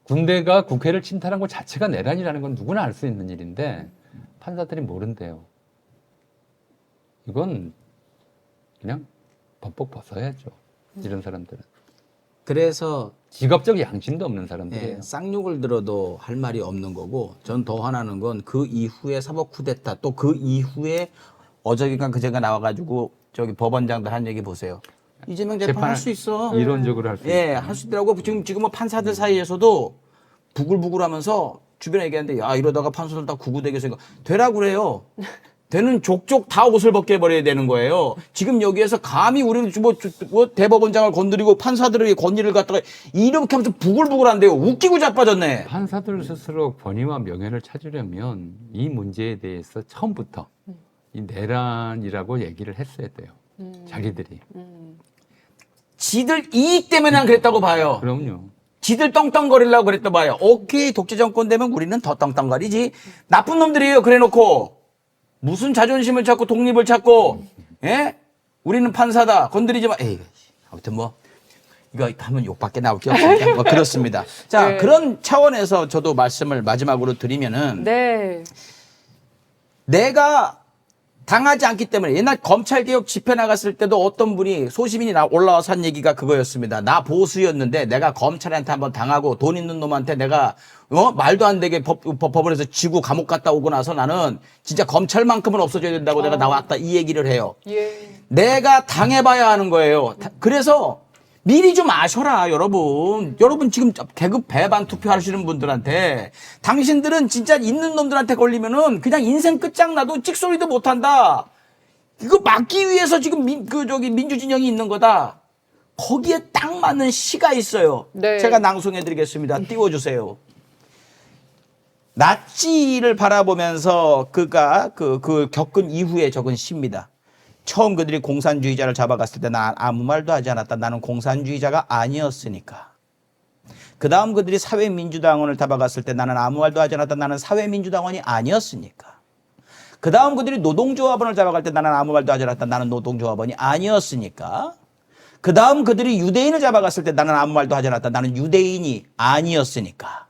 군대가 국회를 침탈한 것 자체가 내란이라는 건 누구나 알 수 있는 일인데 판사들이 모른대요. 이건 그냥 법복 벗어야죠. 이런 사람들은. 그래서 직업적 양심도 없는 사람들이에요. 예, 쌍욕을 들어도 할 말이 없는 거고 전 더 화나는 건 그 이후에 사법 쿠데타 또 그 이후에 어저께가 그제가 나와가지고 저기 법원장들 한 얘기 보세요. 이재명 재판할 수 있어. 이론적으로 할 수 예, 있어요. 할 수 있더라고. 지금 뭐 판사들 사이에서도 부글부글하면서 주변에 얘기하는데 야 이러다가 판사들 다 구구대기에서 이거 되라고 그래요. 되는 족족 다 옷을 벗게 버려야 되는 거예요. 지금 여기에서 감히 우리는 뭐 대법원장을 건드리고 판사들의 권위를 갖다가 이렇게 하면서 부글부글한데요. 웃기고 자빠졌네. 판사들 스스로 권위와 명예를 찾으려면 이 문제에 대해서 처음부터 이 내란이라고 얘기를 했어야 돼요. 자기들이. 지들 이익 때문에 난 그랬다고 봐요. 그럼요. 지들 떵떵거리려고 그랬다 봐요. 오케이 독재 정권 되면 우리는 더 떵떵거리지. 나쁜 놈들이에요. 그래놓고 무슨 자존심을 찾고 독립을 찾고 예? 우리는 판사다. 건드리지 마. 에이, 아무튼 뭐 이거 하면 욕밖에 나올 게 없으니까 뭐 그렇습니다. 자 네. 그런 차원에서 저도 말씀을 마지막으로 드리면은 네. 내가 당하지 않기 때문에 옛날 검찰개혁 집회 나갔을 때도 어떤 분이 소시민이 올라와서 한 얘기가 그거였습니다. 나 보수였는데 내가 검찰한테 한번 당하고 돈 있는 놈한테 내가 말도 안 되게 법원에서 지고 감옥 갔다 오고 나서 나는 진짜 검찰만큼은 없어져야 된다고 내가 나왔다 이 얘기를 해요. 예. 내가 당해봐야 하는 거예요. 그래서 미리 좀 아셔라, 여러분. 여러분 지금 계급 배반 투표하시는 분들한테 당신들은 진짜 있는 놈들한테 걸리면은 그냥 인생 끝장나도 찍소리도 못한다. 이거 막기 위해서 지금 민주진영이 있는 거다. 거기에 딱 맞는 시가 있어요. 네. 제가 낭송해드리겠습니다. 띄워주세요. 나치를 바라보면서 그가 그 겪은 이후에 적은 시입니다. 처음 그들이 공산주의자를 잡아갔을 때 난 아무 말도 하지 않았다. 나는 공산주의자가 아니었으니까. 그 다음 그들이 사회민주당원을 잡아갔을 때 나는 아무 말도 하지 않았다. 나는 사회민주당원이 아니었으니까. 그 다음 그들이 노동조합원을 잡아갈 때 나는 아무 말도 하지 않았다. 나는 노동조합원이 아니었으니까. 그 다음 그들이 유대인을 잡아갔을 때 나는 아무 말도 하지 않았다. 나는 유대인이 아니었으니까.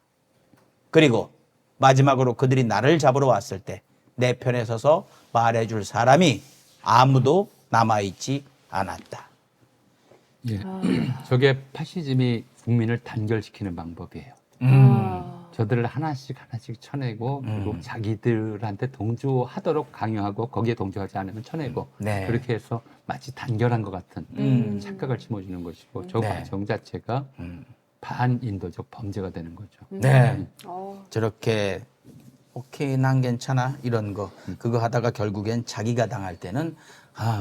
그리고 마지막으로 그들이 나를 잡으러 왔을 때 내 편에 서서 말해줄 사람이 아무도 남아있지 않았다. 예. 저게 파시즘이 국민을 단결시키는 방법이에요. 저들을 하나씩 하나씩 쳐내고 그리고 자기들한테 동조하도록 강요하고 거기에 동조하지 않으면 쳐내고 네. 그렇게 해서 마치 단결한 것 같은 착각을 심어주는 것이고 저 네. 과정 자체가 반인도적 범죄가 되는 거죠. 네. 어. 저렇게 오케이 난 괜찮아 이런 거 그거 하다가 결국엔 자기가 당할 때는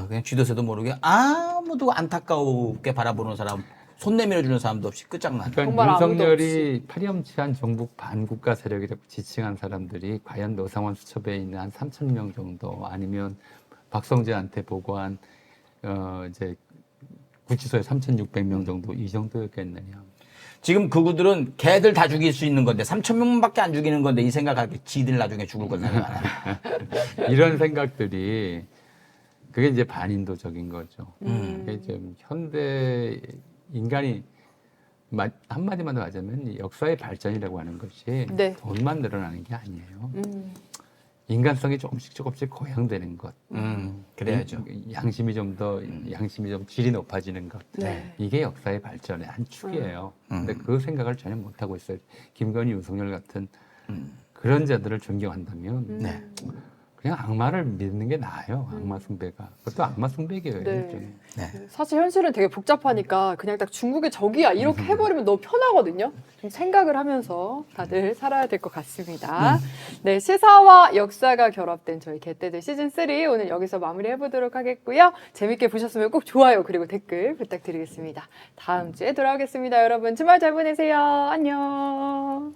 그냥 쥐도새도 모르게 아무도 안타까우게 바라보는 사람 손 내밀어주는 사람도 없이 끝장난다. 그러니까 정말 아무도 윤석열이 파렴치한 종북 반국가 세력이라고 지칭한 사람들이 과연 노상원 수첩에 있는 한 3,000명 정도 아니면 박성재한테 보고한 이제 구치소에 3,600명 정도 이 정도였겠느냐. 지금 그구들은 개들 다 죽일 수 있는 건데 3,000명밖에 안 죽이는 건데 이 생각하게 지들 나중에 죽을 걸 생각하나. 이런 생각들이 그게 이제 반인도적인 거죠. 그게 좀 현대 인간이 한마디만 더 하자면 이 역사의 발전이라고 하는 것이 네. 돈만 늘어나는 게 아니에요. 인간성이 조금씩 고양되는 것. 그래야죠. 양심이 좀 질이 높아지는 것. 네. 이게 역사의 발전의 한 축이에요. 근데 그 생각을 전혀 못 하고 있어요. 김건희, 윤석열 같은 그런 자들을 존경한다면 네. 그냥 악마를 믿는 게 나아요. 악마 숭배가. 그것도 악마 숭배기예요. 네. 일종의. 네. 사실 현실은 되게 복잡하니까 그냥 딱 중국의 적이야 이렇게 해버리면 너무 편하거든요. 좀 생각을 하면서 다들 살아야 될 것 같습니다. 네, 시사와 역사가 결합된 저희 개떼들 시즌3 오늘 여기서 마무리해보도록 하겠고요. 재밌게 보셨으면 꼭 좋아요 그리고 댓글 부탁드리겠습니다. 다음 주에 돌아오겠습니다. 여러분 주말 잘 보내세요. 안녕.